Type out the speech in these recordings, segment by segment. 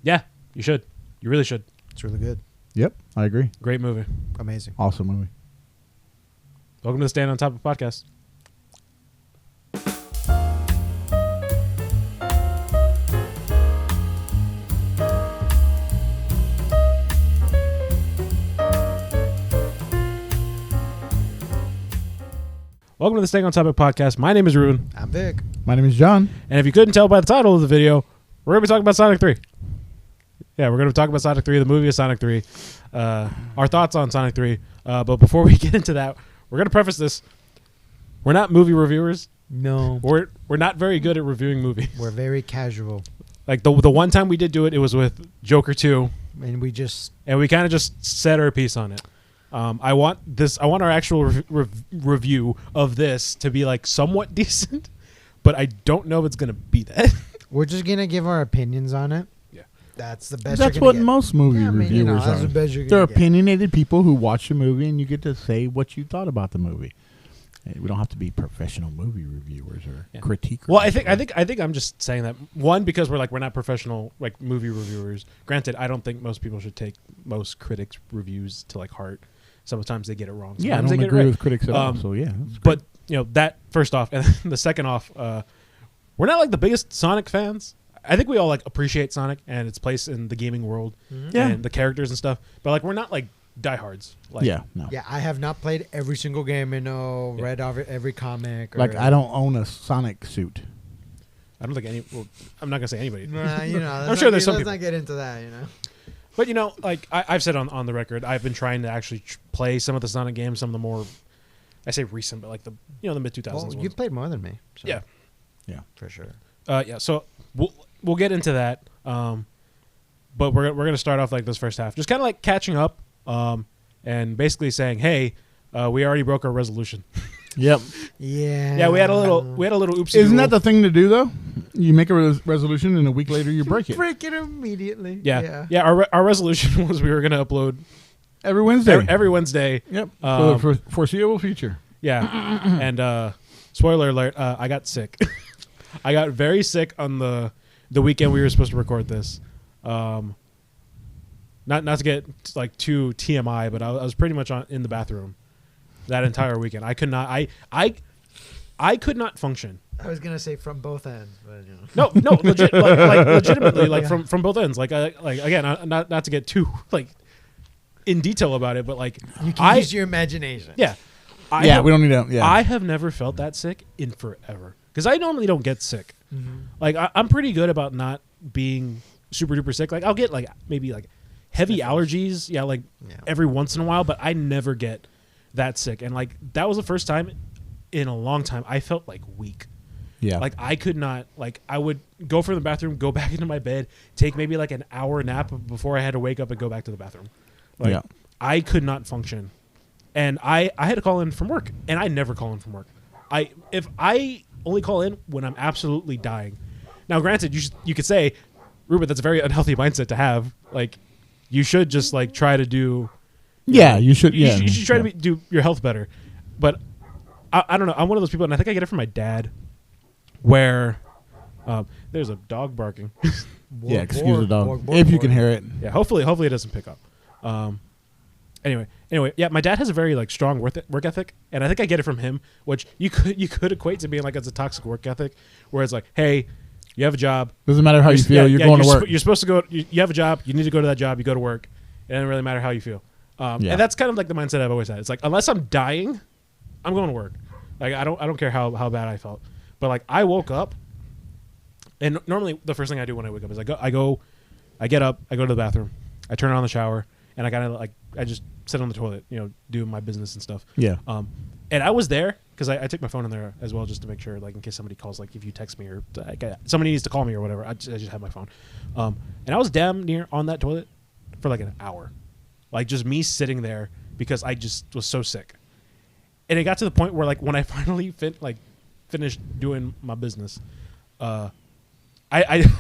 Yeah, you should. You really should. It's really good. Yep, I agree. Great movie. Amazing. Awesome movie. Welcome to the Stand on Topic podcast. Welcome to the Staying on Topic podcast. My name is Ruben. I'm Vic. My name is John. And if you couldn't tell by the title of the video, we're going to be talking about Sonic 3. Yeah, we're going to talk about Sonic 3, the movie of Sonic 3, our thoughts on Sonic 3. But before we get into that, we're going to preface this. We're not movie reviewers. No. We're not very good at reviewing movies. We're very casual. Like the one time we did do it, it was with Joker 2. And we just... And we kind of just said our piece on it. I want our actual review of this to be like somewhat decent, but I don't know if it's going to be that. We're just going to give our opinions on it. Yeah. That's the best That's you're what gonna get. most movie reviewers that's are. the best you're They're gonna get. opinionated people who watch a movie, and you get to say what you thought about the movie. We don't have to be professional movie reviewers or critiquers. Well, I think I'm just saying that one because we're not professional like movie reviewers. Granted, I don't think most people should take most critics' reviews to like heart. Sometimes they get it wrong. Yeah, I Sometimes don't they get agree it right. with critics at all. So yeah, But that first off, and the second off, we're not like the biggest Sonic fans. I think we all like appreciate Sonic and its place in the gaming world and the characters and stuff. But like we're not like diehards. Like, no. Yeah, I have not played every single game and read every comic. Like I don't own a Sonic suit. I don't think any. Well, I'm not gonna say anybody. Nah, I'm sure there's some Let's people. not get into that, But like I've said on the record, I've been trying to actually play some of the Sonic games, some of the more, I say recent, but like the the mid 2000s. Well, you've played more than me. So. Yeah, for sure. yeah. So we'll get into that. But we're gonna start off like this first half, just kind of like catching up, and basically saying, hey, we already broke our resolution. Yep. Yeah. Yeah, we had a little oopsie. Isn't that the thing to do though? You make a resolution, and a week later you break it. Break it immediately. Yeah. Our resolution was we were gonna upload Every Wednesday. every Wednesday. Yep. For the foreseeable future. Yeah. And spoiler alert, I got sick. I got very sick on the weekend we were supposed to record this. Not to get like too TMI, but I was pretty much in the bathroom that entire weekend. I could not. I could not function. I was gonna say from both ends, but No, legitimately, like from both ends. Like again, not to get too like in detail about it, but like you can use your imagination. Yeah. We don't need to. Yeah. I have never felt that sick in forever because I normally don't get sick. Mm-hmm. Like I'm pretty good about not being super duper sick. Like I'll get like maybe like heavy allergies, every once in a while, but I never get that sick. And like that was the first time in a long time I felt like weak. Yeah. Like I could not, like I would go from the bathroom, go back into my bed, take maybe like an hour nap before I had to wake up and go back to the bathroom. Like I could not function. And I had to call in from work, and I never call in from work. If I only call in when I'm absolutely dying. Now, granted, you could say, Ruben, that's a very unhealthy mindset to have. Like, you should just like try to do. You should. Yeah, you should try to do your health better. But I don't know. I'm one of those people, and I think I get it from my dad, where there's a dog barking. Excuse the dog if you can hear it. Yeah, hopefully it doesn't pick up. Anyway, yeah, my dad has a very like strong work ethic, and I think I get it from him, which you could equate to being like it's a toxic work ethic, where it's like, hey, you have a job, doesn't matter how you feel, you're going to work. You're supposed to go. You have a job, you need to go to that job, you go to work. It doesn't really matter how you feel, and that's kind of like the mindset I've always had. It's like unless I'm dying, I'm going to work. Like I don't care how bad I felt, but like I woke up, and normally the first thing I do when I wake up is I get up, I go to the bathroom, I turn on the shower. And I kind of like I just sit on the toilet, do my business and stuff. Yeah. And I was there because I take my phone in there as well just to make sure, like in case somebody calls, like if you text me or somebody needs to call me or whatever, I just have my phone. And I was damn near on that toilet for like an hour, like just me sitting there because I just was so sick. And it got to the point where like when I finally finished doing my business, I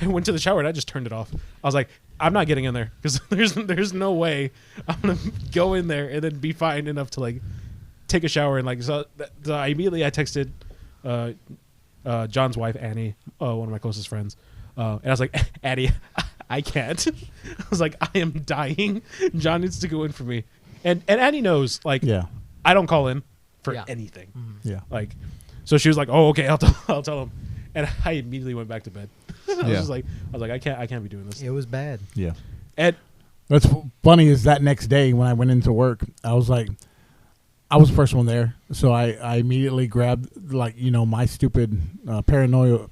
went to the shower and I just turned it off. I was like, I'm not getting in there because there's no way I'm gonna go in there and then be fine enough to like take a shower and like so I immediately I texted John's wife Annie, one of my closest friends, and I was like, Annie, I can't. I was like, I am dying. John needs to go in for me. And Annie knows, like, Yeah. I don't call in for Yeah. anything. Yeah. Like, so she was like, "Oh, okay, I'll tell him." And I immediately went back to bed. I was Yeah. just like, I can't be doing this. It was bad. Yeah. And What's funny is that next day when I went into work, I was like, I was the first one there, so I immediately grabbed, like, you know, my stupid paranoia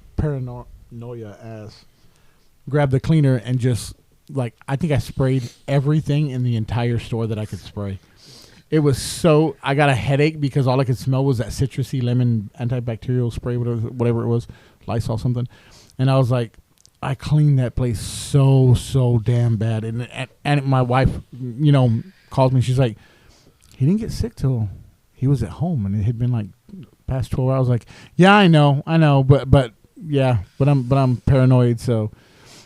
ass, grabbed the cleaner and just, like, I think I sprayed everything in the entire store that I could spray. It was so, I got a headache because all I could smell was that citrusy lemon antibacterial spray, whatever it was, Lysol something. And I was like, I cleaned that place so damn bad. And my wife, you know, called me. She's like, he didn't get sick till he was at home, and it had been like past 12 hours. I was like, yeah, I know, but I'm paranoid. So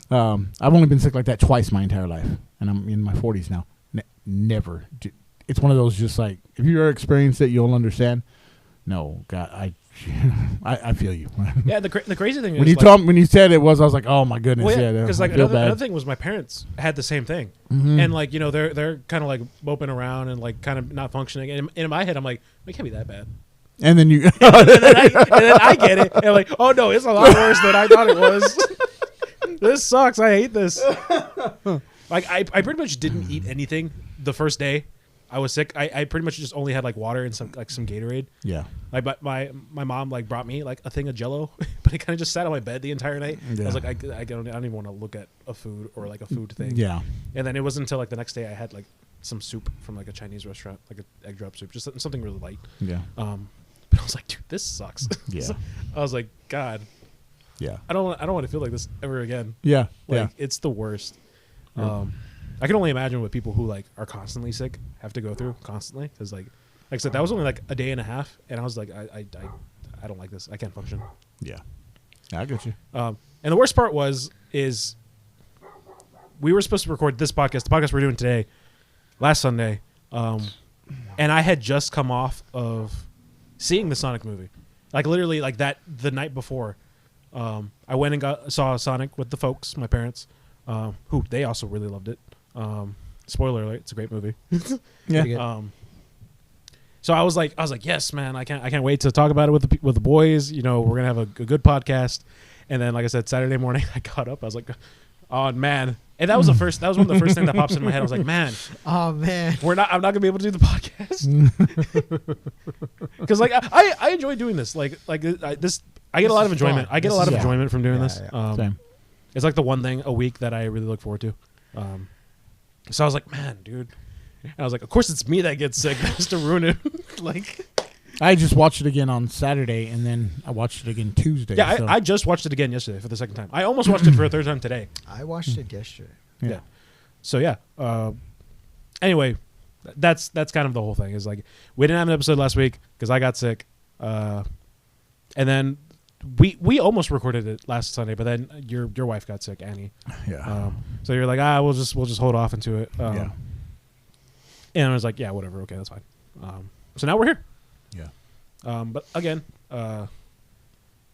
I've only been sick like that twice my entire life, and I'm in my 40s now. Never. It's one of those, just like, if you ever experienced it, you'll understand. No, God, I feel you. yeah, the crazy thing when is, you like, told me, when you said it was, I was like, oh my goodness, well, yeah, because like I feel another bad. thing was my parents had the same thing, Mhm. and like, you know, they're kind of like moping around and like kind of not functioning. And in my head, I'm like, it can't be that bad. And then you, and then I get it, and I'm like, oh no, it's a lot worse than I thought it was. This sucks. I hate this. Like, I pretty much didn't eat anything the first day I was sick. I pretty much just only had like water and some Gatorade. yeah, Like, but my mom like brought me like a thing of Jello, but it kind of just sat on my bed the entire night. I Yeah. was like, I don't even want to look at a food or like a food thing. yeah, And then it wasn't until like the next day I had like some soup from like a Chinese restaurant, like an egg drop soup, just something really light. yeah, But I was like, dude, this sucks. Yeah. So I was like, God, yeah, I don't want to feel like this ever again. yeah, Like, it's the worst. I can only imagine what people who like are constantly sick have to go through constantly, because like I said, that was only like a day and a half, and I was like, I don't like this. I can't function. yeah. I get you. And the worst part is we were supposed to record this podcast, the podcast we're doing today, last Sunday, and I had just come off of seeing the Sonic movie, like literally like that the night before. I went and saw Sonic with the folks, my parents, who they also really loved it. Spoiler alert, it's a great movie. Yeah, Good. So I was like, yes, man, I can't wait to talk about it with the boys. You know, we're gonna have a good podcast. And then, like I said, Saturday morning, I got up. I was like, oh man, and that was one of the first things that pops in my head. I was like, man, Oh man. I'm not gonna be able to do the podcast because like I enjoy doing this. Like this, I get a lot of is enjoyment. fun. I get a This lot of is- enjoyment from doing Yeah, this. yeah. same. It's like the one thing a week that I really look forward to. So I was like, man, dude. And I was like, of course it's me that gets sick. Just to ruin it. Like, I just watched it again on Saturday, and then I watched it again Tuesday. yeah, so, I just watched it again yesterday for the second time. I almost watched it for a third time today. I watched it yesterday. yeah. So yeah. Anyway, that's kind of the whole thing. Is like, we didn't have an episode last week because I got sick, and then we almost recorded it last Sunday, but then your wife got sick, Annie. Yeah. So you're like, we'll just hold off into it. Yeah. And I was like, yeah, whatever, okay, that's fine. So now we're here. Yeah. But again,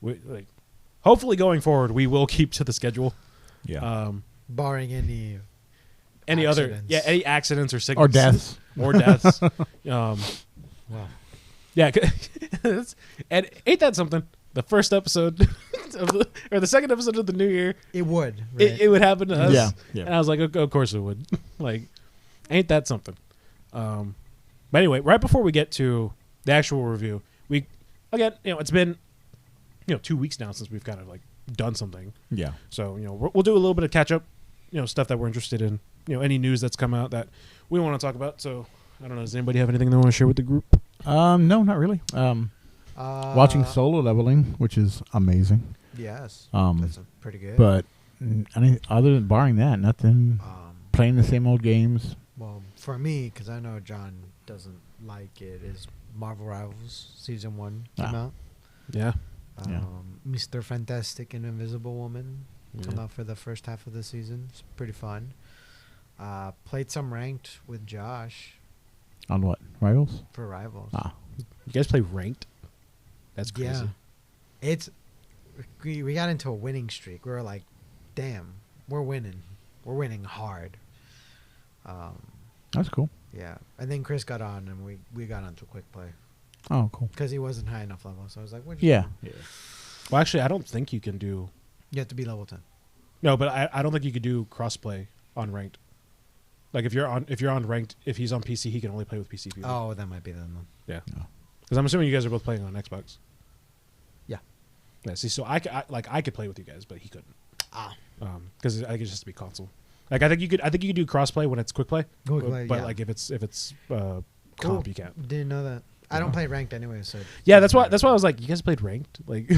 we like, hopefully going forward we will keep to the schedule. Yeah. Barring any Other accidents. any accidents or sickness Or deaths. or deaths. Wow. Yeah, and ain't that something? The first episode or the second episode of the new year, It would. Right? it would happen to us. Yeah. Yeah. And I was like, of course it would. Like, ain't that something? But anyway, right before we get to the actual review, again, it's been 2 weeks now since we've kind of like done something. Yeah. So we'll do a little bit of catch up, stuff that we're interested in, any news that's come out that we want to talk about. So I don't know, does anybody have anything they want to share with the group? No, not really. Watching Solo Leveling, which is amazing. Yes. Um, That's pretty good. But other than barring that, nothing. Um, Playing the same old games. well, for me, because I know John doesn't like it, is Marvel Rivals Season 1 came Ah. out. Yeah. Yeah. Mr. Fantastic and Invisible Woman come Yeah. out for the first half of the season. It's pretty fun. Played some ranked with Josh On what? Rivals? for Rivals. Ah. You guys play ranked? That's crazy. Yeah. It's we got into a winning streak. We were like, damn, we're winning. we're winning hard. That's cool. Yeah, and then Chris got on, and we got onto quick play Oh, cool. because he wasn't high enough level. So I was like, what? Yeah. Well, actually, I don't think you can do. You have to be level 10. No, but I don't think you could do crossplay on ranked. Like if you're on ranked, if he's on PC, he can only play with PC people. Oh, that might be then. Yeah. No. Because I'm assuming you guys are both playing on Xbox. Yeah. Yeah. See, so I could play with you guys, but he couldn't. Because I think it just has to be console. Like I think you could do crossplay when it's quick play. Quick play, but yeah. like if it's Cool. comp, you can't. Didn't know that. I don't play ranked anyway, so. Yeah, that's why I was like, you guys played ranked, like.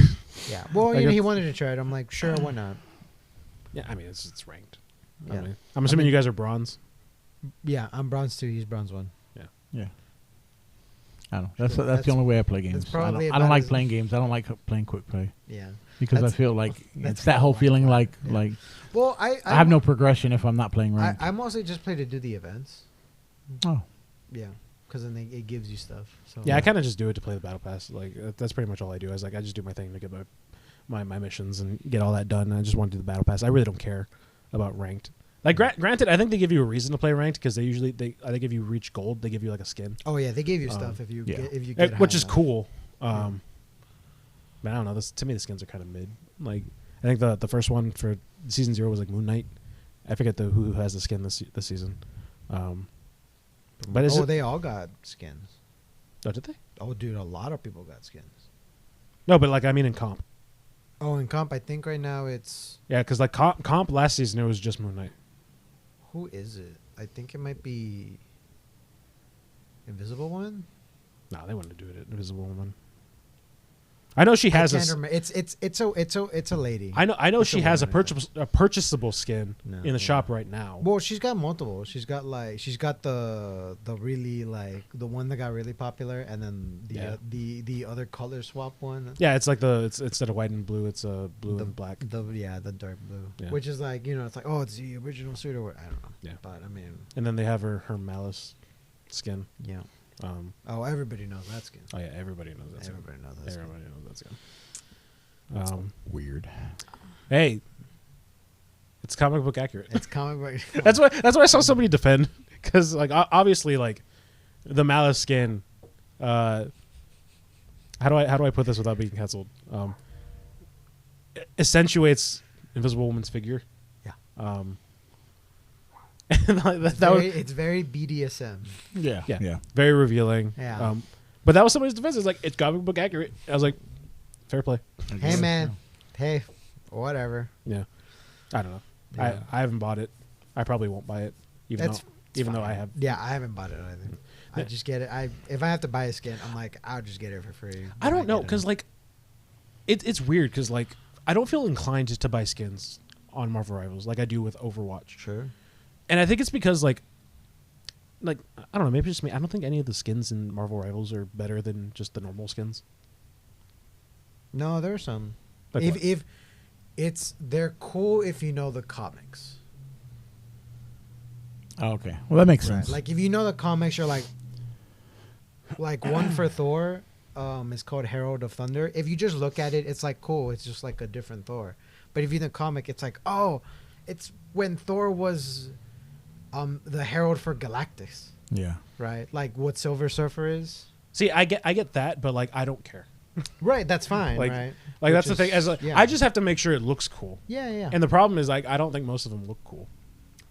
Yeah. Well, Like he it's- wanted to try it. I'm like, sure, why not? Yeah, I mean it's ranked. Yeah. I mean, I'm assuming you guys are bronze. Yeah, I'm bronze 2. He's bronze 1. Yeah. I don't know. That's So the that's- only way I play games. I probably don't about like as- playing games. I don't like playing quick play Yeah. because I That's- feel like that's it's that whole how I feeling like like Well, I have no progression if I'm not playing ranked. I mostly just play to do the events. Oh, Yeah, because then it gives you stuff. So Yeah, I kind of just do it to play the battle pass. Like that's pretty much all I do. I just do my thing to get my missions and get all that done. I just want to do the battle pass. I really don't care about ranked. Like granted, I think they give you a reason to play ranked because I think if you reach gold, they give you like a skin, Oh yeah, they gave you stuff if you yeah. get which high is enough. cool. But I don't know. To me, the skins are kind of mid. Like I think the first one for season 0 was like Moon Knight. I forget who has the skin this season. But They all got skins. oh, did they? Oh, dude, a lot of people got skins. No, but like I mean in comp. Oh, in comp, I think right now it's Yeah, because like comp last season it was just Moon Knight. who is it? I think it might be Invisible One. No, they wanted to do it. Invisible Woman. I know she has I a. can't remember. It's a lady. I know It's she a has a woman, I think. purchasable skin No, in the yeah. shop right now. Well, she's got multiple. She's got the really like the one that got really popular, and then the other color swap one. Yeah, it's like it's instead of white and blue, it's blue the and black. the dark blue, Yeah. which is like it's like it's the original suit or what, I don't know. Yeah. But I mean, And then they have her Malice skin. yeah. Um, Oh, everybody knows that skin. oh yeah, everybody knows that. Everybody knows that Skin. skin. Everybody knows that skin. weird. Hey, it's comic book accurate. It's comic book. That's why I saw somebody defend because like obviously like the Malice skin. How do I put this without being canceled? Accentuates Invisible Woman's figure. Yeah. And like, that was It's very BDSM. Yeah. very revealing. Yeah. But that was somebody's defense. It's like it's comic book accurate. I was like, fair play. Hey man, hey, whatever. Yeah, I don't know. Yeah. I haven't bought it. I probably won't buy it, even though I have. Yeah, I haven't bought it either. I just get it. If I have to buy a skin, I'm like, I'll just get it for free. I don't know get it. because like, it's weird because like I don't feel inclined just to buy skins on Marvel Rivals like I do with Overwatch. Sure. And I think it's because like I don't know, maybe just me. I don't think any of the skins in Marvel Rivals are better than just the normal skins. No, there are some. Like what? If they're cool if you know the comics. Oh, okay. Well, that makes sense. Like if you know the comics, you're like one for Thor, is called Herald of Thunder. If you just look at it, it's like cool. It's just like a different Thor. But if you know the comic, it's like, oh, it's when Thor was the Herald for Galactus, yeah. right? Like what Silver Surfer is. See, I get that, but like I don't care. Right, that's fine, Like- right? Like Which that's the is- thing. As like, yeah. I just have to make sure it looks cool. Yeah. And the problem is like I don't think most of them look cool.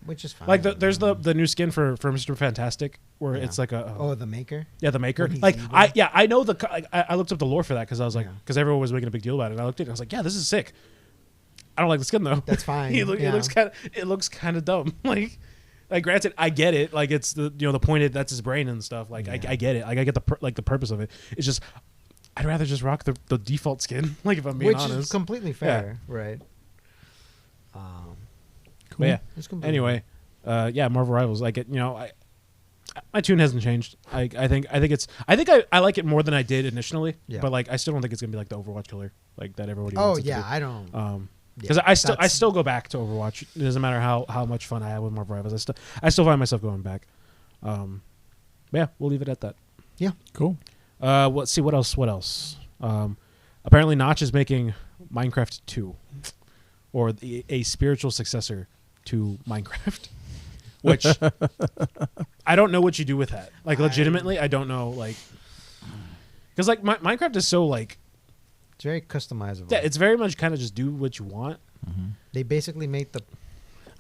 Which is fine. Like there's the new skin for Mr. Fantastic where Yeah. it's like a Oh, the Maker. yeah, the Maker. when he's Like evil. I know I looked up the lore for that because I was like Yeah. because everyone was making a big deal about it. And I looked at it and I was like, yeah, this is sick. I don't like the skin though. That's fine. It yeah. looks kind of dumb. Like granted, I get it. Like it's the the pointed that's his brain and stuff. Like Yeah. I get it. Like I get the the purpose of it. It's just I'd rather just rock the default skin. Like if I'm being Which honest. is completely fair, right? But yeah. It's completely Anyway, yeah, Marvel Rivals. Like my tune hasn't changed. I think I like it more than I did initially. Yeah. But like I still don't think it's gonna be like the Overwatch killer like that everybody. Oh wants it to yeah, be. I don't. Because yeah, I that's- still go back to Overwatch. It doesn't matter how much fun I have with Marvel Rivals. I still find myself going back. But yeah, we'll leave it at that. Yeah. Cool. Let's see what else. Apparently Notch is making Minecraft 2, or a spiritual successor to Minecraft, which I don't know what you do with that. Like, legitimately, I don't know. Like, because like Minecraft is so like, It's very customizable. yeah, it's very much kind of just do what you want. They basically made the.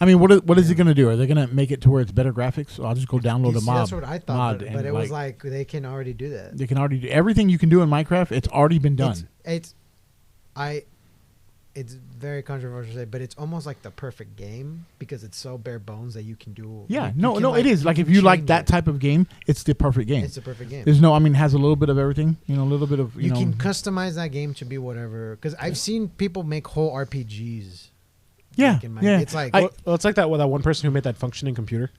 I mean, what is it going to do? Are they going to make it to where it's better graphics? So I'll just go download a See, mod. That's what I thought, mod but and, it was like they can already do that. they can already do everything you can do in Minecraft. It's already been done. It's very controversial to say, but it's almost like the perfect game because it's so bare bones that you can do. Yeah, you no, can, no, like, it is. Like if can you like change that it. type of game, it's the perfect game. It's the perfect game. There's no, I mean, it has a little bit of everything. You know, a little bit of You know. can customize that game to be whatever. Because I've seen people make whole RPGs. Yeah, like in my, yeah. It's like I- Well, it's like that with that one person who made that functioning computer.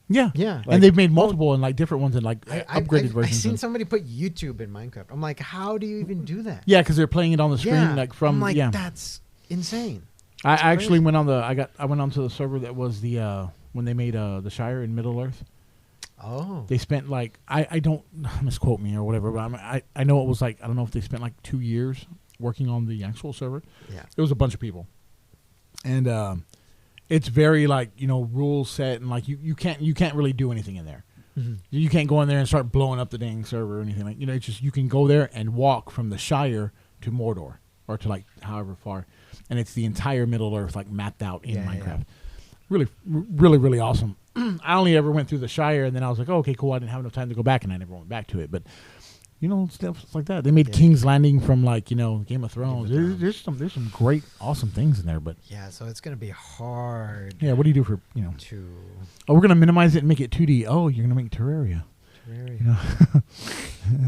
Yeah, yeah. Like- and they've made multiple and like different ones and like I've upgraded versions. I've seen and- somebody put YouTube in Minecraft. I'm like, how do you even do that? yeah, because they're playing it on the screen Yeah. like from I'm like, yeah. that's insane. I actually crazy. went on the I went onto the server that was the when they made the Shire in Middle Earth. Oh, They spent like I don't misquote me or whatever, but I know it was like I don't know if they spent like 2 years working on the actual server. yeah. It was a bunch of people, and it's very like rules set and like you can't really do anything in there. Mhm. You can't go in there and start blowing up the dang server or anything like it's just you can go there and walk from the Shire to Mordor or to like however far, and it's the entire Middle Earth like mapped out in Yeah, Minecraft. Really, really, really awesome. I only ever went through the Shire, and then I was like, oh, okay, cool. I didn't have enough time to go back, and I never went back to it. But stuff like that. They made Yeah. King's Landing from like Game of Thrones. Thrones. There's some great, awesome things in there. But Yeah, so it's gonna be hard yeah, what do you do for to. Oh, we're gonna minimize it and make it 2D. Oh, you're gonna make Terraria.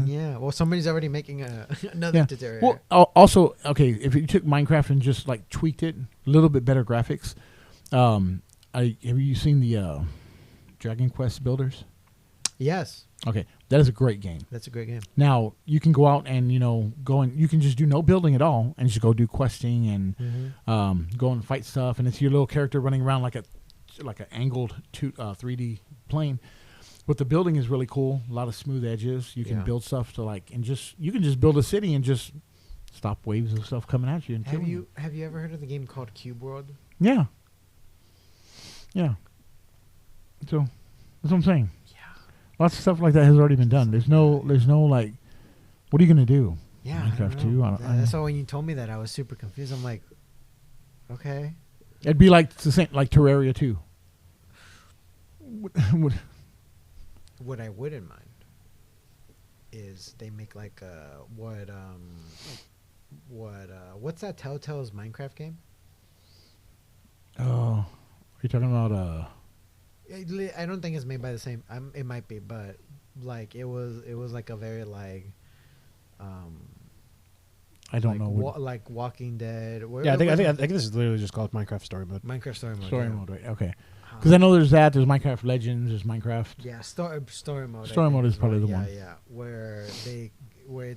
Yeah, well, somebody's already making another Yeah. Terraria. Well, also, okay, if you took Minecraft and just like tweaked it, a little bit better graphics. Have you seen the Dragon Quest builders? Yes, Okay, that is a great game. that's a great game. Now you can go out and you can just do no building at all and just go do questing and go and fight stuff, and it's your little character running around like an angled 3D plane. But the building is really cool. A lot of smooth edges. You can Yeah. build stuff to you can just build a city and just stop waves of stuff coming at you. And Have killing you ever heard of the game called Cube World? Yeah. Yeah. So that's what I'm saying. Yeah. Lots of stuff like that has already been done. There's no like, what are you gonna do? Yeah, I don't Minecraft 2? know. I don't- That's why when you told me that, I was super confused. I'm like, okay. It'd be like the same like Terraria 2. What I wouldn't mind is they make like what's that Telltale's Minecraft game? Oh, are you talking about I don't think it's made by the same. It might be, but like it was like a very like I don't know. like Walking Dead. Yeah, I think this is literally just called Minecraft Story Mode. Minecraft Story Mode. Story yeah. mode, right? Okay. Because I know there's that. There's Minecraft Legends. There's Minecraft. Yeah, story mode. I Story think mode is probably the yeah, one. Yeah, where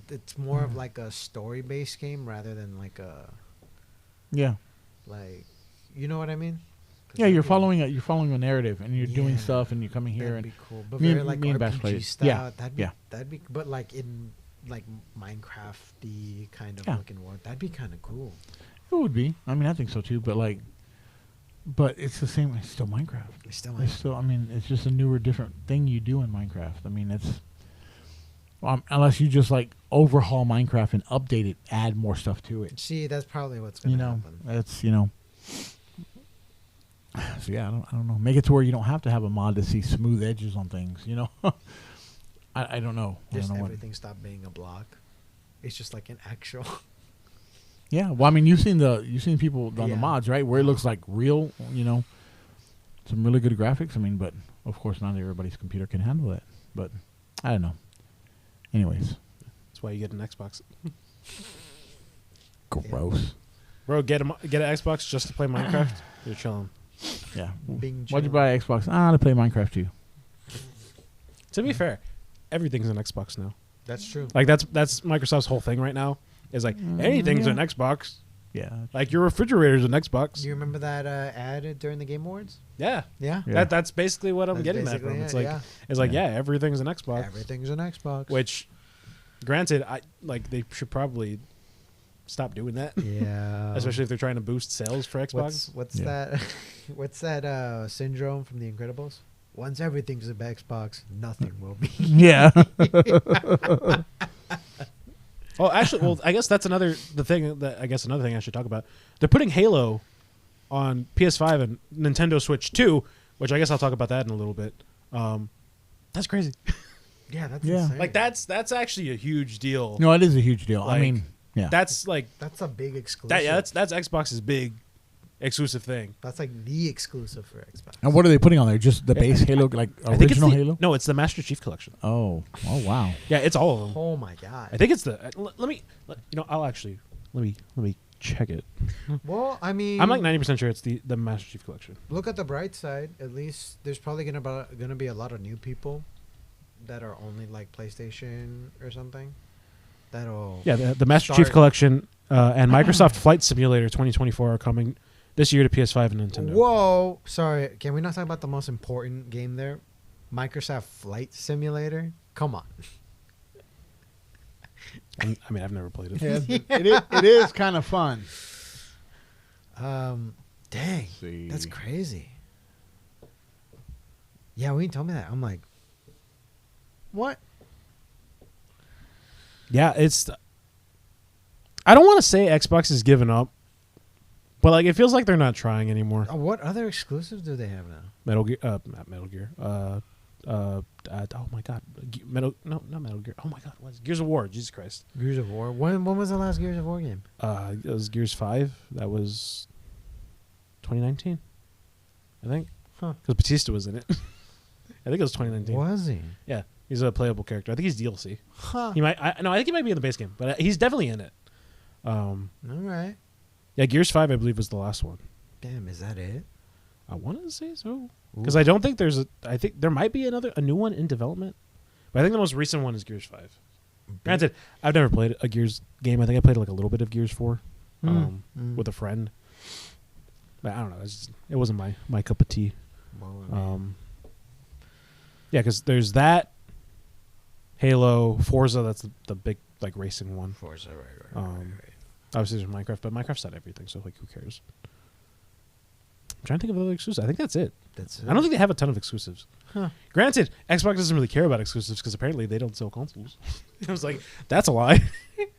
it's more of like a story based game rather than like Yeah. you know what I mean? 'Cause Yeah, that'd you're be- following a narrative, and you're doing Yeah. stuff, and you're coming here, That'd and be cool, but me and- very like me and Bash RPG played it. style. Yeah, That'd be, but like in like Minecraft-y kind of Yeah. looking world. That'd be kind of cool. it would be. I mean, I think so too. But it's the same. It's still Minecraft. It's still It's still. I mean, it's just a newer, different thing you do in Minecraft. I mean, it's unless you just like overhaul Minecraft and update it, add more stuff to it. See, that's probably what's gonna happen. It's So yeah, I don't know. Make it to where you don't have to have a mod to see smooth edges on things. I don't know. Just I don't know everything stop being a block. It's just like an actual. Yeah, well, I mean, you've seen people on the Yeah. mods, right? Where it looks like real. Some really good graphics. I mean, but of course, not everybody's computer can handle that. But I don't know. Anyways, That's why you get an Xbox. gross. Bro, get an Xbox just to play Minecraft. You're chilling. Yeah. Being Why'd you chill. buy an Xbox? To play Minecraft too. To be fair, everything's an Xbox now. That's true. Like that's Microsoft's whole thing right now. Is like anything's yeah. an Xbox. Yeah. Like your refrigerator's an Xbox. Do you remember that ad during the Game Awards? Yeah. Yeah. Yeah. That's basically what I'm That's getting at basically from. it, It's like yeah. Yeah. everything's an Xbox. Everything's an Xbox. Which, granted, they should probably stop doing that. Yeah. Especially if they're trying to boost sales for Xbox. What's Yeah. that? What's that syndrome from The Incredibles? Once everything's a Xbox, nothing will be. Yeah. Oh, actually, well, I guess that's another thing I should talk about. They're putting Halo on PS5 and Nintendo Switch 2, which I guess I'll talk about that in a little bit. That's crazy. Yeah, that's Yeah. insane. Like that's actually a huge deal. No, it is a huge deal. I Like, mean, yeah. That's like That's a big exclusive. that's Xbox's big exclusive thing. That's like the exclusive for Xbox. And what are they putting on there? Just the base Halo, like I think it's original the, Halo? No, it's the Master Chief Collection. Oh wow. Yeah, it's all of them. Oh my god. I think it's the. I'll actually let me check it. Well, I mean, I'm like 90% sure it's the Master Chief Collection. look at the bright side. At least there's probably gonna be a lot of new people that are only like PlayStation or something. That'll Yeah, the Master Chief Start- Collection and Microsoft Flight Simulator 2024 are coming this year to PS5 and Nintendo. Whoa, sorry. Can we not talk about the most important game there? Microsoft Flight Simulator. Come on. I mean, I've never played it. Yeah, it is kind of fun. Dang, See. that's crazy. Yeah, when you told me that, I'm like, what? Yeah, it's. I don't want to say Xbox has given up, but like it feels like they're not trying anymore. What other exclusives do they have now? Not Metal Gear. Oh my God, not Metal Gear. Oh my God, what's Gears of War? Jesus Christ. Gears of War. When was the last Gears of War game? It was Gears 5. That was 2019, I think. Huh. Because Batista was in it. I think it was 2019. Was he? Yeah, he's a playable character. I think he's DLC. Huh. He might. I think he might be in the base game, but he's definitely in it. All right. Yeah, Gears 5, I believe, was the last one. Damn, is that it? I want to say so because I don't think there's a. I think there might be a new one in development, but I think the most recent one is Gears 5. Granted, I've never played a Gears game. I think I played like a little bit of Gears 4 with a friend, but I don't know. It wasn't my cup of tea. Yeah, because there's that Halo, Forza. That's the big like racing one. Forza, right. Obviously, there's Minecraft, but Minecraft's not everything, so like, who cares? I'm trying to think of other exclusives. I think that's it. That's it. I don't think they have a ton of exclusives. Huh. Granted, Xbox doesn't really care about exclusives because apparently they don't sell consoles. I was like, that's a lie.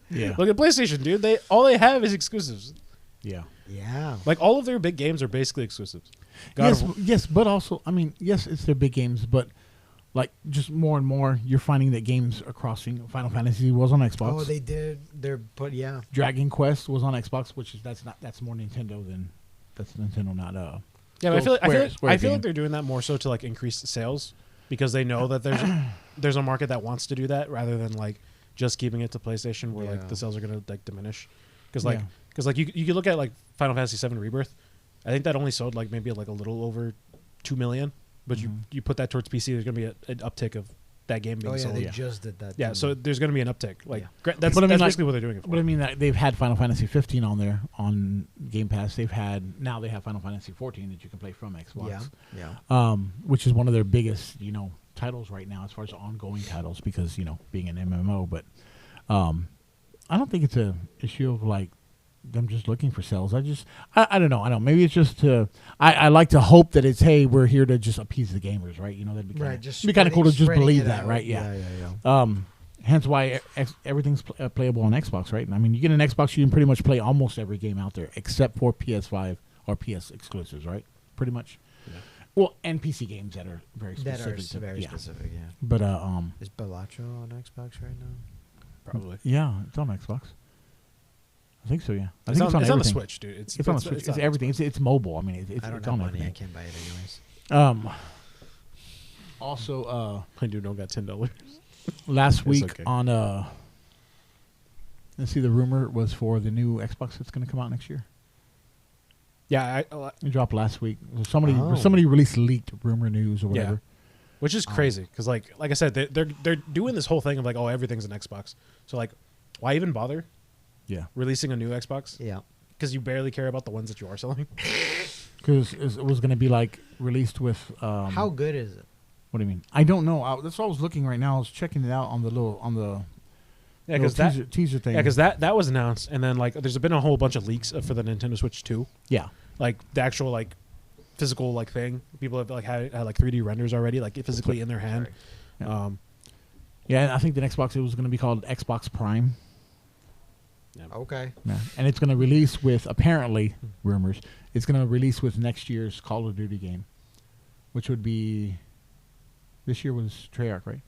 Yeah. Look at PlayStation, dude. All they have is exclusives. Yeah. Yeah. Like all of their big games are basically exclusives. God Yes, of War- yes, but also, I mean, yes, it's their big games, but like just more and more, you're finding that games are crossing. Final Fantasy was on Xbox. Oh, they did. Yeah. Dragon Quest was on Xbox, which is that's more Nintendo than that's Nintendo, not Yeah, but So I feel Square like game. they're doing that more so to like increase sales because they know that there's a market that wants to do that rather than like just keeping it to PlayStation where Yeah. like the sales are gonna like diminish. Because Yeah. you could look at like Final Fantasy VII Rebirth. I think that only sold like maybe like a little over 2 million, but you put that towards PC, there's gonna be an uptick of that game being Oh yeah, sold. they Yeah. just did that. Yeah, too. so there's going to be an uptick. Like Yeah. that's But I mean, like- basically what they're doing it for. But I mean, that they've had Final Fantasy 15 on there on Game Pass. They have Final Fantasy 14 that you can play from Xbox. Yeah. Which is one of their biggest, titles right now as far as ongoing titles because, being an MMO. But I don't think it's a issue of like them just looking for sales. I don't know. Maybe it's just I like to hope that it's, hey, we're here to just appease the gamers, right? That'd be kinda, Right. Just it'd be kind of cool to just spreading believe it that, out. right? Yeah. Yeah. Hence why everything's playable on Xbox, right? I mean, you get an Xbox, you can pretty much play almost every game out there except for PS5 or PS exclusives, right? Pretty much. Yeah. Well, and PC games that are very That specific. are very specific. Yeah. But Is Balatro on Xbox right now? Probably. yeah, it's on Xbox. I think so. Yeah, I It's think on the everything. Switch, dude. It's on the Switch. It's on everything. Xbox. It's mobile. I mean, it's I don't it's have on money. I everything. can't buy it anyways. Also, My dude don't got $10. last It's week okay. on let's see, the rumor was for the new Xbox that's going to come out next year. Yeah, It dropped last week. Oh. Somebody released leaked rumor news or Yeah. whatever. which is crazy because like I said, they're doing this whole thing of like, oh, everything's an Xbox. So like, why even bother Yeah, releasing a new Xbox? Yeah. Because you barely care about the ones that you are selling. because it was going to be like released with. How good is it? What do you mean? I don't know. That's what I was looking right now. I was checking it out on the Yeah, because that teaser thing. yeah, because that was announced, and then like there's been a whole bunch of leaks for the Nintendo Switch 2. Yeah. Like the actual like physical like thing. People have like had like 3D renders already, like physically in their hand. Yeah. Yeah, and I think the next box it was going to be called Xbox Prime. Okay. Yeah. And it's going to release with, apparently, rumors, it's going to release with next year's Call of Duty game, which would be, this year was Treyarch, right?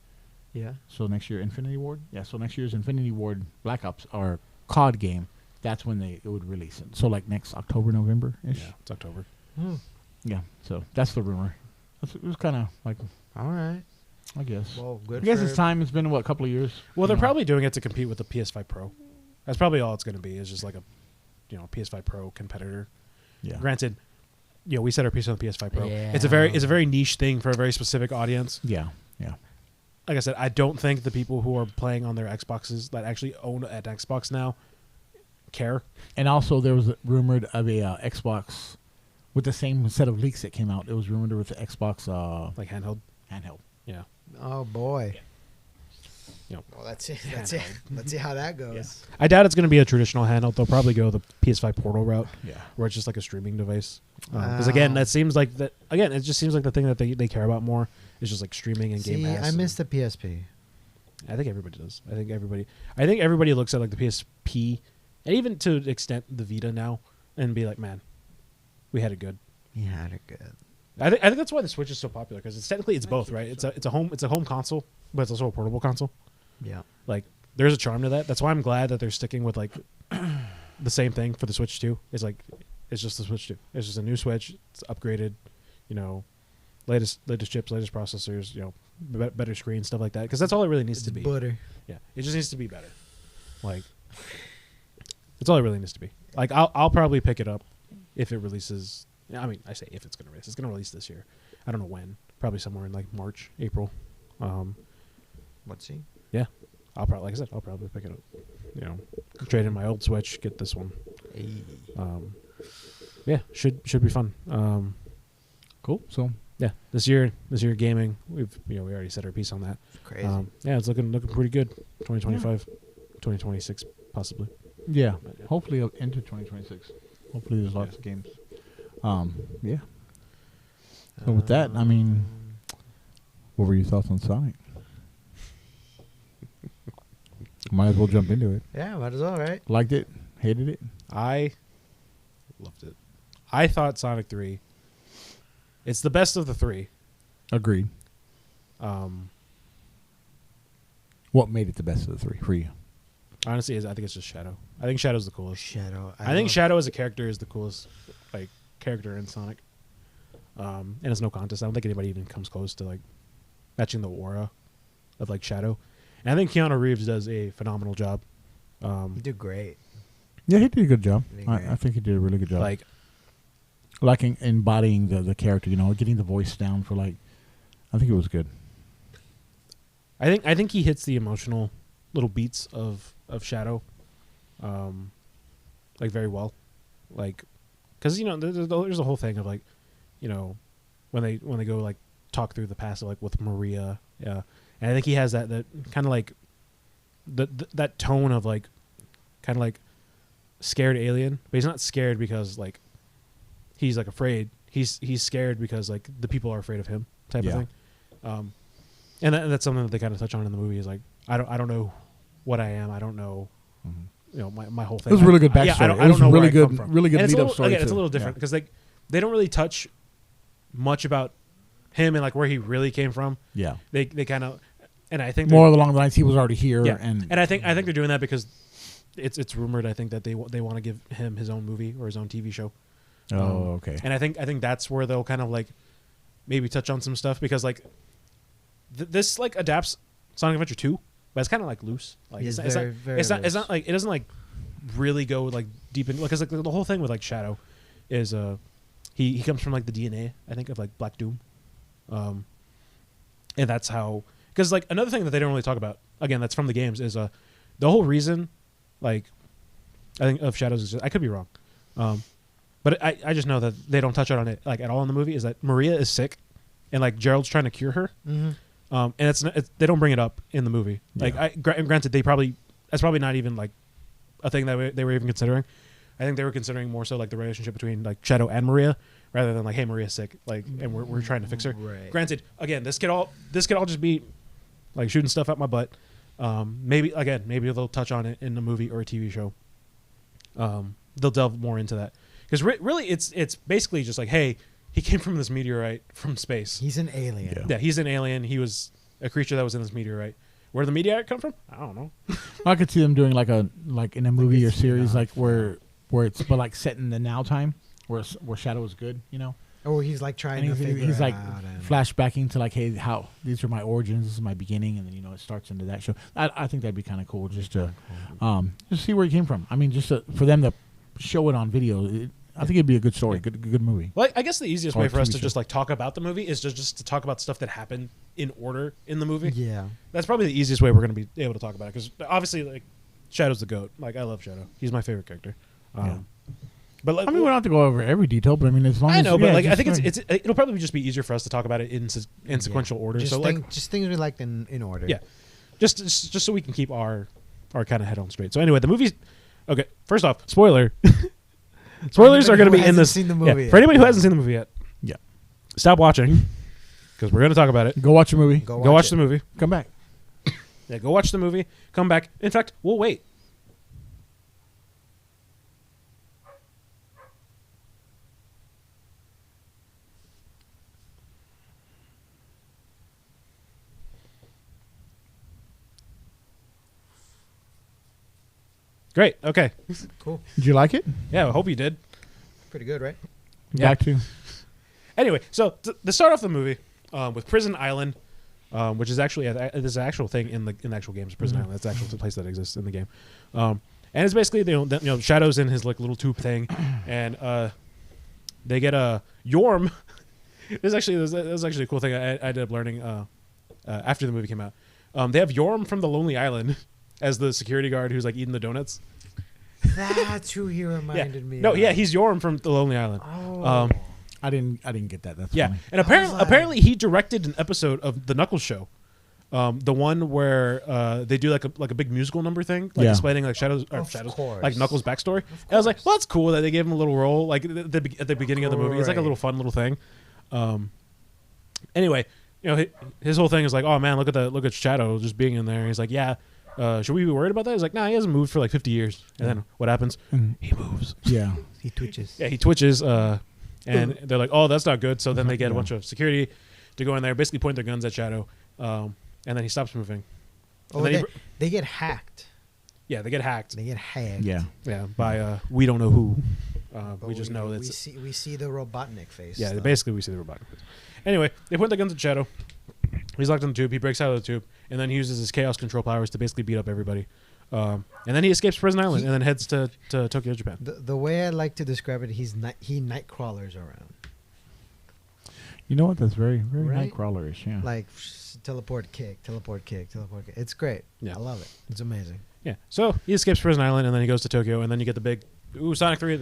Yeah. So next year, Infinity Ward? Yeah, so next year's Infinity Ward Black Ops, or COD game, that's when it would release it. So like next October, November-ish? Yeah, it's October. Yeah, so that's the rumor. It was kind of like, All right. I guess. Well, good. I guess for it's time. It's been, what, a couple of years? Well, they're You know? probably doing it to compete with the PS5 Pro. That's probably all it's going to be. Is just like a, PS5 Pro competitor. Yeah. Granted, we said our piece on the PS5 Pro. Yeah. It's a very niche thing for a very specific audience. Yeah, yeah. Like I said, I don't think the people who are playing on their Xboxes that actually own an Xbox now care. And also, there was rumored of a Xbox with the same set of leaks that came out. It was rumored with the Xbox Like handheld. handheld. Yeah. Oh boy. Yep. Well, let's see. Let's see how that goes. I doubt it's going to be a traditional handheld. They'll probably go the PS5 Portal route, Yeah. where it's just like a streaming device. Because again, that seems like that. Again, it just seems like the thing that they care about more is just like streaming and Game See, Pass. I miss the PSP. I think everybody does. I think everybody looks at like the PSP and even to an extent the Vita now and be like, man, we had it good. You had it good. I think that's why the Switch is so popular because it's technically it's both, right? It's a home console, but it's also a portable console. Yeah. Like there's a charm to that. That's why I'm glad that they're sticking with like the same thing for the Switch 2. It's like it's just the Switch 2. It's just a new Switch. It's upgraded, latest chips, latest processors, better screen, stuff like that. Because that's all it really needs to be. Butter. Yeah, it just needs to be better. Like that's all it really needs to be. Like I'll probably pick it up if it releases. I mean, I say if it's going to release. It's going to release this year. I don't know when. Probably somewhere in like March, April. Let's see. Yeah, I'll probably pick it up. Trade in my old Switch, get this one. Hey. Yeah, should be fun. Cool. So Yeah, this year gaming. We already said our piece on that. Crazy. Yeah, it's looking pretty good. 2025, 2026 possibly. yeah, But, yeah. hopefully into 2026. Hopefully there's lots of games. Yeah. So with that, I mean, what were your thoughts on Sonic? Might as well jump into it. Yeah, might as well, right? Liked it? Hated it? I loved it. I thought Sonic 3. It's the best of the three. Agreed. Um, What made it the best of the three for you? honestly, I think it's just Shadow. I think Shadow's the coolest. Shadow. I think Shadow as a character is the coolest, like character in Sonic. And it's no contest. I don't think anybody even comes close to like matching the aura of like Shadow. And I think Keanu Reeves does a phenomenal job. You did great. Yeah, he did a good job. He did great. I think he did a really good job. Like embodying the character, getting the voice down for I think it was good. I think he hits the emotional little beats of Shadow, like very well, like because there's a whole thing of like, when they go like talk through the past like with Maria, yeah, and I think he has that kind of like that tone of like kind of like scared alien, but he's not scared because like he's like afraid. He's scared because like the people are afraid of him type of Yeah. thing. And that's something that they kind of touch on in the movie is like I don't know what I am. I don't know. My whole thing. It was a really good backstory. Yeah, I don't It was know where really I good- come from. really good And it's a lead-up little- story, Again, it's a too. little different Yeah. because they don't really touch much about him and like where he really came from. Yeah. They kind of, and I think More along the lines he was already here. yeah, And I think they're doing that because it's rumored. I think that they want to give him his own movie or his own TV show. Oh, okay. And I think that's where they'll kind of like maybe touch on some stuff because like this like adapts Sonic Adventure 2, but it's kind of like loose. Like It's it's very, not very it's not loose. like it doesn't like really go like deep in because like the whole thing with like Shadow is he comes from like the DNA I think of like Black Doom, and that's how because like another thing that they don't really talk about again that's from the games is the whole reason like I think of Shadow's I could be wrong, but I just know that they don't touch on it like at all in the movie is that Maria is sick, and like Gerald's trying to cure her. Mm-hmm. And they don't bring it up in the movie. Like, Yeah. granted, they probably that's probably not even like a thing that they were even considering. I think they were considering more so like the relationship between like Shadow and Maria, rather than like, hey, Maria's sick, like, and we're trying to fix her. Right. Granted, again, this could all just be like shooting stuff out my butt. Maybe they'll touch on it in a movie or a TV show. They'll delve more into that because really it's basically just like, hey, he came from this meteorite from space. He's an alien. Yeah, he's an alien. He was a creature that was in this meteorite. Where did the meteorite come from? I don't know. I could see them doing like in a movie or it's series enough. like where it's but like set in the now time where Shadow is good, you know. Or he's like trying And to figure he's it like out. And flashbacking to like, hey, how these are my origins, this is my beginning, and then it starts into that show. I think that'd be kind of cool just to just see where he came from. I mean, for them to show it on video. I think it'd be a good story, good movie. Well, I guess the easiest Or way for us TV to show. just like talk about the movie is just to talk about stuff that happened in order in the movie. yeah. That's probably the easiest way we're going to be able to talk about it because obviously, like, Shadow's the GOAT. Like, I love Shadow. He's my favorite character. But like, I mean, we don't have to go over every detail, but I mean, as long as I know, but like, I just think it'll probably just be easier for us to talk about it in sequential order. Just, So like, just things we liked in order. yeah, just so we can keep our kind of head on straight. So anyway, the movie's okay. First off, spoiler. Spoilers are going to be in hasn't this. seen the movie yeah, yet. for anybody who hasn't seen the movie yet, Yeah. stop watching because we're going to talk about it. go watch a movie, Go watch the movie. come back. Yeah, go watch the movie. Come back. In fact, we'll wait. Great. Okay. Cool. Did you like it? Yeah, I hope you did. Pretty good, right? Yeah. Back to Anyway, so to start off the movie with Prison Island, which is actually there's an actual thing in the actual games. Prison Island. That's actually a place that exists in the game, and it's basically Shadow's in his like little tube thing, and they get a Yorm. There's actually a cool thing I ended up learning after the movie came out. They have Yorm from the Lonely Island as the security guard who's like eating the donuts. That's who he reminded me. No, of. yeah, he's Yorm from the Lonely Island. Oh. I didn't get that. That's Yeah, funny. and like- apparently he directed an episode of the Knuckles show, the one where they do like a big musical number thing, like Yeah. explaining like Of Shadows, course. like Knuckles' backstory. And I was like, well, that's cool that they gave him a little role, like at the beginning of the movie. It's like a Great. little fun little thing. Anyway, his whole thing is like, oh man, look at Shadow just being in there. He's like, yeah. Should we be worried about that? He's like, nah, he hasn't moved for like 50 years. And then what happens? Mhm. He moves. Yeah. He twitches. Yeah, he twitches, and they're like, "Oh, that's not good." So then they get a bunch of security to go in there, basically point their guns at Shadow, and then he stops moving. Oh, And then they get hacked. yeah, they get hacked. They get hacked. Yeah. Yeah, by we don't know who. But We just know we that's see the Robotnik face. yeah. though. Basically, we see the robotic. Anyway, they point their guns at Shadow. He's locked in the tube. He breaks out of the tube, and then he uses his chaos control powers to basically beat up everybody. And then he escapes Prison Island, and then heads to Tokyo, Japan. The way I like to describe it, he night crawlers around. You know what? That's very Right? Nightcrawlerish. Yeah. Like teleport kick. It's great. Yeah. I love it. It's amazing. Yeah. So he escapes Prison Island, and then he goes to Tokyo, and then you get the big Sonic 3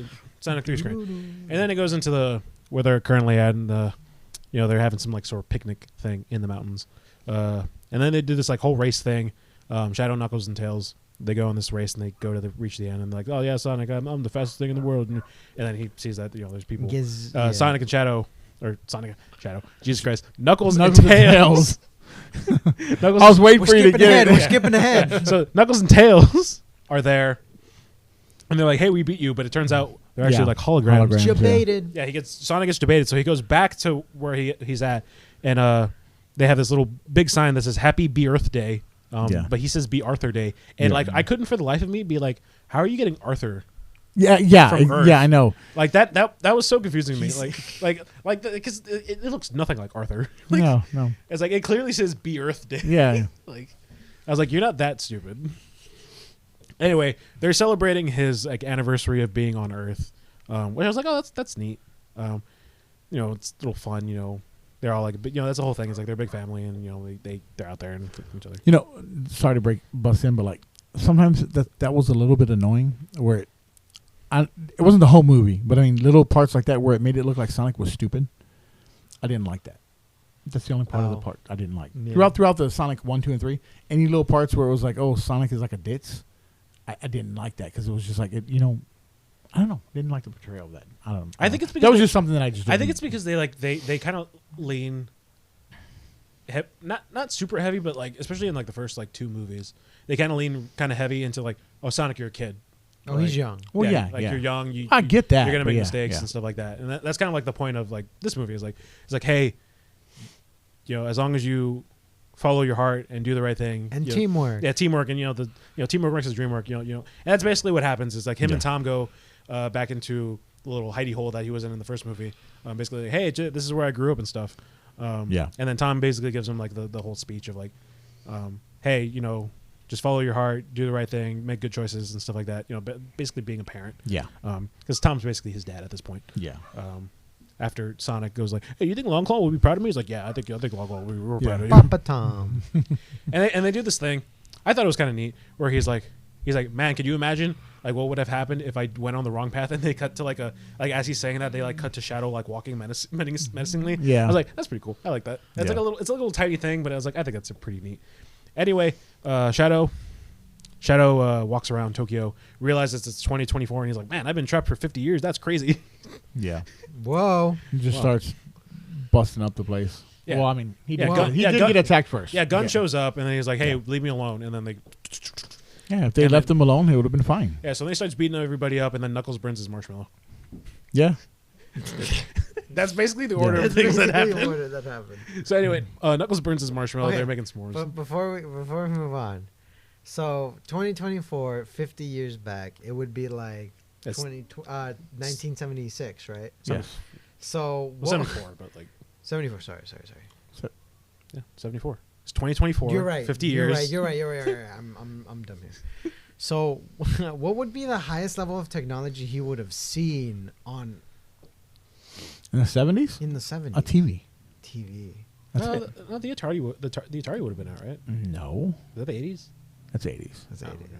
screen. And then it goes into where they're currently at, and they're having some like sort of picnic thing in the mountains. And then they do this like whole race thing. Shadow, Knuckles, and Tails. They go on this race and they go to reach the end, and they're like, "Oh yeah, Sonic, I'm the fastest thing in the world." And then he sees that there's people. Yeah. Sonic and Shadow, or Sonic and Shadow. Jesus Christ, Knuckles, Knuckles and and Tails. Knuckles I was waiting We're for you to skipping get ahead. it. We're skipping ahead. so Knuckles and Tails are there, and they're like, "Hey, we beat you," but it turns out they're actually Yeah. like holograms. Holograms. Debated. Yeah, Sonic gets debated, so he goes back to where he's at, and they have this little big sign that says "Happy Be Earth Day," Yeah. but he says "Be Arthur Day," and Yeah. like I couldn't for the life of me be like, "How are you getting Arthur?" Yeah. From Earth. Yeah. I know. Like that was so confusing to me. He's- Like because it looks nothing like Arthur. Like, No. it's like it clearly says "Be Earth Day." Yeah. Like I was like, you're not that stupid. Anyway, they're celebrating his like anniversary of being on Earth, which I was like, oh, that's neat. It's a little fun. They're all like, but that's the whole thing. It's like they're a big family, and they're out there and each other. Sorry to bust in, but like sometimes that was a little bit annoying. Where it wasn't the whole movie, but I mean little parts like that where it made it look like Sonic was stupid. I didn't like that. That's the only part of the part I didn't like. Yeah. Throughout the Sonic 1, 2, and 3, any little parts where it was like, oh, Sonic is like a ditz. I didn't like that because it was just like I don't know. Didn't like the portrayal of that. I don't know. I think it's because that was just something that I just. I think didn't- it's because they kind of lean, not super heavy, but like especially in like the first like 2 movies, they kind of lean kind of heavy into like, oh, Sonic, you're a kid. Oh, he's young. Well, yeah, like yeah. you're young. I get that, You're gonna but make yeah, mistakes yeah. and stuff like that, and that's kind of like the point of like this movie is like it's like, hey, as long as you follow your heart and do the right thing And you know- teamwork. yeah, teamwork, and teamwork makes dream work. And that's basically what happens. Is like him Yeah. and Tom go back into the little hidey hole that he was in the first movie. Basically, like, hey, this is where I grew up and stuff. Yeah. And then Tom basically gives him like the whole speech of like, hey, just follow your heart, do the right thing, make good choices and stuff like that. Basically being a parent. Yeah. Because Tom's basically his dad at this point. Yeah. After Sonic goes like, hey, you think Longclaw will be proud of me? He's like, yeah, I think Longclaw will be proud of you. Papa Tom. And they do this thing. I thought it was kind of neat where he's like, man, could you imagine like what would have happened if I went on the wrong path? And they cut to like as he's saying that, they like cut to Shadow like walking menacingly. Yeah. I was like, that's pretty cool. I like that. It's Yeah. like it's a little tiny thing, but I was like, I think that's a pretty neat. Anyway, Shadow walks around Tokyo, realizes it's 2024, and he's like, man, I've been trapped for 50 years. That's crazy. Yeah. Whoa. He just Wow. starts busting up the place. Yeah. Well, I mean, he Yeah, did, Gun- he yeah, did Gun- get attacked first. Yeah, Gun shows up, and then he's like, hey, Yeah. leave me alone. And then they Yeah, if they and left then- him alone, he would have been fine. yeah, so then he starts beating everybody up, and then Knuckles burns his marshmallow. Yeah. That's basically the order Yeah. of things that That's the happen. order that happened. So anyway, Knuckles burns his marshmallow. Okay, They're making s'mores. But before we move on, so 2024, 50 years back, it would be like It's- 1976, right? Yeah. So Well, 74, but like 74. Sorry. yeah, 74. It's 2024. You're right. 50 You're years. right. You're right. I'm dumb here. So, what would be the highest level of technology he would have seen on In the 70s? in the 70s? A TV. TV. That's No, it. the Atari. The Atari would have been out, right? No. Is that the 80s? That's 80s. That's Oh, 80. okay.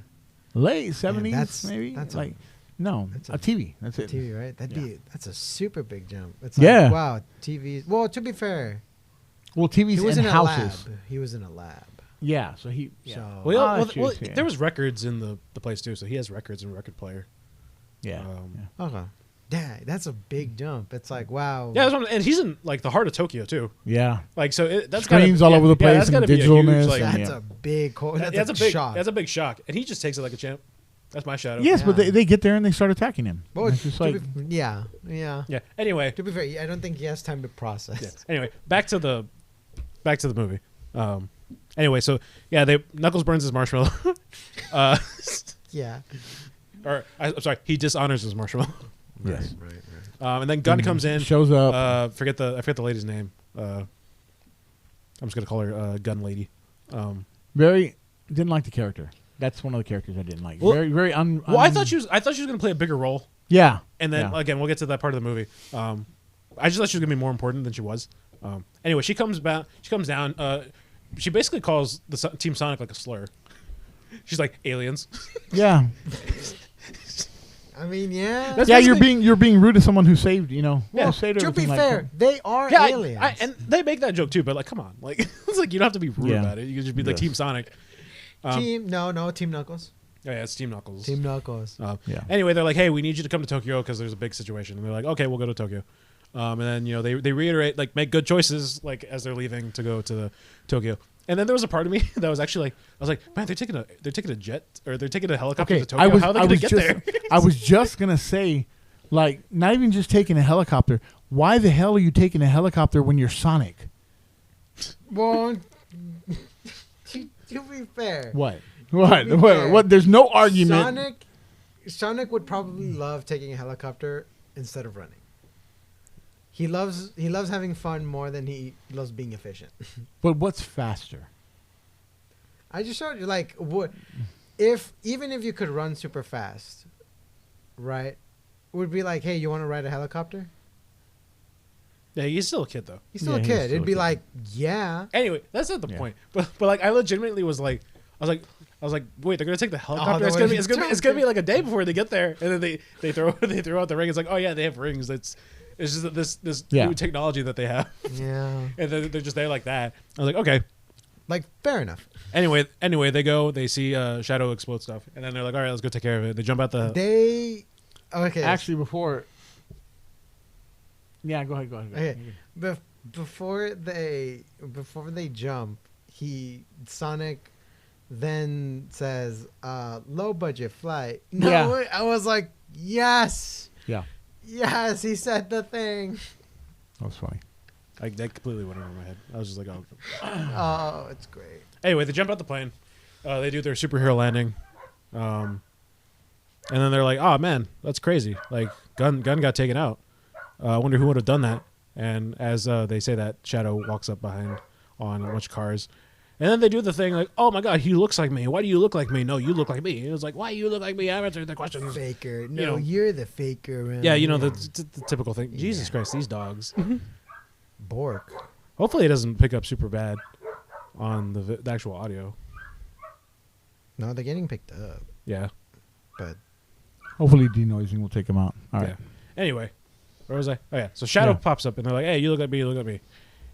Late 70s, that's- maybe? that's like, no. that's A a- TV. That's it. TV, right? Yeah. That's a super big jump. It's Yeah. like, wow, TVs. Well, to be fair, Well, TVs he was in in a houses. lab. He was in a lab. Yeah, so he. Yeah. So- Well, Ah, well, shoot, yeah. there was records in the place too, so he has records and record player. Yeah. Um, Okay. Yeah, that's a big jump. It's like, wow. Yeah, that's what and he's in like the heart of Tokyo too. yeah. Like so, that's Screens gotta, all over the place that's and gotta be a digitalness huge, like, and- That's yeah. a big. That's, that's a a big shock. That's a big shock, and he just takes it like a champ. That's my shadow. Yes, but Yeah. they get there and they start attacking him. Well, And it's just like, yeah. Yeah. Anyway. To be fair, I don't think he has time to process. Yeah. Anyway, back to the movie. Anyway, so yeah, Knuckles burns his marshmallow. Yeah. I'm sorry, he dishonors his marshmallow. yes. Right. And then Gun comes in. Shows up. I forget the lady's name. I'm just gonna call her Gun Lady. Very didn't like the character. That's one of the characters I didn't like. Well- very Well, I thought she was gonna play a bigger role, Yeah. and then yeah. again we'll get to that part of the movie. I just thought she was gonna be more important than she was. Anyway, she comes down. She basically calls Team Sonic like a slur. She's like aliens. Yeah. I mean, yeah. That's Yeah, basically- you're being rude to someone who saved, Well, saved to be everything like fair, that. they are Yeah, aliens. and they make that joke too, but like, come on, like it's like you don't have to be rude Yeah. about it. You can just be like Yes. Team Sonic. Team Team Knuckles. Oh, yeah, it's Team Knuckles. Team Knuckles. Yeah. Anyway, they're like, hey, we need you to come to Tokyo because there's a big situation, and they're like, okay, we'll go to Tokyo. And then they reiterate like make good choices like as they're leaving to go to the Tokyo. And then there was a part of me that was actually like, I was like, man, they're taking a jet or they're taking a helicopter Okay, to Tokyo. How are they I gonna was get just, there? I was just gonna say, like, not even just taking a helicopter. Why the hell are you taking a helicopter when you're Sonic? Well, to be fair, What? To What? be What? fair, What? There's no argument. Sonic would probably love taking a helicopter instead of running. He loves having fun more than he loves being efficient. But what's faster? I just showed you like what even if you could run super fast, right? It would be like, hey, you want to ride a helicopter? Yeah, he's still a kid though. He's still Yeah, a he's kid. still It'd a be kid. like, yeah. Anyway, that's not the Yeah. point. But like I legitimately was like, I was like, wait, they're gonna take the helicopter. they're It's gonna be gonna it's gonna be like a day before they get there, and then they throw out the ring. It's like, oh yeah, they have rings. It's just this Yeah. new technology that they have, Yeah. and they're just there like that. I was like, okay, Like, fair enough. Anyway, they go. They see Shadow explode stuff, and then they're like, "All right, let's go take care of it." They jump out the. Okay. Actually, before. Yeah, go ahead. Okay. Before they jump, Sonic then says, "Low budget flight." No, Yeah. I was like, yes, Yeah, yes, he said the thing. that was funny. That completely went over my head. I was just like, "Oh." Oh, it's great. Anyway, they jump out the plane. They do their superhero landing, and then they're like, "Oh man, that's crazy! Like, gun got taken out. I wonder who would have done that." And as they say that, Shadow walks up behind on a bunch of cars, and then they do the thing like, "Oh my God, he looks like me. Why do you look like me? No, you look like me." And it was like, "Why you look like me? I've answered the questions." Faker. No, You know. you're the faker. Man. Yeah, you know the typical thing. Jesus Christ, these dogs. Bork. Hopefully, it doesn't pick up super bad on the actual audio. No, they're getting picked up, Yeah. but Hopefully, denoising will take him out. All right. Yeah. Anyway, where was I? Oh yeah. So Shadow Yeah. pops up and they're like, "Hey, you look at me, you look at me."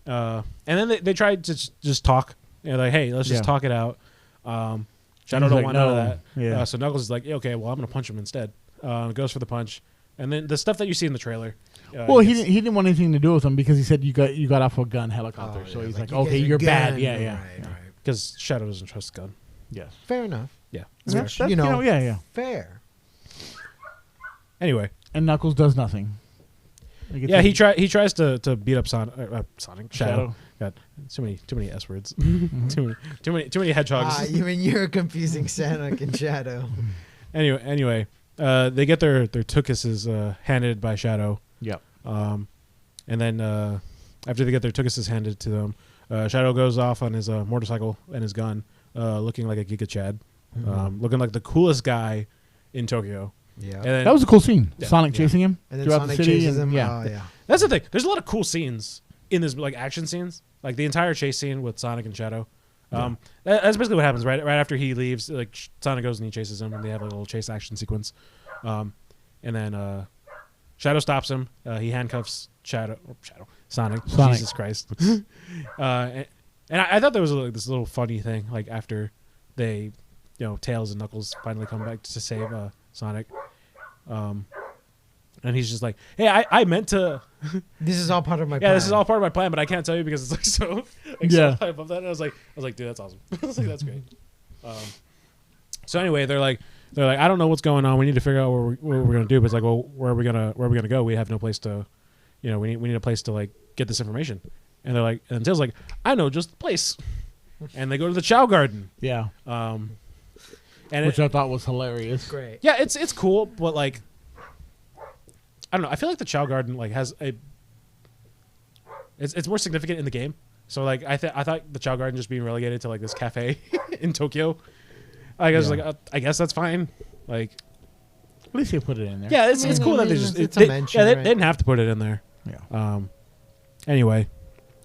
And then they tried to just talk. They're like, "Hey, let's just Yeah. talk it out." Shadow He's don't like, want none of "No." that. Yeah. So Knuckles is like, yeah, "Okay, well, I'm gonna punch him instead." Goes for the punch, and then the stuff that you see in the trailer. Well, he didn't want anything to do with him because he said you got off a gun helicopter. Oh, so yeah, he's like, like, you okay, guys are you're bad. gun. Yeah. Right, right. because Shadow doesn't trust gun. Yes. Fair enough. Yeah. That's, You know. yeah. Fair. Anyway, And Knuckles does nothing. He gets yeah, hit- he tries to beat up Sonic Shadow. God, too many S words. too many hedgehogs. You mean you're confusing Sonic and Shadow? Anyway, they get their Tookuses handed by Shadow. Yep. And then after they get their Tookuses handed to them, Shadow goes off on his motorcycle and his gun, looking like a Giga Chad, looking like the coolest guy in Tokyo. Yeah. And then, That was a cool scene. Yeah. Sonic chasing him And then throughout Sonic the city. chases him. Yeah. Oh, yeah. that's the thing. There's a lot of cool scenes in this, like action scenes, like the entire chase scene with Sonic and Shadow. That's basically what happens right after he leaves. Like Sonic goes and he chases him, and they have a little chase action sequence. And then Shadow stops him. He handcuffs Sonic. Jesus Christ. And I thought there was this little funny thing, like after they, Tails and Knuckles finally come back to save Sonic. And he's just like, "Hey, I meant to." This is all part of my Yeah, plan. this is all part of my plan, but I can't tell you because it's like so. Yeah. So high above that. And I was like, dude, that's awesome. I was like, that's great. So anyway, they're like, I don't know what's going on. We need to figure out what we're gonna do. But it's like, well, where are we gonna go? We have no place to, we need a place to like get this information. And they're like, and Tails like, I know just the place. And they go to the Chow Garden. Yeah. And Which I thought was hilarious. Great. yeah, it's cool, but like, I don't know. I feel like the Chow Garden like has a. It's more significant in the game. So like I thought the Chow Garden just being relegated to like this cafe in Tokyo. I guess Yeah. I guess that's fine. Like At least they put it in there. yeah, it's I cool that mean, they just it's a they, mention, yeah they right? didn't have to put it in there. Yeah. Anyway,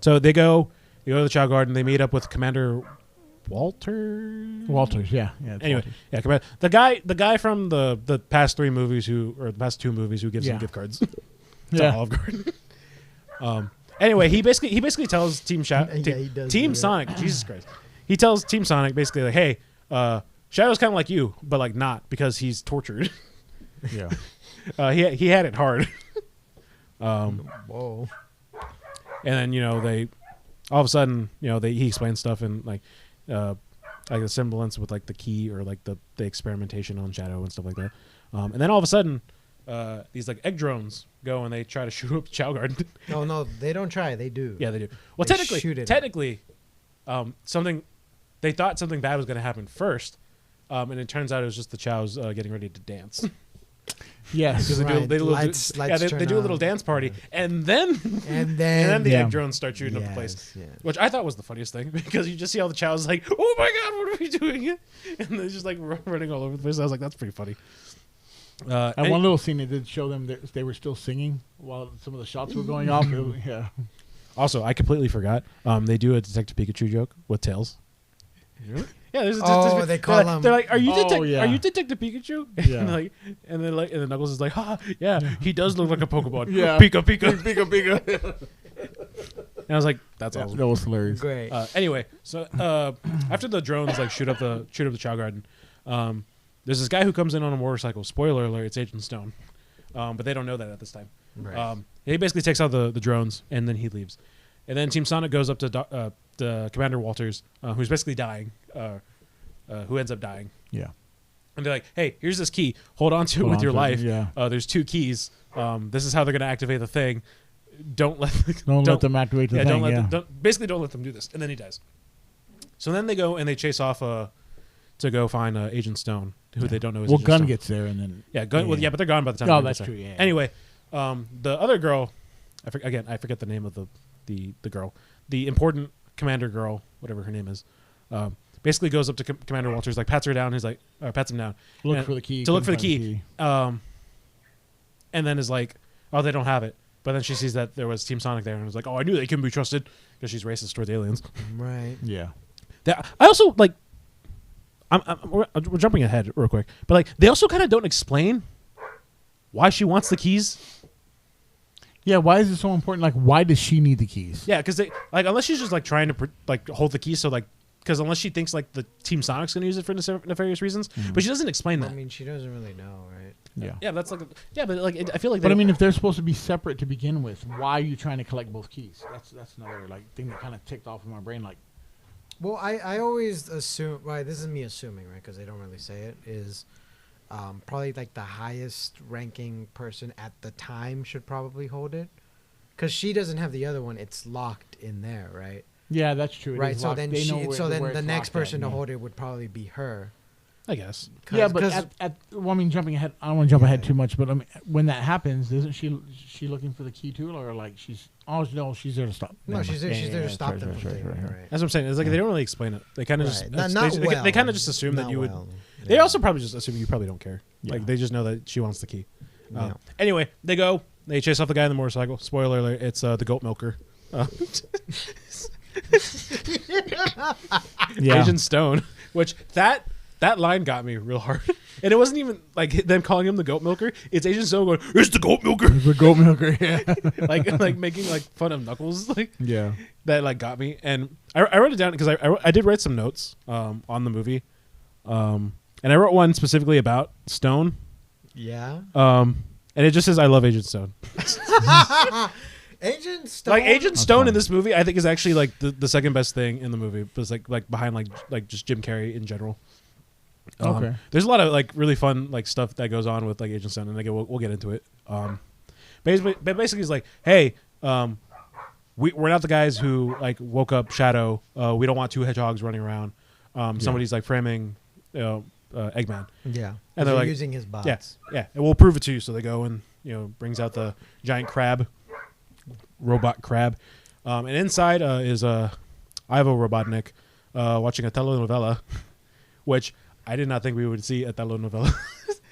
so they go to the Chow Garden. They meet up with Commander Walters. Yeah. It's Anyway, Walters. yeah, the guy from the past 3 movies the past 2 movies who gives him Yeah. gift cards to Yeah. Olive Garden. Anyway, he basically tells Team Yeah, he does Team do that. Sonic, Jesus Christ. He tells Team Sonic basically like, "Hey, Shadow's kind of like you, but like not because he's tortured. Yeah. He had it hard." Whoa. And then they all of a sudden he explains stuff and like a semblance with like the key or like the experimentation on Shadow and stuff like that. And then all of a sudden these like egg drones go and they try to shoot up Chow Garden. No, they don't try. They do. Yeah, they do. Well, They shoot it up. technically, they thought something bad was going to happen first, and it turns out it was just the Chows getting ready to dance. Yes. Because Right. they do a little, Lights they turn do a little on. dance party, and then And then the Yeah. egg drones start shooting up the place, Yes, yes. which I thought was the funniest thing because you just see all the Chows like, "Oh my god, what are we doing?" And they're just like running all over the place. I was like, "That's pretty funny." And one little scene, it did show them that they were still singing while some of the shots were going off. Yeah. Also, I completely forgot. They do a Detective Pikachu joke with Tails. Yeah, there's Oh, they call him- They're like, "Are you Oh, yeah. Are you Detective Pikachu?" Yeah. and then Knuckles is like, "Ha, yeah, he does look like a Pokemon." Yeah. Pika Pika. Pika Pika. And I was like, that's awesome. That was hilarious. Great. Anyway, so after the drones like shoot up the Chow Garden, there's this guy who comes in on a motorcycle. Spoiler alert: it's Agent Stone, but they don't know that at this time. Right. He basically takes out the drones and then he leaves, and then Team Sonic goes up to Commander Walters, who's basically dying, who ends up dying. Yeah. And they're like, "Hey, here's this key. Hold on to it with your life. Yeah. There's 2 keys. This is how they're going to activate the thing. Don't let Don't let them activate the thing. don't let them, basically don't let them do this." And then he dies. So then they go and they chase off to go find Agent Stone, who they don't know is Well, Agent Gunn Stone. gets there and then. Yeah, Gunn. Well, yeah, but they're gone by the time. Oh, Gunn that's gets there. true. Yeah. Anyway, the other girl, I forget the name of the girl, the important commander girl, whatever her name is. Basically goes up to Commander Walters, like pats her down. He's like, pats him down. Look for the key. To look for the couldn't key. find And then is like, oh, they don't have it. But then she sees that there was Team Sonic there and was like, oh, I knew they couldn't be trusted because she's racist towards aliens. Right. Yeah. I also like, we're jumping ahead real quick, but like they also kind of don't explain why she wants the keys. Yeah. Why is it so important? Like, why does she need the keys? Yeah, because like unless she's just like trying to like hold the keys, so like because unless she thinks like the Team Sonic's gonna use it for nefarious reasons, but she doesn't explain that. I mean, she doesn't really know, right? Yeah. Yeah, that's like but like I feel like. But they I mean, if they're supposed to be separate to begin with, why are you trying to collect both keys? That's another like thing that kind of ticked off in my brain. Like, Well, I always assume, right, this is me assuming, right, because they don't really say it, is probably like the highest ranking person at the time should probably hold it. Because she doesn't have the other one. It's locked in there, right? yeah, that's true. It Right, is so locked. then They know where the it's next locked person at, to yeah. hold it would probably be her. I guess. Yeah, but 'cause- well, I mean, jumping ahead, I don't want to jump ahead Yeah. too much, but I mean, when that happens, isn't she looking for the key too, or like she's? Oh no, she's there to stop. No, Never she's mind. there. She's there to stop them right, from right, doing right, it, right. right? That's what I'm saying. It's like they don't really explain it. They kind of Right. just Not they well. kind of just assume that Not you would. well. They Yeah. also probably just assume you probably don't care. Yeah. Like they just know that she wants the key. Yeah. Anyway, they go. They chase off the guy on the motorcycle. Spoiler alert: it's the goat milker. Yeah. Agent Stone, which that line got me real hard. And it wasn't even like them calling him the goat milker. It's Agent Stone going, "It's the goat milker," The goat milker. Yeah. like making like fun of Knuckles, like Yeah. that like got me. And I wrote it down because I did write some notes on the movie, and I wrote one specifically about Stone, Yeah. and it just says, "I love Agent Stone." Agent Stone. Like Agent Stone funny. in this movie, I think is actually like the second best thing in the movie. But it's like behind like just Jim Carrey in general. Okay. There's a lot of like really fun like stuff that goes on with like Agent Stone, and again we'll get into it. Basically, it's like, hey, we're not the guys who like woke up Shadow. We don't want 2 hedgehogs running around. Somebody's like framing, Eggman. Yeah. And they're like- using his bots. Yeah, and we'll prove it to you. So they go and brings out the giant crab, robot crab, and inside is Ivo Robotnik watching a telenovela, which I did not think we would see a telenovela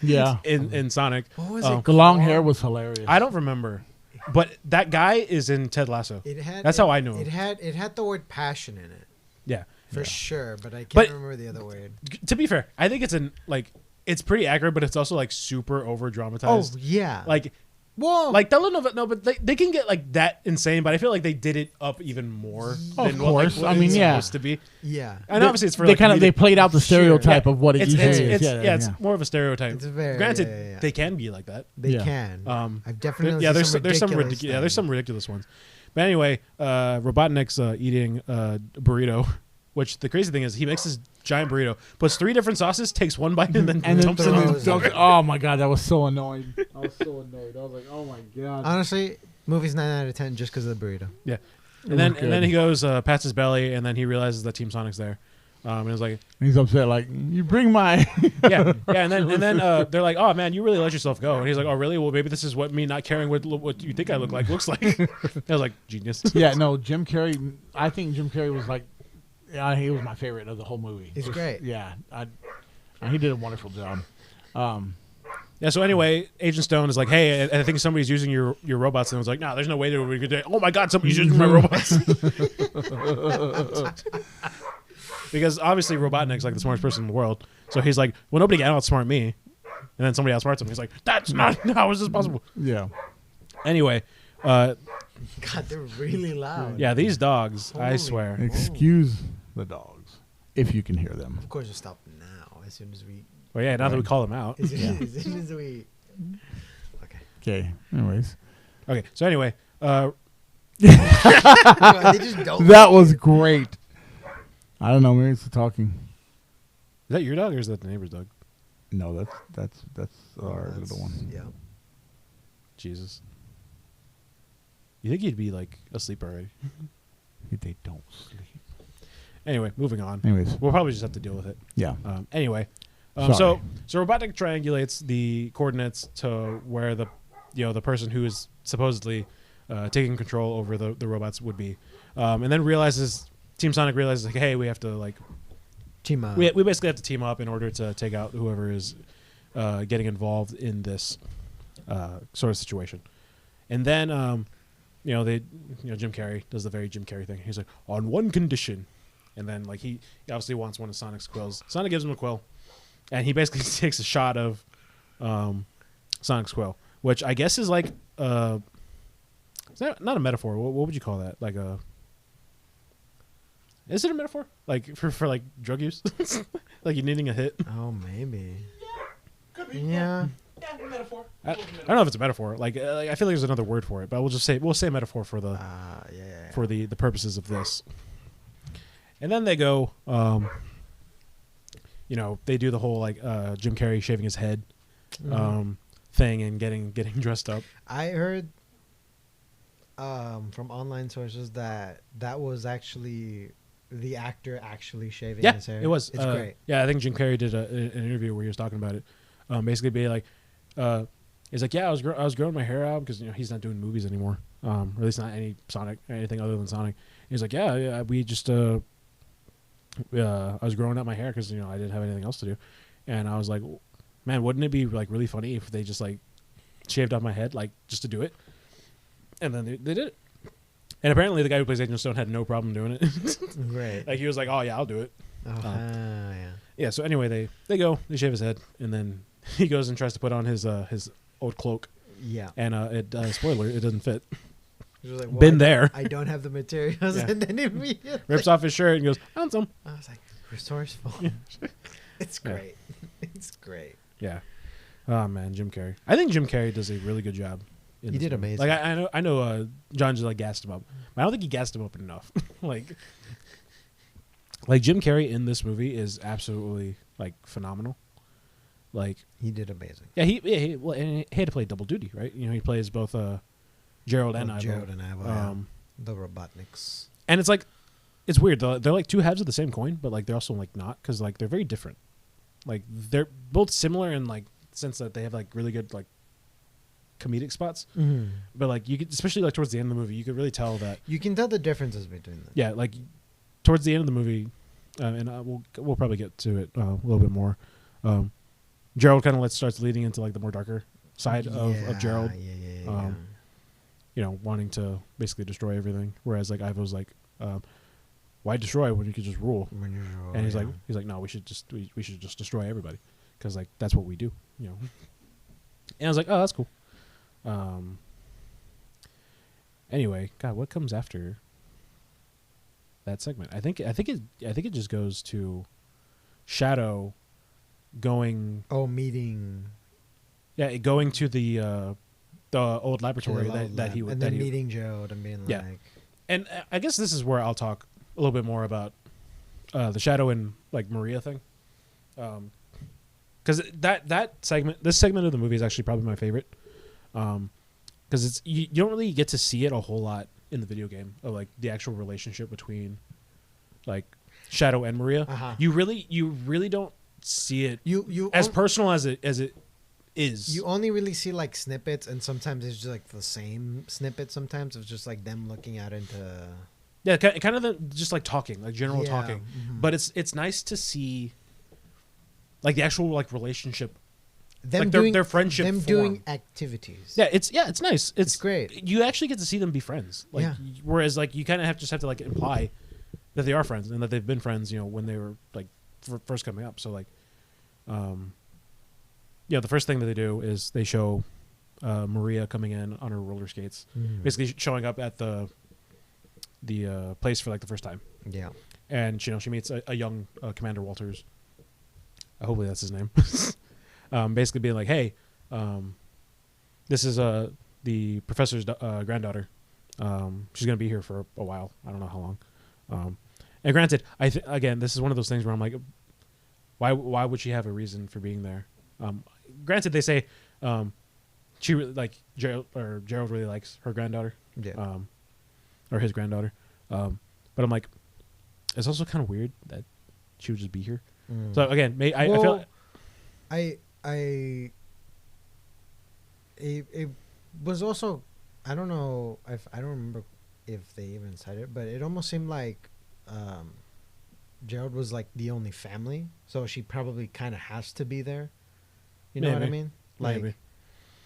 Yeah. in Sonic. What was Um, it? The long called? hair was hilarious. I don't remember, but that guy is in Ted Lasso. It had. That's how I knew him. It had the word passion in it Yeah. for sure, but I can't But- remember the other word. To be fair, I think it's pretty accurate, but it's also like super over Oh dramatized. yeah. Like whoa. like telenovela, no, but they can get like that insane. But I feel like they did it up even more than course. what I mean, it's yeah. supposed to be. yeah. And obviously, it's for they like kind of they comedic- played out the stereotype Sure. of what it It's usually is. it's more of a stereotype. It's very- Granted, yeah. they can be like that. They Yeah. can. There's I've definitely some seen ridiculous there's some ridiculous ones. But anyway, Robotnik's eating a burrito, which the crazy thing is he makes this giant burrito, puts 3 different sauces, takes one bite, and then and then dumps it in the throws floor. it. oh my god, that was so annoying. I was so annoyed. I was like, oh my god. Honestly, movie's 9 out of 10 just because of the burrito. Yeah, It and then was and then good. he goes pats his belly, and then he realizes that Team Sonic's there, and he's like, He's upset. Like, you bring my. yeah, and then they're like, oh man, you really let yourself go, and he's like, oh really? Well, maybe this is what me not caring what you think I look like looks like. I was like, genius. Yeah, no, Jim Carrey. I think Jim Carrey was like, yeah, he was my favorite of the whole movie. He's great. Yeah, he did a wonderful job. Yeah. So anyway, Agent Stone is like, hey, I think somebody's using your robots, and I was like, no, there's no way that we could do it. Oh my god, somebody's using my robots. Because obviously Robotnik's like the smartest person in the world, so he's like, well, nobody can outsmart me, and then somebody outsmarts him. He's like, that's not how is this possible? Yeah, Anyway, Uh, God, they're really loud. yeah, these dogs, I Holy- swear. Excuse the dogs if you can hear them. Of course, we'll stop now as soon as we. Well, yeah, now that we call them out. As soon as we. Okay. Okay. Anyways, Okay, so anyway, Well, they just don't. that was great. I don't know. Maybe it's the talking. is that your dog or is that the neighbor's dog? No, that's our That's- little one. Yeah. Jesus. You think he'd be like asleep already? They don't sleep. Anyway, moving on. Anyways, We'll probably just have to deal with it. yeah. Anyway, Sorry. so Robotnik triangulates the coordinates to where the the person who is supposedly taking control over the robots would be, and then Team Sonic realizes like, hey, we have to like Team up. we basically have to team up in order to take out whoever is getting involved in this sort of situation, and then Jim Carrey does the very Jim Carrey thing. He's like, on one condition. And then, like, he obviously wants one of Sonic's quills. Sonic gives him a quill, and he basically takes a shot of Sonic's quill, which I guess is like is that not a metaphor? What would you call that? Like a is it a metaphor? Like for like drug use, like you're needing a hit. Oh, maybe. Yeah. Yeah, metaphor. I don't know if it's a metaphor. Like I feel like there's another word for it, but we'll say metaphor for the Yeah. for the purposes of this. And then they go, they do the whole like Jim Carrey shaving his head thing and getting dressed up. I heard from online sources that was actually the actor actually shaving Yeah, his hair. it was. It's great. Yeah, I think Jim Carrey did an interview where he was talking about it. Basically, being like, he's like, yeah, I was growing my hair out because he's not doing movies anymore, or at least not any Sonic or anything other than Sonic. He's like, yeah, we just I was growing out my hair because I didn't have anything else to do, and I was like, man, wouldn't it be like really funny if they just like shaved off my head like just to do it, and then they did it. And apparently the guy who plays Agent Stone had no problem doing it. Great. Like he was like, oh yeah, I'll do it. Yeah. Yeah, so anyway, they shave his head, and then he goes and tries to put on his old cloak, Yeah. and spoiler, it doesn't fit. He was like, Been there. I don't have the materials, Yeah. and then immediately Rips off his shirt and goes, found some. I was like, resourceful. It's Yeah. great. It's great. Yeah. Oh man, Jim Carrey. I think Jim Carrey does a really good job. in He this did movie. amazing. Like I know John just like gassed him up, but I don't think he gassed him up enough. like Jim Carrey in this movie is absolutely like phenomenal. Like He did amazing. yeah, he had to play double duty, right? He plays both Gerald and Ivo. Gerald and Ivo. The Robotniks. And it's like, it's weird. They're like two halves of the same coin, but like they're also like not, because like they're very different. Like they're both similar in like the sense that they have like really good like comedic spots, but like you could, especially like towards the end of the movie, you could really tell that. You can tell the differences between them. Yeah, like towards the end of the movie, and we'll probably get to it a little bit more. Gerald kind of starts leading into like the more darker side of Gerald. Yeah. Wanting to basically destroy everything, whereas like Ivo's like, why destroy when you could just rule? And he's like, no, we should just destroy everybody, because like that's what we do, And I was like, oh, that's cool. Anyway, God, what comes after that segment? I think it just goes to Shadow going. Oh, meeting. Yeah, going to the old laboratory that he would. And then meeting Gerald and being Yeah. like. And I guess this is where I'll talk a little bit more about the Shadow and like Maria thing, because this segment of the movie is actually probably my favorite, because it's you don't really get to see it a whole lot in the video game, of like the actual relationship between like Shadow and Maria. Uh-huh. You really don't see it You as personal as it is. You only really see like snippets, and sometimes it's just like the same snippet. Sometimes it's just like them looking out into. Yeah, kind of just like talking, like general Yeah, talking. mhm. But it's nice to see like the actual like relationship. Them Like doing their friendship Them form. doing activities. Yeah, it's nice. It's great. You actually get to see them be friends. Like Yeah. whereas like you kind of have to like imply that they are friends and that they've been friends, when they were like first coming up. So like the first thing that they do is they show Maria coming in on her roller skates, Mhm. basically showing up at the place for like the first time, Yeah. and she meets a young Commander Walters. Hopefully that's his name. Basically being like, hey, this is the professor's granddaughter. She's gonna be here for a while. I don't know how long. And granted, again, this is one of those things where I'm like, why would she have a reason for being there? Granted, they say she like Gerald really likes her granddaughter, Yeah. or his granddaughter. But I'm like, it's also kind of weird that she would just be here. Mm. So again, I Well, feel it was also, I don't know if I don't remember if they even said it, but it almost seemed like Gerald was like the only family, so she probably kind of has to be there. You know what I Maybe. mean? Like, maybe.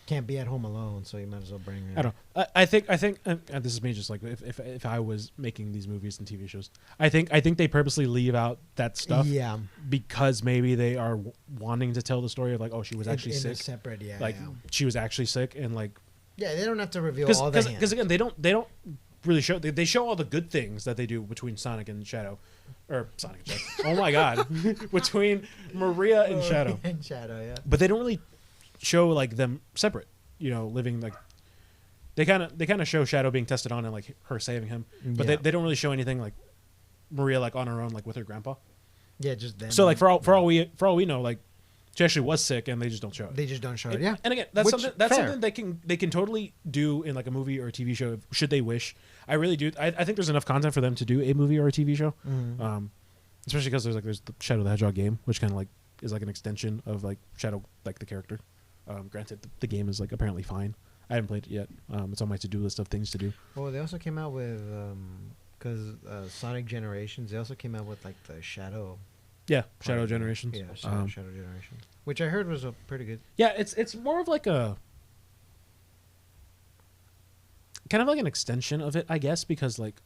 can't be at home alone, so you might as well bring her. I don't know. I think and this is me just like if I was making these movies and TV shows, I think they purposely leave out that stuff Yeah, because maybe they are wanting to tell the story of like, oh, she was actually in a sick, separate, yeah, like yeah. she was actually sick, and like Yeah, they don't have to reveal all the because again they don't really show they show all the good things that they do between Sonic and Shadow, or Sonic and Shadow. Oh my God, between Maria and Shadow, and Shadow, yeah. but they don't really show like them separate. Living like they kind of show Shadow being tested on and like her saving him, but Yeah. they don't really show anything like Maria like on her own like with her grandpa. Yeah, just them. So like for all we know, like she actually was sick and they just don't show it. They just don't show it. And- Yeah, and again, that's Which, something fair. they can totally do in like a movie or a TV show should they wish. I really do. I think there's enough content for them to do a movie or a TV show. Mhm. Especially because there's the Shadow the Hedgehog game, which kind of like is like an extension of like Shadow, like the character. Granted, the game is like apparently fine. I haven't played it yet. It's on my to-do list of things to do. Well, they also came out with because Sonic Generations. They also came out with like the Shadow. Yeah, Shadow part. Generations. Yeah, Shadow Generation, which I heard was a pretty good. Yeah, it's more of like a kind of like an extension of it, I guess, because like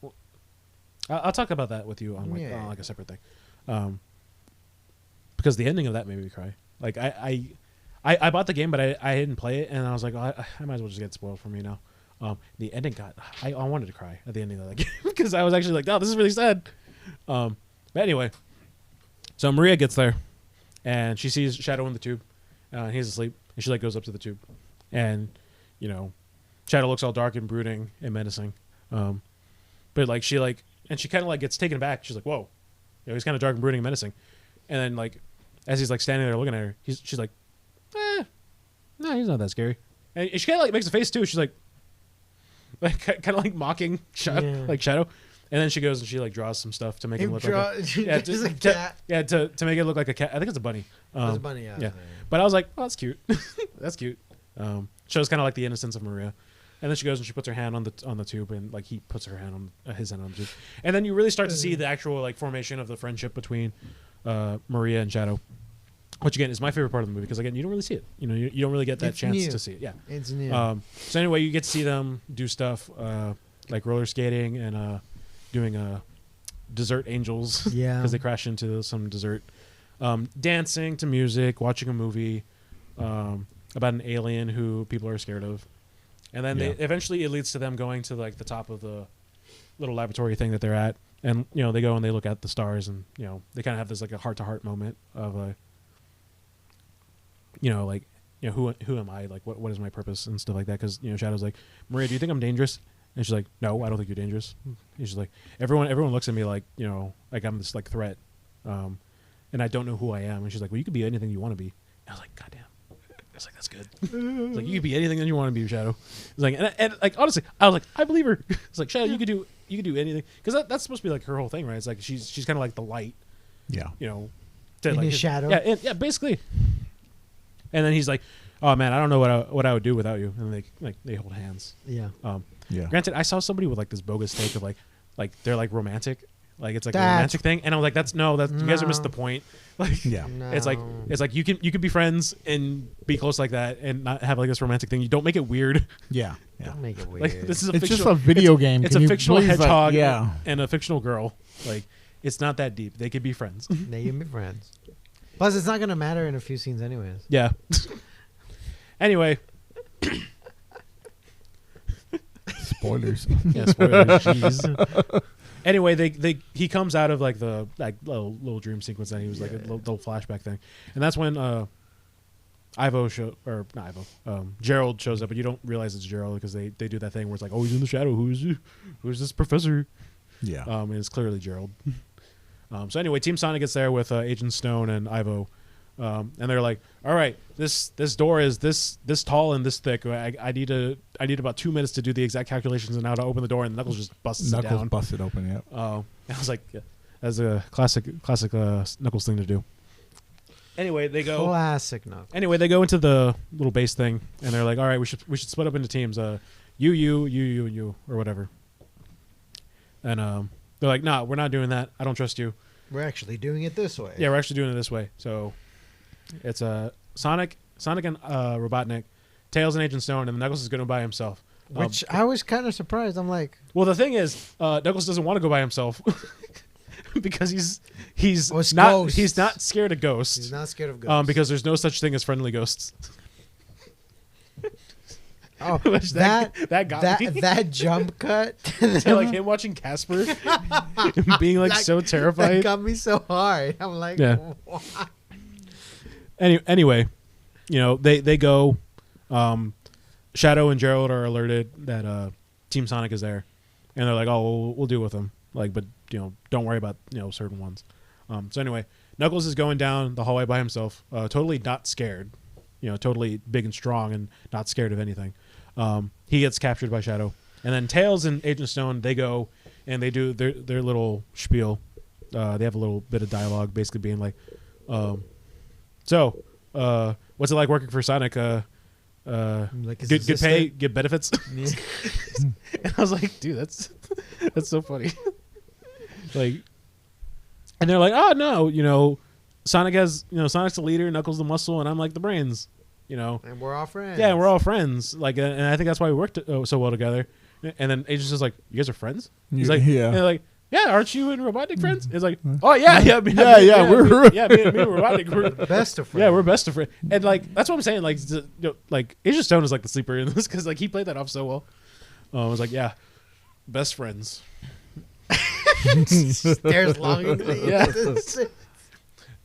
I'll talk about that with you on like, Yeah. on like a separate thing. Because the ending of that made me cry. Like I bought the game, but I didn't play it, and I was like, oh, I might as well just get spoiled for me now. The ending I wanted to cry at the ending of that game because I was actually like, oh, this is really sad. But anyway, so Maria gets there, and she sees Shadow in the tube. He's asleep, and she like goes up to the tube, and Shadow looks all dark and brooding and menacing. But like she kind of like gets taken aback. She's like, whoa, he's kind of dark and brooding and menacing. And then like as he's like standing there looking at her, she's like, no, he's not that scary. And she kind of like makes a face too. She's like kind of like mocking like Shadow. And then she goes and she like draws some stuff to make him look like a just a cat. to make it look like a cat. I think it's a bunny. It's a bunny. Yeah. But I was like, oh, that's cute. That's cute. Shows kind of like the innocence of Maria. And then she goes and she puts her hand on the tube, and like he puts her hand on his hand on the tube. And then you really start to see the actual like formation of the friendship between Maria and Shadow. Which again is my favorite part of the movie because again you don't really see it. You don't really get that It's chance new. to see it. Yeah. It's new. So anyway, you get to see them do stuff like roller skating and doing dessert angels. Yeah. Because they crash into some dessert. Dancing to music, watching a movie about an alien who people are scared of, and then they eventually it leads to them going to like the top of the little laboratory thing that they're at, and they go and they look at the stars, and they kind of have this like a heart-to-heart moment of who am I, like what is my purpose and stuff like that, because Shadow's like, Maria, do you think I'm dangerous? And she's like, no, I don't think you're dangerous. And she's like, everyone looks at me like like I'm this like threat, and I don't know who I am. And she's like, well, you could be anything you want to be. And I was like, god damn. It's like, that's good. It's like, you could be anything that you want to be, Shadow. It's like, and like honestly, I was like, I believe her. It's like, Shadow, you could do anything, because that's supposed to be like her whole thing, right? It's like she's kind of like the light, Yeah. to In like his shadow. yeah, basically. And then he's like, oh man, I don't know what I would do without you. And they hold hands. Yeah. Yeah. Granted, I saw somebody with like this bogus take of like they're like romantic, like it's like a That's- romantic thing, and I was like, you guys are missing the point. Like, Yeah. No. it's like you could be friends and be close like that and not have like this romantic thing. You don't make it weird. Yeah. Yeah. Don't make it weird. Like this is a It's just fictional, a video game. It's Can a you fictional please, like, hedgehog yeah. and a fictional girl. Like it's not that deep. They could be friends. They can be friends. Plus, it's not gonna matter in a few scenes, anyways. Yeah. Anyway, Spoilers. Yeah, spoilers. Jeez. Anyway, he comes out of like the little dream sequence, and he was like a little flashback thing, and that's when Gerald shows up, but you don't realize it's Gerald because they do that thing where it's like, oh, he's in the shadow. Who's this professor? Yeah. And it's clearly Gerald. So anyway, Team Sonic gets there with Agent Stone and Ivo, and they're like, all right, this door is this tall and this thick. I need about 2 minutes to do the exact calculations and how to open the door, and Knuckles just busts it down. Knuckles busted open. Yep. And I was like, yeah, that's a classic Knuckles thing to do. Anyway, they go. Classic Knuckles. Anyway, they go into the little base thing, and they're like, all right, we should split up into teams. You, or whatever. And they're like, nah, we're not doing that. I don't trust you. We're actually doing it this way. Yeah, we're actually doing it this way. So it's Sonic and Robotnik, Tails and Agent Stone, and Knuckles is going to by himself. Which I was kind of surprised. I'm like, well, the thing is, Knuckles doesn't want to go by himself because he's it's not ghosts. he's not scared of ghosts. He's not scared of ghosts. Because there's no such thing as friendly ghosts. Oh, Which that got me. that jump cut. So, like him watching Casper and being like so That terrified. got me so hard. I'm like, Yeah. what? Anyway, they go. Shadow and Gerald are alerted that Team Sonic is there, and they're like, "Oh, we'll deal with them." Like, but don't worry about certain ones. So anyway, Knuckles is going down the hallway by himself, totally not scared. Totally big and strong and not scared of anything. He gets captured by Shadow, and then Tails and Agent Stone, they go and they do their little spiel. They have a little bit of dialogue, basically being like, "So, what's it like working for Sonic? Like his Good pay, assistant? good benefits." Yeah. And I was like, "Dude, that's so funny." Like, and they're like, "Oh no, Sonic has Sonic's the leader, Knuckles the muscle, and I'm like the brains." And we're all friends. Yeah, we're all friends. Like, and I think that's why we worked so well together. And then Agent is like, "You guys are friends?" He's like, Yeah. And they're like, "Yeah, aren't you and Robotnik friends?" It's like, "Oh yeah, Yeah, me we're- and Robotnik, we're Best of friends. yeah, we're best of friends." And like that's what I'm saying. Like, like Agent Stone is like the sleeper in this because like he played that off so well. I was like, yeah, best friends. Stares longingly. Yeah. into the-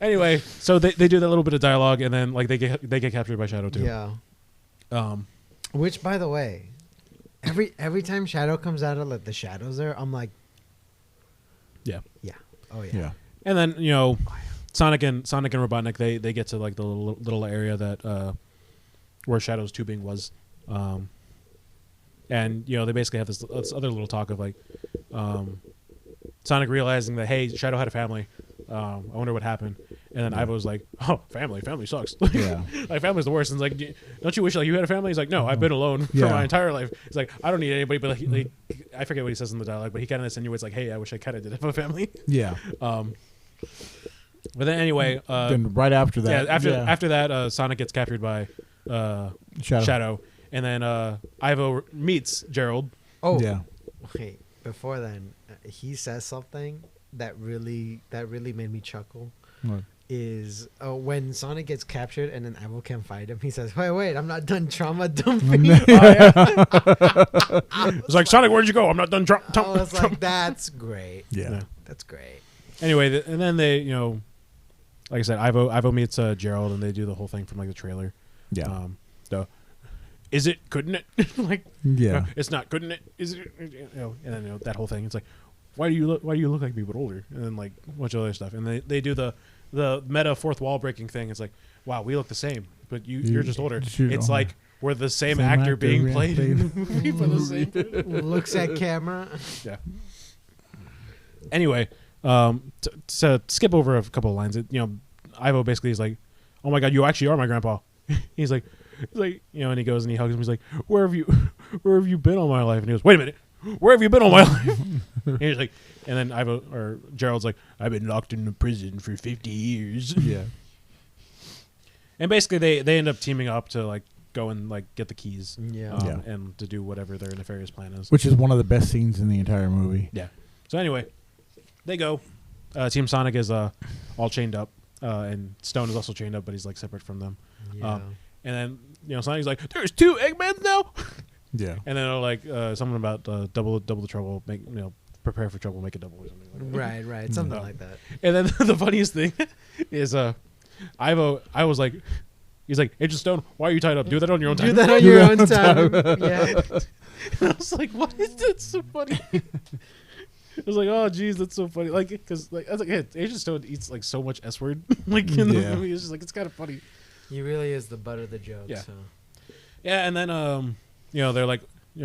Anyway, so they do that little bit of dialogue, and then like they get captured by Shadow too. Yeah. Which, by the way, every time Shadow comes out of like the shadows there, I'm like, Yeah. oh yeah. Yeah. And then Sonic and Robotnik they get to like the little area that where Shadow's tubing was, and they basically have this other little talk of like Sonic realizing that, hey, Shadow had a family. I wonder what happened. And then Ivo's like, oh, family sucks. Yeah. Like family's the worst. And it's like, don't you wish like you had a family? He's like, no, I've been alone for Yeah. my entire life. He's like, I don't need anybody. But like, I forget what he says in the dialogue, but he kind of insinuates like, hey, I wish I kind of did have a family. Yeah. But then anyway, Then right after that. after that, Sonic gets captured by Shadow, and then Ivo meets Gerald. Oh, Yeah. wait. Before then, he says something that really made me chuckle. What? Is when Sonic gets captured and then Ivo can't fight him. He says, "Wait, I'm not done trauma dumping." It's like, Sonic, where'd you go? I'm not done. I was like, "That's great. Yeah. That's great." Anyway, and then they, like I said, Ivo meets Gerald, and they do the whole thing from like the trailer. Yeah. Is it? Couldn't it? Like, Yeah. it's not. Couldn't it? Is it? And then that whole thing. It's like, why do you look like me but older? And then like a bunch of other stuff. And they do the meta fourth wall breaking thing. It's like, wow, we look the same, but you're just older. It's like we're the same actor being played in the movie for the same. Looks at camera. Yeah. Anyway, to skip over a couple of lines, Ivo basically is like, "Oh my God, you actually are my grandpa." He's like, and he goes and he hugs him. He's like, where have you been all my life? And he goes, "Wait a minute, where have you been all my life?" And he's like, and then Gerald's like, "I've been locked in prison for 50 years." Yeah. And basically, they end up teaming up to like go and like get the keys, Yeah. and to do whatever their nefarious plan is. Which is one of the best scenes in the entire movie. Yeah. So anyway, they go. Team Sonic is all chained up, and Stone is also chained up, but he's like separate from them. Yeah. And then Sonic's like, "There's 2 Eggmans now." Yeah. And then like something about double the trouble, prepare for trouble, make it double or something like that. Right, something like that. And then the funniest thing is Ivo, I was like, he's like, Agent Stone, why are you tied up? Do that on your own time. Do that on your own time. Yeah. And I was like, what is that? So funny. I was like, oh, geez, that's so funny. Like, because like, I was like, yeah, Agent Stone eats like so much S word. Like in the movie, it's just like, it's kind of funny. He really is the butt of the joke. Yeah. So. Yeah, and then they're like,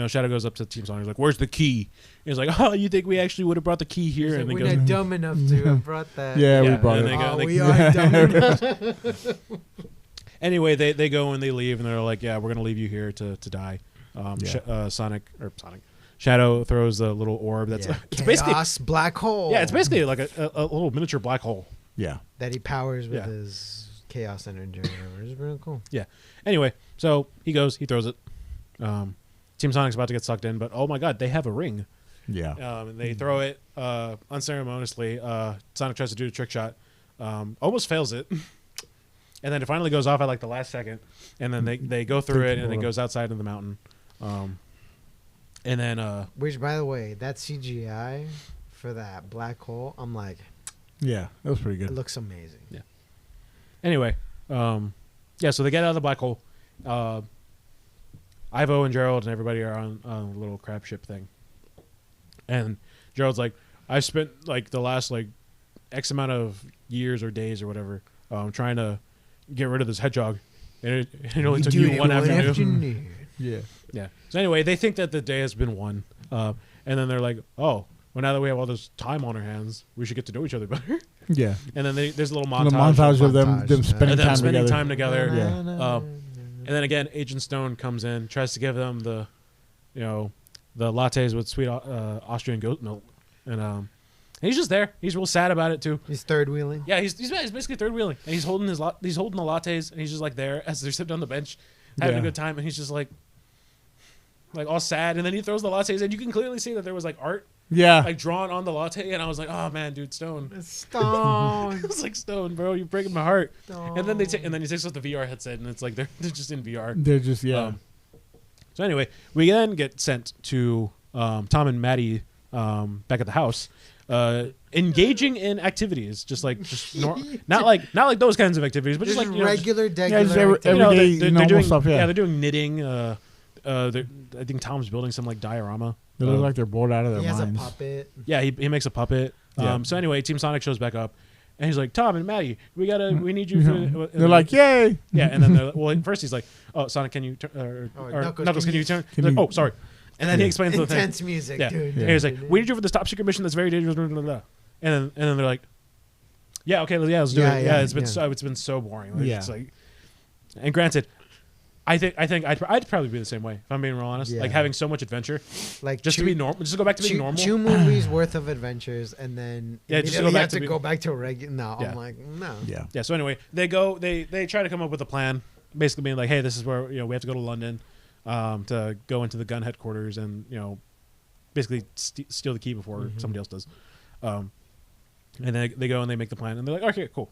Shadow goes up to Team Sonic. He's like, where's the key? He's like, oh, you think we actually would have brought the key here? Like, and we're he goes, not dumb enough to have brought that. Yeah, we brought and it. then We are dumb enough. Anyway, they go and they leave, and they're like, yeah, we're gonna leave you here to die. Shadow throws the little orb that's it's basically Chaos black hole. it's basically like a little miniature black hole. Yeah. that he powers with his chaos energy or whatever. It's really cool. Yeah. Anyway, so he throws it. Team Sonic's about to get sucked in, but oh my god, they have a ring. Yeah. And they throw it unceremoniously. Sonic tries to do the trick shot, almost fails it, and then it finally goes off at like the last second. And then they go through it, and it goes outside of the mountain. And then Which, by the way, that CGI for that black hole, I'm like, Yeah, that was pretty it good. looks amazing. Yeah. Anyway, so they get out of the black hole. Ivo and Gerald and everybody are on a little crab ship thing. And Gerald's like, I've spent like the last like X amount of years or days or whatever trying to get rid of this hedgehog. And it only took you one afternoon. Yeah. Yeah. So anyway, they think that the day has been won. And then they're like, oh, well, now that we have all this time on our hands, we should get to know each other better. Yeah. And then there's a little The montage. montage of them Montage, spending Them time together. spending time together. Yeah. And then again, Agent Stone comes in, tries to give them the lattes with sweet Austrian goat milk, and he's just there. He's real sad about it too. He's third wheeling. Yeah, he's basically third wheeling, and he's holding he's holding the lattes, and he's just like there as they're sitting on the bench, having a good time, and he's just like all sad, and then he throws the lattes, and you can clearly see that there was like art Yeah. like drawn on the latte, and I was like, oh man, dude, Stone. Stone. I was like, Stone, bro, you're breaking my heart. Stone. And then and then he takes off the VR headset, and it's like they're just in VR. They're just So anyway, we then get sent to Tom and Maddie back at the house, engaging in activities, not like those kinds of activities, but just like regular, just regular. everyday normal doing stuff. Yeah. they're doing knitting. I think Tom's building some like diorama. They look like they're bored out of their He has a minds. puppet. Yeah, he makes a puppet. Yeah. So anyway, Team Sonic shows back up, and he's like, Tom and Maddie, we need you. They're like, yay! yeah, and then first he's like, oh, Sonic, can you or Knuckles, can you turn? He's like, oh, sorry. And then he explains the thing. Intense music, Yeah. dude. And he's like, we need you for this top secret mission that's very dangerous. Blah, blah, blah. And then they're like, yeah, okay, let's do it. Yeah, it's been so boring. Like, it's like, and granted, I think I'd probably be the same way if I'm being real honest. Yeah. Like having so much adventure, Like just to be normal, just to go back to being normal. 2 movies worth of adventures, and then Yeah, just immediately go back you have to to be- go back to regular. No, Yeah. I'm like, no. Yeah. Yeah. So anyway, they try to come up with a plan, basically being like, hey, this is where we have to go to London, to go into the gun headquarters and basically steal the key before somebody else does. And then they go and they make the plan, and they're like, okay, cool.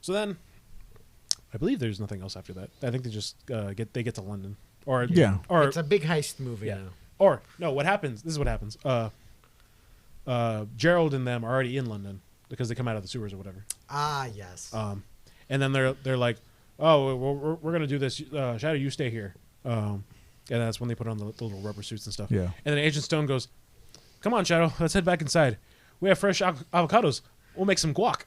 So then, I believe there's nothing else after that. I think they just get to London, or It's a big heist movie Yeah. now. or no. What happens? This is what happens. Gerald and them are already in London because they come out of the sewers or whatever. Ah, yes. And then they're like, oh, we're gonna do this. Shadow, you stay here. And that's when they put on the little rubber suits and stuff. Yeah. And then Agent Stone goes, come on, Shadow, let's head back inside. We have fresh avocados. We'll make some guac.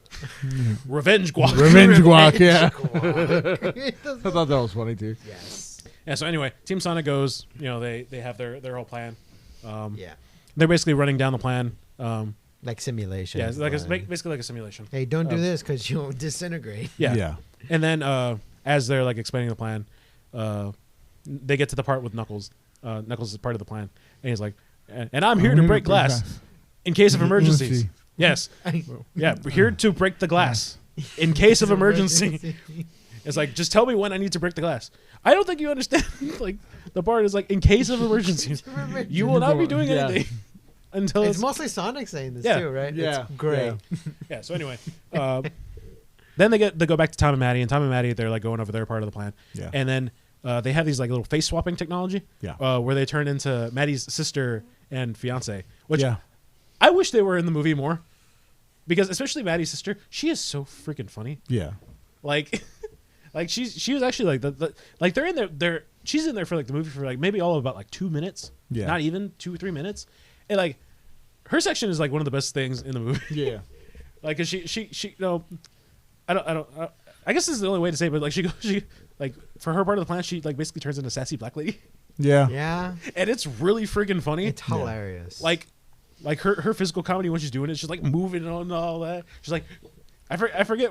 Revenge guac. Revenge guac, yeah. Guac. I thought that was funny too. Yes. Yeah. So anyway, Team Sonic goes. They have their whole plan. Yeah. They're basically running down the plan. Like simulation. Yeah, it's like basically like a simulation. Hey, don't do this because you'll disintegrate. Yeah. Yeah. And then as they're like explaining the plan, they get to the part with Knuckles. Knuckles is part of the plan, and he's like, "And I'm here to break glass in case of emergencies." Yes, yeah, we're here to break the glass in case of emergency. It's like, just tell me when I need to break the glass. I don't think you understand. Like the part is like, in case of emergencies, you will not be doing anything until It's mostly Sonic saying this Yeah. too, right? Yeah. It's great. Yeah. So anyway, then they go back to Tom and Maddie, and Tom and Maddie they're like going over their part of the plan. Yeah. And then they have these like little face swapping technology. Yeah. Where they turn into Maddie's sister and fiance. Which Yeah. I wish they were in the movie more, because especially Maddie's sister, she is so freaking funny. Yeah. Like, like she was actually like like they're in there. She's in there for like the movie for like maybe all of about like 2 minutes. Yeah. Not even 2 or 3 minutes, and like her section is like one of the best things in the movie. Yeah. Like, cause she no, I guess this is the only way to say it, but like she like for her part of the plan, she like basically turns into sassy black lady, Yeah. Yeah, and it's really freaking funny. it's hilarious. Like her physical comedy when she's doing it, she's like moving and all that. She's like, I forget.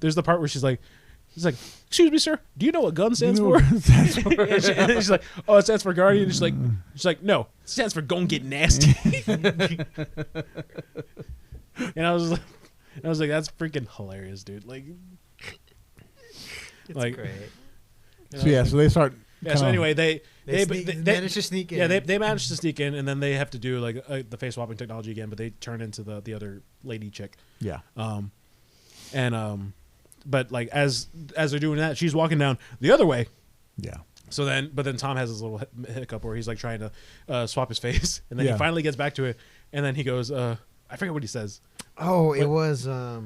There's the part where she's like, excuse me, sir, do you know what gun stands for? And she's like, oh, it stands for guardian. And she's like, no, it stands for gon' get nasty. And I was like, that's freaking hilarious, dude. Like, it's like, great. So yeah, so they start. Yeah. So kinda- anyway, they managed to sneak in. Yeah, they managed to sneak in, and then they have to do like the face swapping technology again, but they turn into the other lady chick. Yeah. But like as they're doing that, she's walking down the other way. Yeah. So then Tom has this little hiccup where he's like trying to swap his face, and then Yeah. he finally gets back to it, and then he goes, I forget what he says. Oh, it was Or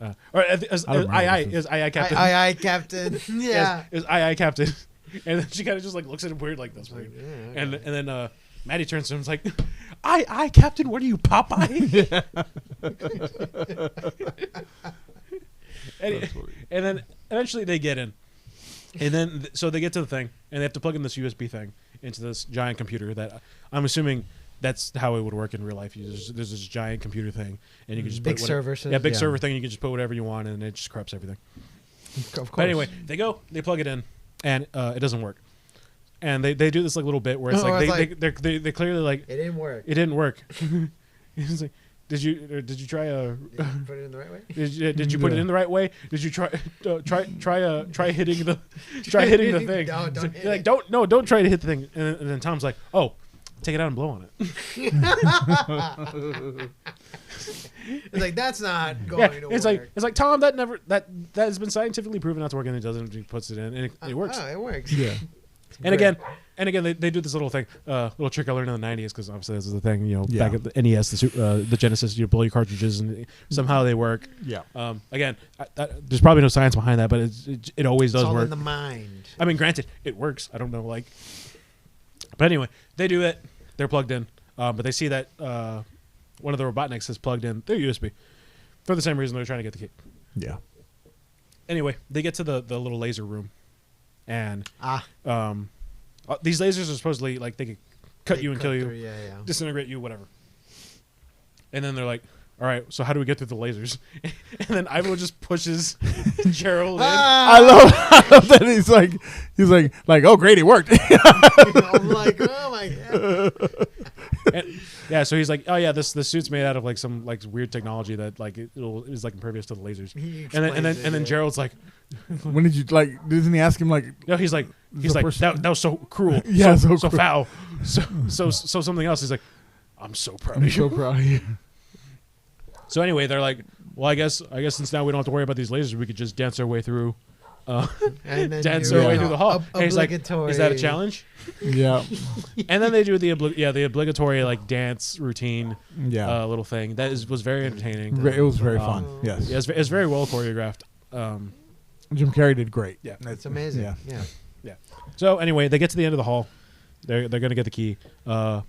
it was I don't remember I what it is I Captain. I Captain. Yeah. It was I Captain. And then she kind of just like looks at him weird, like that's weird. Yeah, And then Maddie turns to him and is like, I Captain, what are you, Popeye? and then eventually they get in. And then so they get to the thing, and they have to plug in this USB thing into this giant computer that I'm assuming that's how it would work in real life. There's this giant computer thing, and you can just Big put whatever- server. Yeah, big server thing. You can just put whatever you want, and it just corrupts everything. Of course. But anyway, they plug it in, and it doesn't work. And they do this like little bit where it's Oh, like it's they clearly like it didn't work. it didn't work. It's like, did you try a Did you put it in the right way? did you put it Yeah. in the right way? Did you try hitting the thing? No, don't hit like it. don't try to hit the thing. And then Tom's like, oh, take it out and blow on it. It's like that's not going Yeah, to it's work. like Tom, that has been scientifically proven not to work, and it doesn't. He puts it in, and it works. Oh, it works. Yeah. And again, they do this little thing, little trick I learned in the '90s, because obviously this is the thing, Yeah. back at the NES, the Genesis, you blow your cartridges and somehow they work. Yeah. Again, there's probably no science behind that, but it always It's does all work. in the mind. I mean, granted, it works. I don't know, like, but anyway, they do it. They're plugged in, but they see that one of the Robotniks has plugged in their USB for the same reason they're trying to get the key. Yeah. Anyway, they get to the little laser room, and Ah, these lasers are supposedly like they could cut they you and kill you, through, Yeah, yeah. disintegrate you, whatever. And then they're like, all right, so how do we get through the lasers? And then Ivo just pushes Gerald in. Ah! I love that he's like, oh great, it worked. I'm like, oh my god. And, yeah, so he's like, oh yeah, this suit's made out of like some like weird technology that like is like impervious to the lasers. He And then explains it, yeah. Gerald's like, When did you doesn't he ask him like no, he's like person- that was so cruel, Yeah, so so cruel. foul, so something else. He's like, I'm so proud of I'm you. so proud of you. So anyway, they're like, well, I guess since now we don't have to worry about these lasers, we could just dance our way through. And then Dance do, our way Yeah. through the hall. And he's like, obligatory- is that a challenge? Yeah. And then they do the obligatory like dance routine Yeah. little thing that was very entertaining. It was very Um, fun. Yes. Yeah, it's very well choreographed. Jim Carrey did great. Yeah. It's amazing. Yeah. Yeah. So anyway, they get to the end of the hall. They're gonna get the key. But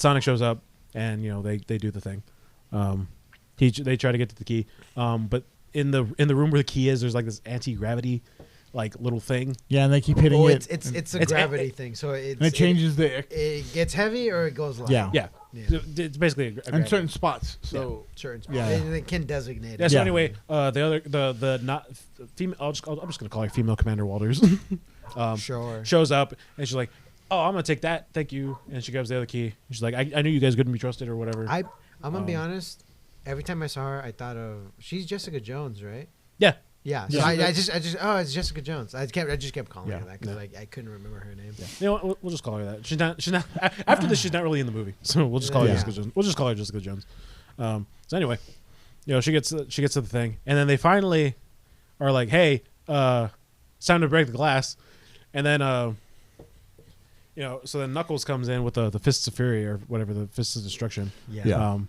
Sonic shows up, and they do the thing. They try to get to the key. But in the room where the key is, there's like this anti-gravity like little thing. Yeah, and they keep hitting Oh, it. it's a It's- gravity thing. So and it changes the It gets heavy or it goes light. Yeah. Yeah, Yeah. it's basically a in gravity. certain spots. So Certain spots. Yeah. They can designate Yeah. it. So Yeah. anyway, the not female. I'm just gonna call her female Commander Walters. Sure. Shows up and she's like, "Oh, I'm gonna take that, thank you." And she grabs the other key. She's like, "I knew you guys couldn't be trusted or whatever." I'm gonna be honest. Every time I saw her, I thought of she's Jessica Jones, right? Yeah. Yeah. So Yeah. I just it's Jessica Jones. I just kept calling Yeah. her that because Yeah. I couldn't remember her name. You know what? We'll just call her that. She's not. After this, she's not really in the movie, so we'll just call her Yeah. Jessica Jones. We'll just call her Jessica Jones. So anyway, she gets to the thing, and then they finally are like, "Hey, it's time to break the glass, and then so then Knuckles comes in with the Fists of Fury or whatever, the Fists of Destruction. Yeah.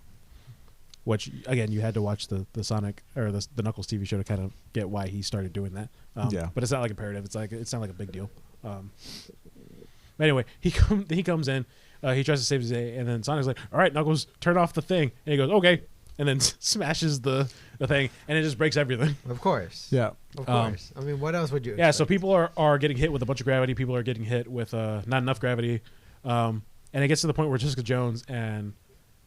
Which again, you had to watch the Sonic or the Knuckles TV show to kind of get why he started doing that. But it's not like imperative. It's not like a big deal. Anyway, he comes in, he tries to save his day, and then Sonic's like, "All right, Knuckles, turn off the thing," and he goes, "Okay," and then smashes the thing, and it just breaks everything. Of course. Yeah. Of course. I mean, what else would you? Yeah, expect? so people are getting hit with a bunch of gravity. People are getting hit with not enough gravity, and it gets to the point where Jessica Jones and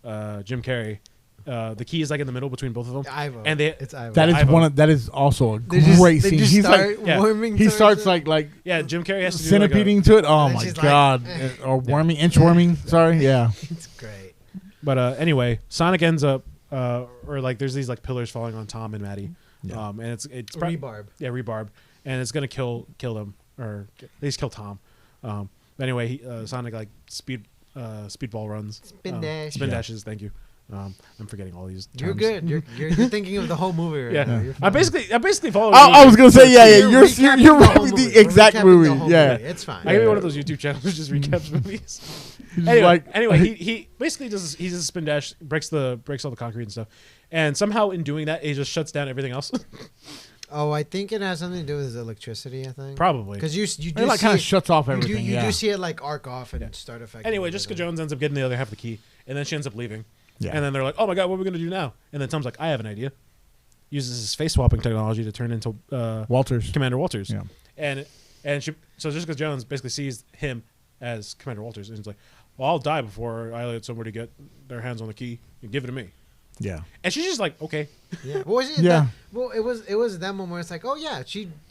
Jim Carrey. The key is like in the middle between both of them, Ivo. and It's Ivo. That is Ivo. that is also a They just- great they scene. just He's start like, yeah. warming he towards starts it. like yeah, Jim Carrey has to do like centipedeing to it. Oh And my she's like, god, eh. or worming, inchworming. Sorry, yeah. It's great. But anyway, Sonic ends up, or like there's these like pillars falling on Tom and Maddie, Yeah. and it's Rebarb. yeah, rebarb, and it's gonna kill them or at least kill Tom. But anyway, Sonic like speedball runs, Spin dash. spin Yeah. dashes. Thank you. I'm forgetting all these. You're terms. good. You're thinking of the whole movie right now. Yeah, You're I fine. basically follow. I was gonna say, yeah, yeah. You're You're recapping you're the whole right, movie. the We're exact recapping movie. the whole Yeah. movie. It's fine. I could be Yeah. one of those YouTube channels that just recaps movies. He's Anyway, like- he basically does he does a spin dash, breaks all the concrete and stuff, and somehow in doing that, he just shuts down everything else. Oh, I think it has something to do with his electricity. I think Probably. because you It do like see kind of it, shuts off you do everything. you Yeah. do see it like arc off and Yeah. start affecting. Anyway, Jessica everything. Jones ends up getting the other half of the key, and then she ends up leaving. Yeah. And then they're like, "Oh my god, what are we gonna do now?" And then Tom's like, "I have an idea." Uses his face swapping technology to turn into Walters. Commander Walters. Yeah. And so Jessica Jones basically sees him as Commander Walters, and he's like, "Well, I'll die before I let somebody get their hands on the key and give it to me." Yeah. And she's just like, "Okay." Yeah. What was it? Yeah. Well, it was that moment where it's like, oh yeah,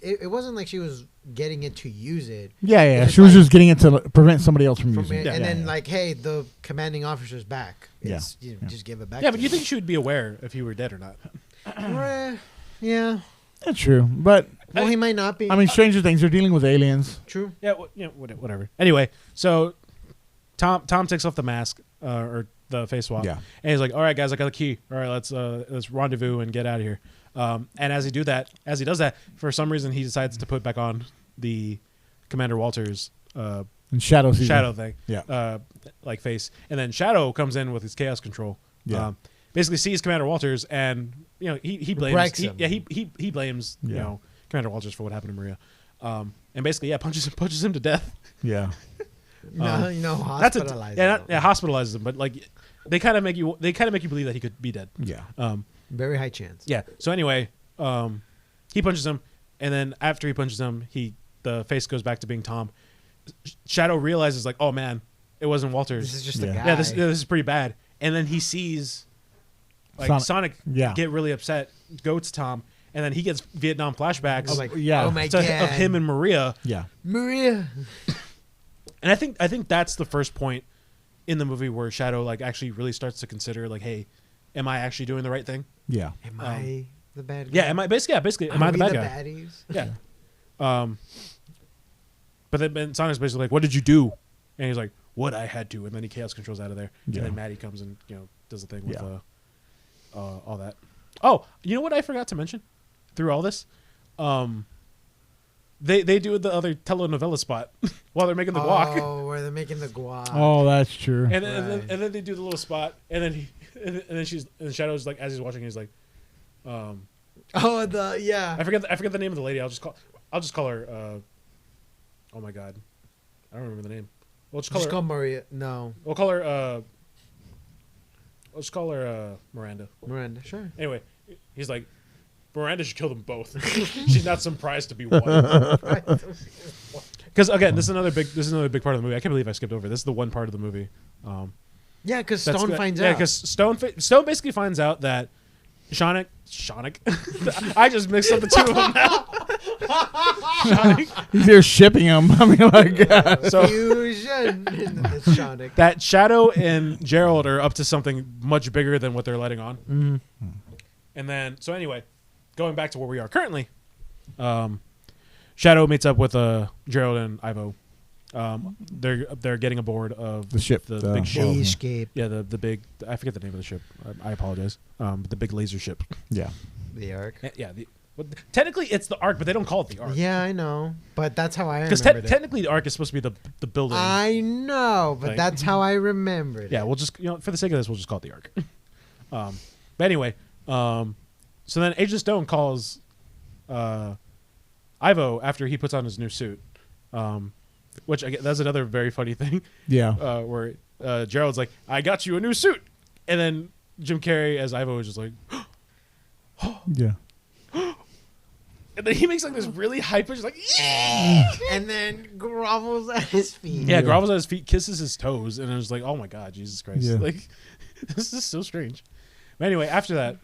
it wasn't like she was getting it to use it. Yeah, yeah. It's She was like- just getting it to prevent somebody else from From using it, it. and Yeah, then yeah. like, hey, the commanding officer's back. Yeah. It's, you Yeah. just give it back. Yeah, to but you him. think she would be aware if he were dead or not? Yeah. That's true. But Well, he might not be. I mean, Stranger Things. They're dealing with aliens. true. Yeah, whatever. Anyway, so Tom takes off the mask or the face swap. Yeah. And he's like, "All right, guys, I got the key. All right, let's rendezvous and get out of here." And as he does that, for some reason he decides to put back on the Commander Walters And Shadow season. Shadow thing, Yeah. like face, and then Shadow comes in with his chaos control. Yeah. Basically sees Commander Walters, and he blames Breaks him. he blames Yeah. Commander Walters for what happened to Maria, and basically punches him to death. Yeah. No, That's hospitalized. hospitalizes him, but like they kind of make you believe that he could be dead. Yeah. Very high chance. Yeah. So anyway, he punches him, and then after he punches him, the face goes back to being Tom. Shadow realizes like, oh man, it wasn't Walters. This is just Yeah. a guy. Yeah, this is pretty bad. And then he sees like Sonic Yeah. get really upset, go to Tom, and then he gets Vietnam flashbacks Oh, like, Yeah. oh my to- god. of him and Maria. Yeah. Maria. And I think that's the first point in the movie where Shadow like actually really starts to consider like, hey, am I actually doing the right thing? Yeah. Am I the bad guy? Yeah, am I basically am Are I the we bad guy? baddies? Yeah. But then Sonic's basically like, "What did you do?" And he's like, "What I had to." And then he chaos controls out of there. Yeah. And then Maddie comes and does the thing with Yeah. all that. Oh, you know what I forgot to mention through all this? They do the other telenovela spot while they're making the guac. Oh, where they're making the guac. Oh, that's true. And then, Right. and then they do the little spot, and then Shadow's like, as he's watching, he's like, Oh, yeah. I forget the name of the lady. I'll just call her. Oh my god, I don't remember the name. We'll just call Just her. call Maria. No, We'll call her. Let's call her Miranda. Miranda. Sure. Anyway, he's like, Miranda should kill them both. She's not some prize to be won. Because again, this is another big part of the movie. I can't believe I skipped over. This is the one part of the movie. Yeah, because That's Stone good. finds Yeah, out. because Stone basically finds out that Sonic. I just mixed up the two of them now. Sonic. He's here shipping them. I mean, like, So Fusion. It's Sonic. that Shadow and Gerald are up to something much bigger than what they're letting on. Mm-hmm. And then, so anyway, going back to where we are currently, Shadow meets up with Gerald and Ivo. They're getting aboard of The ship, the the- big ship. They escape Yeah, the big. I forget the name of the ship. I apologize. The big laser ship. yeah. the arc. Yeah, Well, technically, it's the Ark, but they don't call it the Ark. Yeah, I know, but that's how I Because remembered it. technically, the Ark is supposed to be the building. I know, but Like- that's how I remembered Yeah, it. we'll just for the sake of this, we'll just call it the Ark. But anyway, so then Agent Stone calls Ivo after he puts on his new suit, which that's another very funny thing. Yeah. Where Gerald's like, "I got you a new suit," and then Jim Carrey as Ivo is just like, Yeah. and then he makes like this really high pitch, like, "Yeah!" And then grovels at his feet. Yeah, grovels at his feet, kisses his toes, and I was like, "Oh my god, Jesus Christ!" Yeah. Like, this is so strange. But anyway, after that,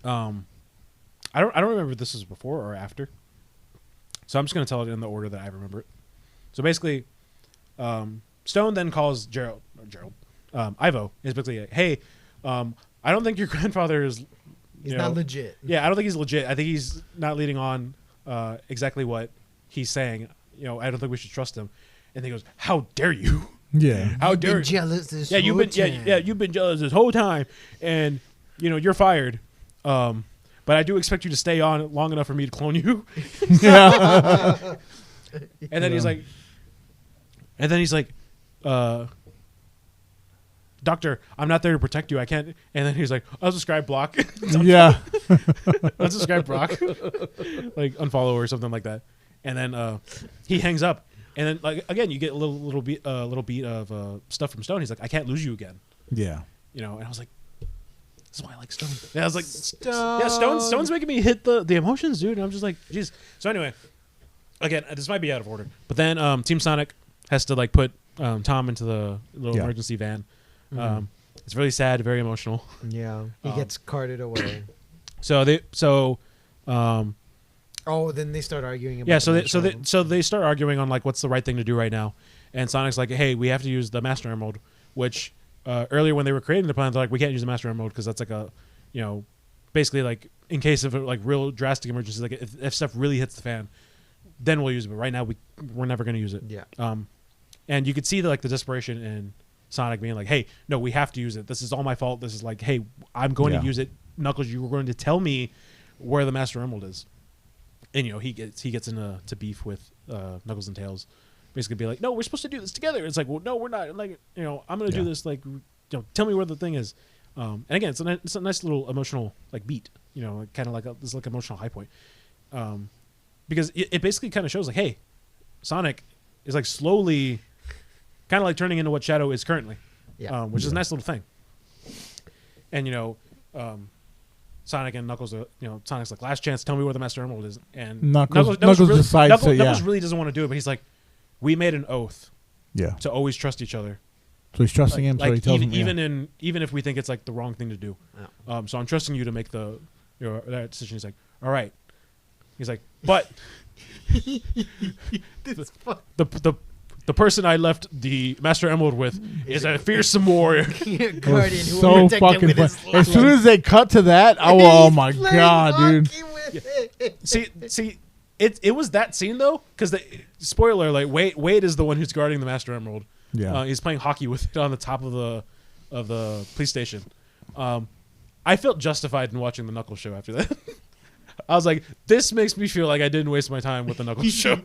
I don't remember if this was before or after. So I'm just gonna tell it in the order that I remember it. So basically, Stone then calls Ivo. Is basically like, "Hey, I don't think your grandfather is. He's not legit. Yeah, I don't think he's legit. I think he's not leading on exactly what he's saying. I don't think we should trust him." And he goes, "How dare you? Yeah. How You've dare been you? jealous this Yeah, you've whole been time. you've been jealous this whole time, and you're fired. But I do expect you to stay on long enough for me to clone you." Yeah. And then he's like, "Doctor, I'm not there to protect you. I can't." And then he's like, "Unsubscribe, block." Yeah. Unsubscribe, block, like unfollow or something like that. And then he hangs up. And then like again, you get a little beat of stuff from Stone. He's like, "I can't lose you again." Yeah. And I was like, "This is why I like Stone." Yeah, I was like, Stone. "Yeah, Stone's making me hit the emotions, dude." And I'm just like, "Jeez." So anyway, again, this might be out of order, but then Team Sonic has to like put Tom into the little Yeah. emergency van. Mhm. It's really sad, very emotional. Yeah, he gets carted away. Oh, then they start arguing about Yeah, the so they start arguing on like what's the right thing to do right now, and Sonic's like, "Hey, we have to use the Master Emerald," which earlier when they were creating the plan, they're like, "We can't use the Master Emerald because that's like a, basically like in case of like real drastic emergencies, like if stuff really hits the fan, then we'll use it. But right now we're never going to use it." Yeah. And you could see the desperation in Sonic being like, "Hey, no, we have to use it. This is all my fault. This is like, hey, I'm going Yeah. to use it. Knuckles, you were going to tell me where the Master Emerald is." And he gets into beef with Knuckles and Tails, basically be like, "No, we're supposed to do this together." It's like, "Well, no, we're not. Like, I'm going to do Yeah. this. Like, tell me where the thing is." And again, it's a nice little emotional like beat. Kind of like this like emotional high point, because it basically kind of shows like, hey, Sonic is like slowly, kind of like turning into what Shadow is currently, Yeah. which is a nice little thing. And Sonic and Knuckles, Sonic's like, "Last chance, tell me where the Master Emerald is." And Knuckles really, decides to, yeah. Knuckles really doesn't want to do it, but he's like, "We made an oath Yeah. to always trust each other. So he's trusting him. So he tells even, him. even if we think it's like the wrong thing to do. So I'm trusting you to make that decision." He's like, "All right." He's like, "But the person I left the Master Emerald with is a fearsome warrior." Guardian was who so protected fucking with his fun. As life. soon as they cut to that, oh He's my playing god, dude! hockey with it. See, it was that scene though, because spoiler alert, Wade is the one who's guarding the Master Emerald. Yeah. He's playing hockey with it on the top of the police station. I felt justified in watching the Knuckles show after that. I was like, this makes me feel like I didn't waste my time with the Knuckles show.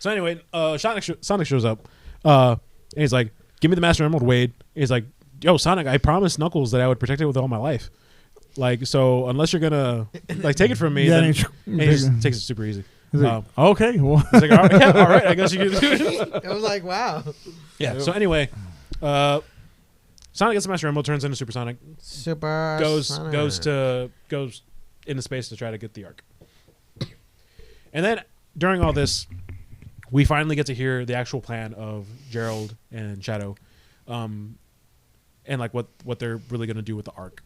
So anyway, Sonic shows up, and he's like, "Give me the Master Emerald, Wade." He's like, "Yo, Sonic, I promised Knuckles that I would protect it with all my life. Like, so unless you're gonna like take it from me, Yeah, then," and and he just takes it super easy. He's like, okay, well, He's like, all right, I guess you can do it. I was like, wow. Yeah. So anyway, Sonic gets the Master Emerald, turns into Super Sonic, Super goes Sonic. goes into space to try to get the Ark. And then during all this, we finally get to hear the actual plan of Gerald and Shadow, and like what they're really going to do with the Ark,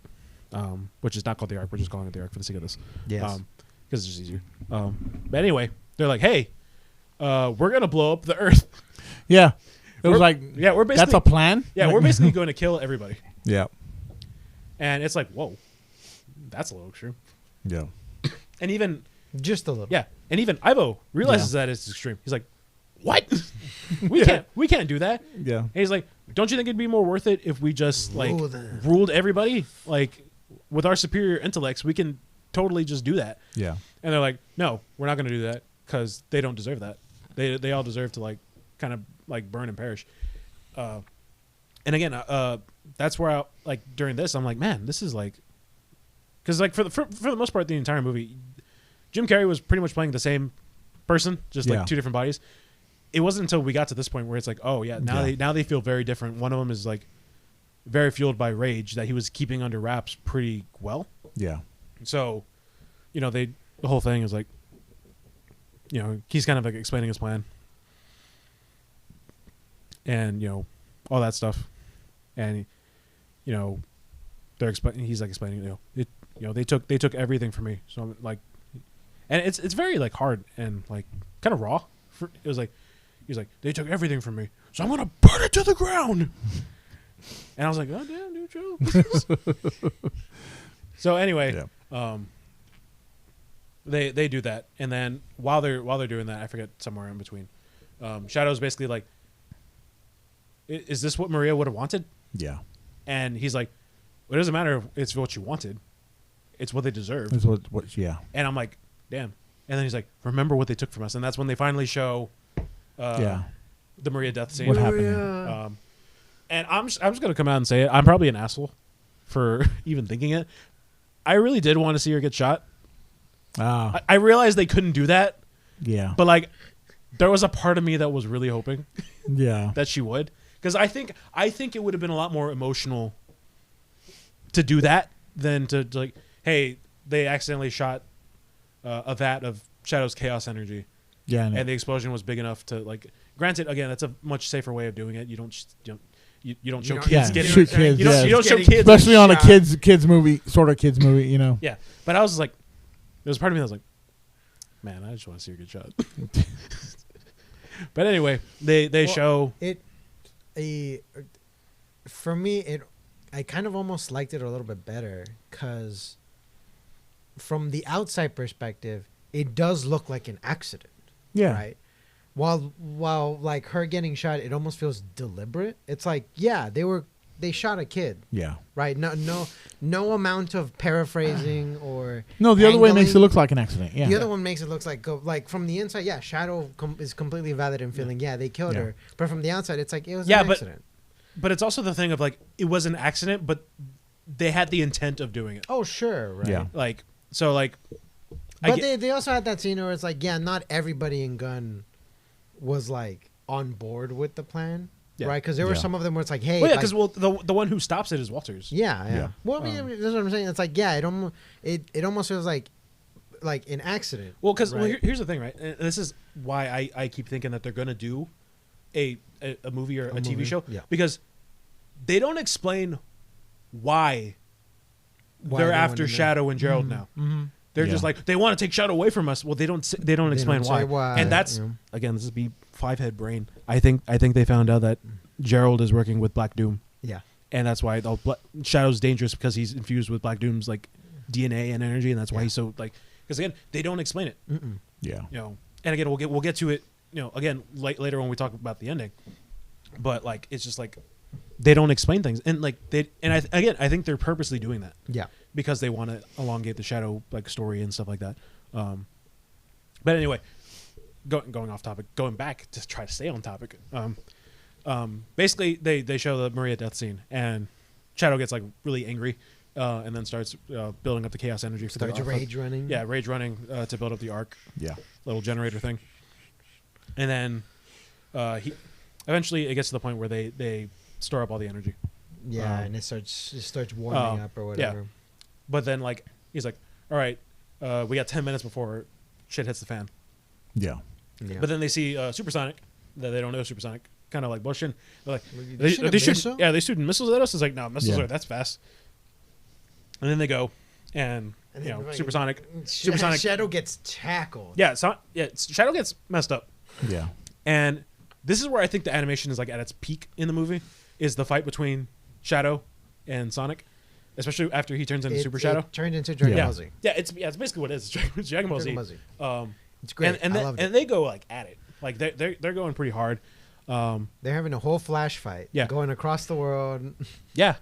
which is not called the Ark. We're just calling it the Ark for the sake of this. Yes. Because it's just easier. But anyway, they're like, "Hey, we're gonna blow up the Earth." yeah. It was We're- like, yeah, we're basically that's a plan. yeah, Like- we're basically going to kill everybody. Yeah. And it's like, whoa, that's a little extreme. Yeah. And even Just a little. yeah, and even Ivo realizes that it's extreme. He's like, "What? we can't do that." Yeah. And he's like, "Don't you think it'd be more worth it if we just like Rule them. ruled everybody? Like with our superior intellects, we can totally just do that. Yeah. And they're like, no, we're not going to do that because they don't deserve that. They all deserve to like kind of like burn and perish. And again, that's where I, like during this, I'm like, man, this is like, because like for the most part, the entire movie, Jim Carrey was pretty much playing the same person, just like two different bodies. It wasn't until we got to this point where it's like, oh yeah, now they feel very different. One of them is like very fueled by rage that he was keeping under wraps pretty well. Yeah. So, the whole thing is like, he's kind of like explaining his plan and, all that stuff. And, he's like explaining, they took everything from me. So I'm like, and it's very like hard and like kind of raw. He's like, they took everything from me. So I'm going to burn it to the ground. And I was like, oh damn, dude, chill. So anyway, they do that, and then while they're doing that, I forget somewhere in between, Shadow's basically like, is this what Maria would have wanted? Yeah. And he's like, well, it doesn't matter if it's what you wanted, it's what they deserve. It's what yeah. And I'm like, damn. And then he's like, remember what they took from us, and that's when they finally show, the Maria death scene. What happened? And I'm just gonna come out and say it. I'm probably an asshole for even thinking it. I really did want to see her get shot. I realized they couldn't do that. Yeah. But like, there was a part of me that was really hoping that she would, because I think it would have been a lot more emotional to do that than to like, hey, they accidentally shot a vat of Shadow's chaos energy. Yeah. And the explosion was big enough to like. Granted, again, that's a much safer way of doing it. You don't show kids getting shoot kids. You don't show kids, especially on a kids movie, sort of kids movie. Yeah, but I was like, there was part of me that was like, man, I just want to see her get shot. But anyway, they show it. For me, I kind of almost liked it a little bit better because, from the outside perspective, it does look like an accident. Yeah. Right. While like her getting shot, it almost feels deliberate. It's like, yeah, they shot a kid. Yeah. Right. No amount of paraphrasing or no. The other way makes it look like an accident. Yeah. The other one makes it look like from the inside. Yeah, Shadow is completely valid in feeling. Yeah, they killed her. But from the outside, it's like it was an accident. But it's also the thing of like it was an accident, but they had the intent of doing it. Oh sure. Right. Yeah. Like so like. But they also had that scene where it's like, yeah, not everybody in Gun was like on board with the plan, right? Because there were some of them where it's like, hey, because the one who stops it is Walters. Yeah. Well, I mean, that's what I'm saying. It's like, yeah, it almost feels like an accident. Well, because here's the thing, right? And this is why I keep thinking that they're gonna do a movie or a TV show, because they don't explain why they're after Shadow and Gerald now. Mm-hmm. They're just like, they want to take Shadow away from us. Well, they don't explain why. And that's again, this is five head brain. I think they found out that Gerald is working with Black Doom. Yeah, and that's why Shadow's dangerous because he's infused with Black Doom's like DNA and energy, and that's why he's so like. Because again, they don't explain it. Mm-mm. Yeah, and again, we'll get to it. Again, later when we talk about the ending. But like, it's just like they don't explain things, and like I think they're purposely doing that. Yeah. Because they want to elongate the Shadow like story and stuff like that. But anyway, going off topic, going back to try to stay on topic. Basically, they show the Maria death scene, and Shadow gets like really angry, and then starts building up the chaos energy. Starts rage running. Yeah, rage running to build up the arc. Yeah, little generator thing. And then he eventually it gets to the point where they store up all the energy. Yeah, and it starts warming up or whatever. Yeah. But then, like, he's like, all right, we got 10 minutes before shit hits the fan. Yeah. But then they see Supersonic, that they don't know Supersonic, kind of like bushing. They're like, they shooting missiles at us? It's like, no, missiles are, that's fast. And then they go, and Supersonic. Shadow gets tackled. Yeah, Shadow gets messed up. Yeah. And this is where I think the animation is like at its peak in the movie, is the fight between Shadow and Sonic. Especially after he turns into Super Shadow. It turned into Dragon Ball Z. Yeah, it's basically what it is. It's Dragon Ball Z. It's great. And they go like at it. Like they're going pretty hard. They're having a whole flash fight. Yeah. Going across the world. Yeah.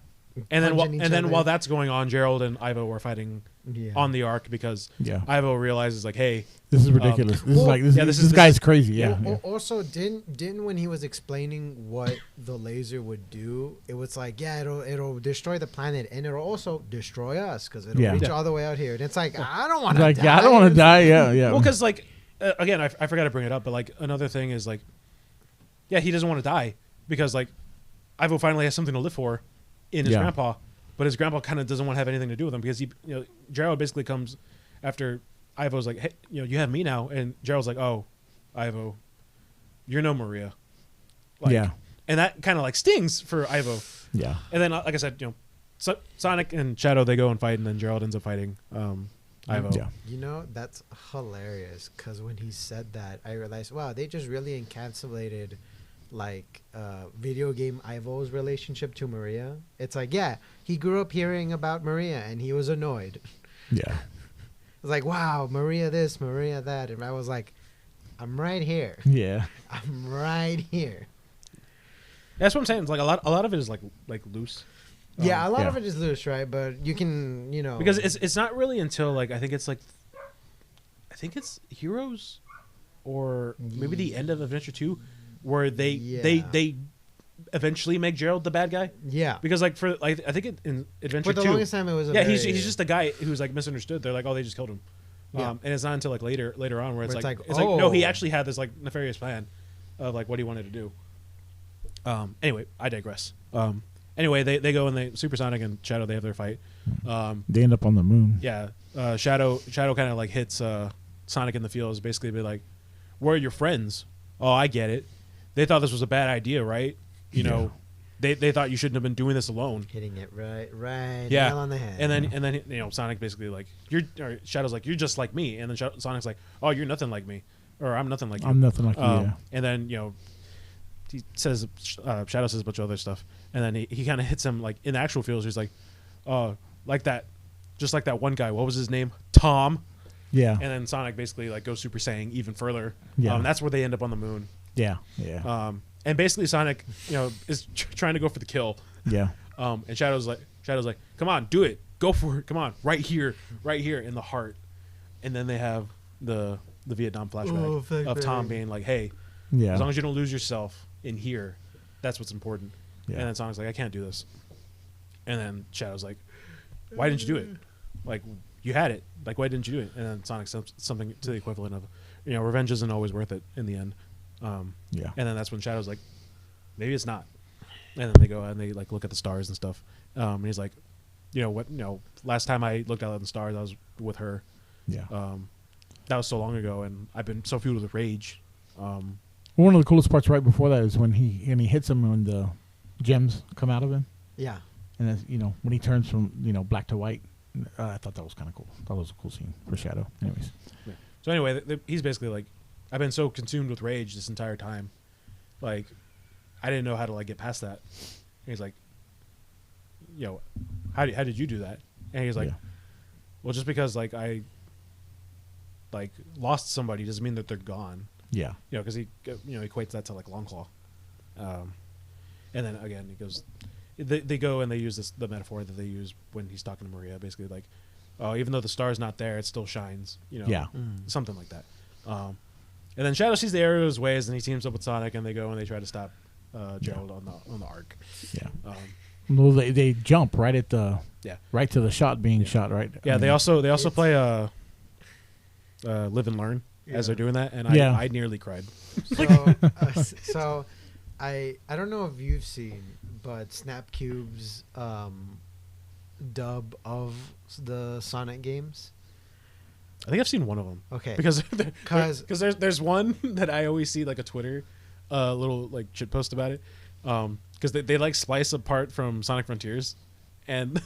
And then punching each and then other. while that's going on, Gerald and Ivo are fighting Yeah. on the arc because Yeah. Ivo realizes like, hey, This is ridiculous. This is well, like this. yeah, This guy's crazy. Yeah. Al- yeah. Also, didn't when he was explaining what the laser would do, it was like, yeah, it'll destroy the planet and it'll also destroy us because it'll Yeah. reach Yeah. all the way out here. And it's like, I don't want It's to like, die. yeah, I don't want to die. Yeah, yeah. well, because like again, I forgot to bring it up, but like another thing is like, yeah, he doesn't want to die because like Ivo finally has something to live for in his Yeah. grandpa, but his grandpa kind of doesn't want to have anything to do with him because Gerald basically comes after Ivo's like, hey, you have me now, and Gerald's like, oh, Ivo, you're no Maria. Like, Yeah. and that kind of like stings for Ivo. Yeah. And then, like I said, Sonic and Shadow, they go and fight, and then Gerald ends up fighting Ivo. Yeah. You know, that's hilarious because when he said that, I realized, wow, they just really encapsulated like video game Ivo's relationship to Maria. It's like, yeah, he grew up hearing about Maria and he was annoyed. Yeah. It was like, wow, Maria this, Maria that. And I was like, I'm right here. Yeah. I'm right here. That's what I'm saying. It's like a lot of it is like loose. Yeah, a lot yeah. of it is loose, right? But you can, Because it's not really until like I think it's Heroes or maybe the end of Adventure 2 where they Yeah. eventually make Gerald the bad guy. yeah. Because like for like I think in Adventure For the 2 longest time, it was a yeah, very, he's just a guy who's like misunderstood. They're like, oh, they just killed him. Yeah. And it's not until like later on where it's Where like it's it's like, like no, he oh. actually had this like nefarious plan of like what he wanted to do. Anyway, I digress. Anyway, they go and they Supersonic and Shadow, they have their fight. They end up on the moon. Yeah, Shadow kind of like hits Sonic in the feels, basically be like, "Where are your friends?" Oh, I get it. They thought this was a bad idea, right? You know, they thought you shouldn't have been doing this alone. hitting it right Yeah, nail on the head. and then Sonic basically like or Shadow's like, "You're just like me," and then Sonic's like, "Oh, you're nothing like me," or "I'm nothing like you." I'm nothing like you. Yeah. And then he says Shadow says a bunch of other stuff, and then he kind of hits him like in the actual feels. He's like, "Oh, like that, just like that one guy. What was his name? Tom." Yeah. And then Sonic basically like goes Super Saiyan even further. Yeah. That's where they end up on the moon. Yeah. Yeah. And basically Sonic, is trying to go for the kill. Yeah. And Shadow's like, come on, do it, go for it, come on, right here in the heart. And then they have the Vietnam flashback of Tom being like, hey, Yeah. as long as you don't lose yourself in here, that's what's important. Yeah. And then Sonic's like, I can't do this. And then Shadow's like, why didn't you do it? Like, you had it. Like, why didn't you do it? And then Sonic says something to the equivalent of, revenge isn't always worth it in the end. Yeah. And then that's when Shadow's like, maybe it's not. And then they go and they like look at the stars and stuff. And he's like, last time I looked out at the stars, I was with her. Yeah. That was so long ago, and I've been so filled with rage. One of the coolest parts right before that is when he hits him when the gems come out of him, yeah. and then, when he turns from black to white. I thought that was kind of cool. That was a cool scene for Shadow. Anyways. Yeah. So anyway, he's basically like, I've been so consumed with rage this entire time, like, I didn't know how to like get past that. And he's like, how did you do that? And he's like, Yeah. well, just because like I like lost somebody doesn't mean that they're gone. Yeah. Because he equates that to like Longclaw. And then again he goes, they go and they use the metaphor that they use when he's talking to Maria, basically like, oh, even though the star's not there, it still shines. Yeah. Something like that. And then Shadow sees the error of his ways, and he teams up with Sonic, and they go and they try to stop Gerald on the arc. Yeah. Um, Well, they jump right at the Yeah. right to the shot being shot right. Yeah, I they mean, also play Live and Learn as they're doing that, and I nearly cried. So I don't know if you've seen, but Snapcube's dub of the Sonic games. I think I've seen one of them. Okay. Because Cause there's one that I always see like a Twitter little like shit post about it. Because they like splice apart from Sonic Frontiers and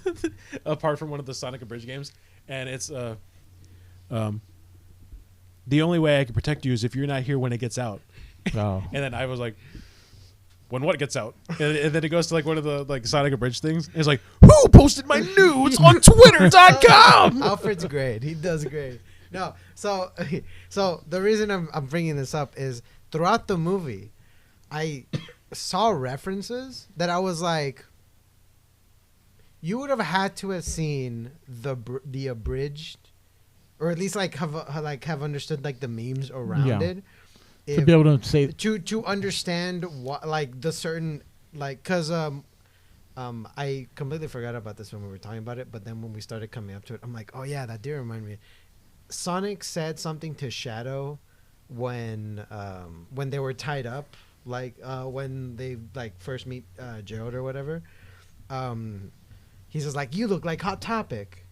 apart from one of the Sonic Abridged games, and it's the only way I can protect you is if you're not here when it gets out. Oh. And then I was like, when what gets out? And then it goes to like one of the like Sonic Abridged things. And it's like, who posted my nudes on Twitter.com? Alfred's great. He does great. No, so the reason I'm bringing this up is throughout the movie, I saw references that I was like, You would have had to have seen the abridged, or at least like have understood like the memes around Yeah. it. To be able to say, To understand what like the certain like because I completely forgot about this when we were talking about it, but then when we started coming up to it, I'm like, oh yeah, that did remind me. Sonic said something to Shadow when they were tied up, like when they like first meet Gerald or whatever. He's just like, you look like Hot Topic.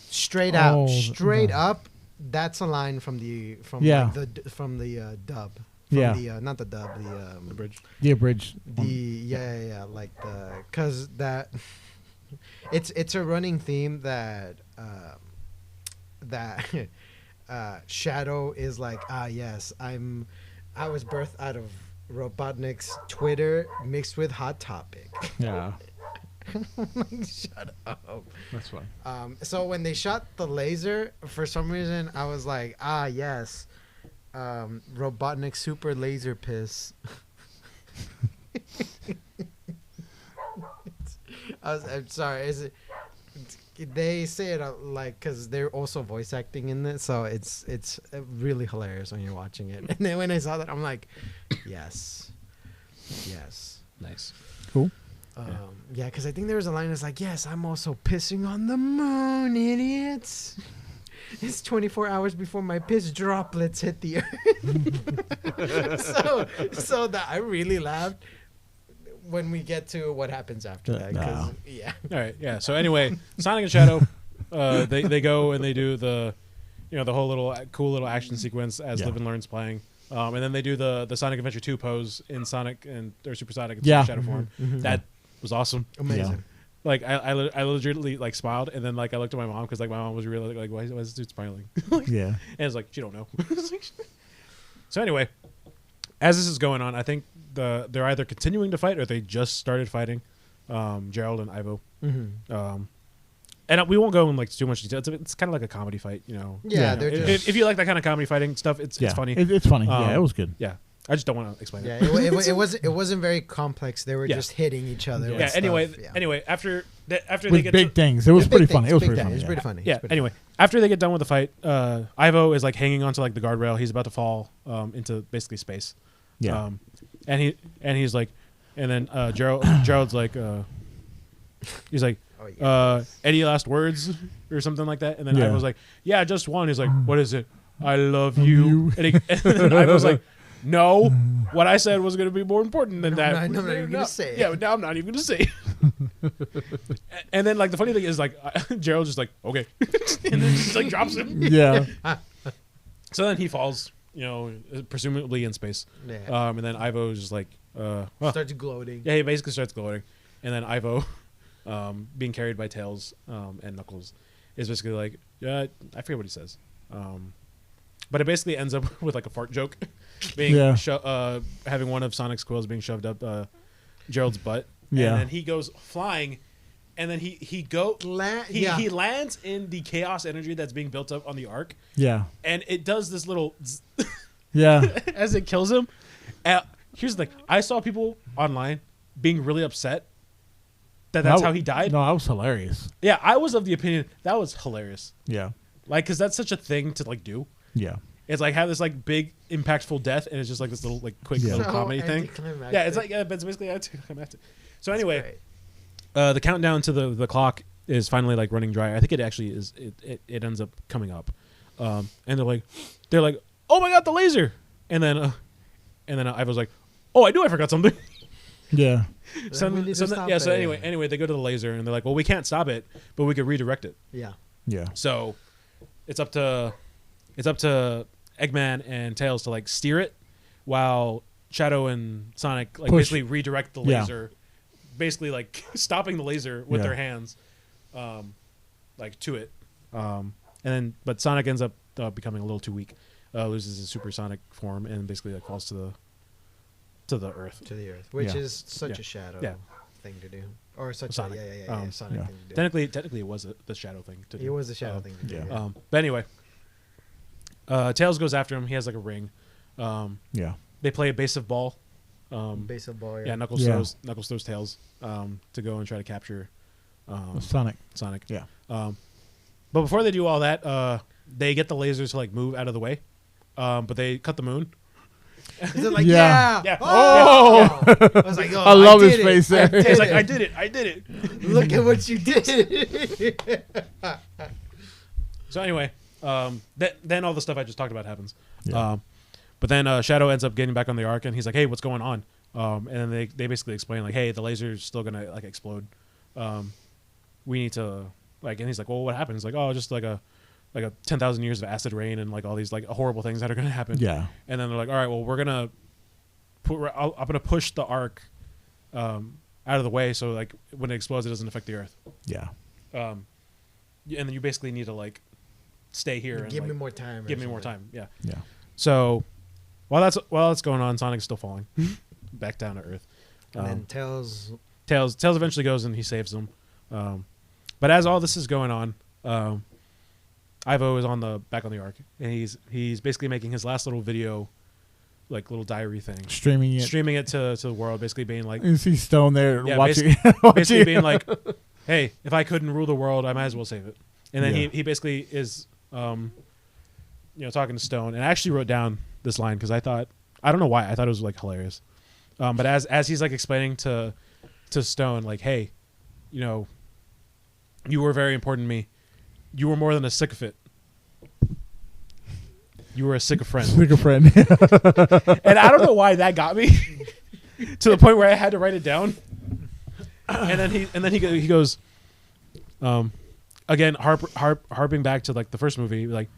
Straight Oh, straight no. up. That's a line from the Yeah. from the dub. From Yeah. the not the dub, The bridge. the abridged. like the because that it's a running theme that that Shadow is like, yes, I was birthed out of Robotnik's Twitter mixed with Hot Topic. Yeah, Like, shut up. that's fine. So when they shot the laser, for some reason I was like, yes, Robotnik super laser piss. I'm sorry. They say it like because they're also voice acting in it, so it's really hilarious when you're watching it. And then when I saw that, I'm like, yes. Nice. Cool. Yeah, because I think there was a line that's like, yes, I'm also pissing on the moon, idiots. It's 24 hours before my piss droplets hit the earth. so that I really laughed when we get to what happens after that. 'Cause, No. yeah. All right, yeah. So anyway, Sonic and Shadow, they go and they do the whole little cool little action sequence as Yeah. Live and Learn's playing, and then they do the Sonic Adventure 2 pose in Sonic or Super Sonic and Yeah. Super Shadow form. Mhm. That was awesome. Amazing. Like I legitimately like smiled, and then like I looked at my mom because like my mom was really like why is this dude smiling? Yeah. And it's like, she don't know. So anyway, as this is going on, I think they're either continuing to fight or they just started fighting, Gerald and Ivo. Mm-hmm. And we won't go in like too much detail. It's kind of like a comedy fight, Yeah, Yeah. they're If, just. if you like that kind of comedy fighting stuff, it's funny. It's funny. Um, Yeah, it was good. Yeah, I just don't want to explain Yeah, it. it wasn't very complex. They were Yeah. just hitting each other. Yeah. with Anyway, stuff. Yeah. anyway, after they With get big to, things, it was Big pretty things, funny. It was big pretty things. funny. It was Yeah. pretty funny. yeah. It's pretty Anyway, after they get done with the fight, Ivo is like hanging onto like the guardrail. He's about to fall into basically space. Yeah. And he's like, and then Gerald's like, he's like, funny. Oh, yeah. any last words or something like that? And then Yeah. Ivo's like, yeah, just one. He's like, what is it? I love Love you. you. And then Ivo's like, no, what I said was going to be more important than that. I'm not even gonna say it. Yeah, but now I'm not even going to say it. And then like the funny thing is like Gerald's just like, okay. And then just like drops him. Yeah. So then he falls, presumably in space. Yeah. And then Ivo's just like, well, Starts gloating. yeah, he basically starts gloating. And then Ivo, being carried by Tails and Knuckles, is basically like, yeah, I forget what he says. But it basically ends up with like a fart joke, being Yeah. having one of Sonic's quills being shoved up Gerald's butt. Yeah. And then he goes flying, and then he lands in the chaos energy that's being built up on the Ark, Yeah. and it does this little zzz Yeah. as it kills him. Here's the thing: I saw people online being really upset that's how he died. No, that was hilarious. Yeah, I was of the opinion that was hilarious. Yeah. Like, because that's such a thing to like do. Yeah. It's like have this like big impactful death, and it's just like this little like quick Yeah. little comedy thing. anticlimactic. Yeah, it's like but it's basically anticlimactic. So That's anyway, great. the countdown to the clock is finally like running dry. I think it actually is. It ends up coming up, and they're like, oh my god, the laser! And then I was like, oh, I forgot something. Yeah. We need to stop So it. anyway, they go to the laser and they're like, well, we can't stop it, but we could redirect it. Yeah. Yeah. So it's up to Eggman and Tails to like steer it, while Shadow and Sonic like Push. basically redirect the Yeah. laser, basically like stopping the laser with Yeah. their hands, like to it. But Sonic ends up becoming a little too weak, loses his supersonic form, and basically like falls to the earth. To the earth, which Yeah. is such Yeah. a Shadow Yeah. thing to do, or such Sonic. a yeah, Sonic yeah. thing to do. Technically, it was the Shadow thing to do. It was a Shadow thing to do. yeah. But anyway, Tails goes after him. He has like a ring. Yeah. They play a base of ball. Base of ball. Yeah, Knuckles Yeah. throws Tails to go and try to capture Sonic. Sonic. Yeah. But before they do all that, they get the lasers to like move out of the way. But they cut the moon. Is it like Yeah. Yeah. Oh! I was like, oh, I love his did it. face I there. did He's like, it. I did it. I did it. Look at what you did. So anyway, then all the stuff I just talked about happens. Yeah. But then Shadow ends up getting back on the Ark, and he's like, "Hey, what's going on?" And then they basically explain like, "Hey, the laser's still gonna like explode. We need to like." And he's like, "Well, what happens?" Like, "Oh, just like a 10,000 years of acid rain and like all these like horrible things that are gonna happen." Yeah. And then they're like, "All right, well, we're gonna I'm gonna push the Ark out of the way so like when it explodes, it doesn't affect the Earth." Yeah. And then you basically need to like stay here and Give me like, more time. or give me more something. time. Yeah. Yeah. So while that's going on, Sonic's still falling back down to Earth. And then Tails. Tails eventually goes and he saves them. But as all this is going on, Ivo is back on the Ark, and he's basically making his last little video, like little diary thing, Streaming it. streaming it to the world, basically being like, You see Stone there Yeah, watching. basically being like, hey, if I couldn't rule the world, I might as well save it. And then Yeah. he basically is, talking to Stone, and I actually wrote down this line because I don't know why, I thought it was like hilarious. But as he's like explaining to Stone, like, hey, you were very important to me. You were more than a sycophant. You were a sycophant. Sticker friend. And I don't know why that got me to the point where I had to write it down. And then he goes, again harping back to like the first movie, like,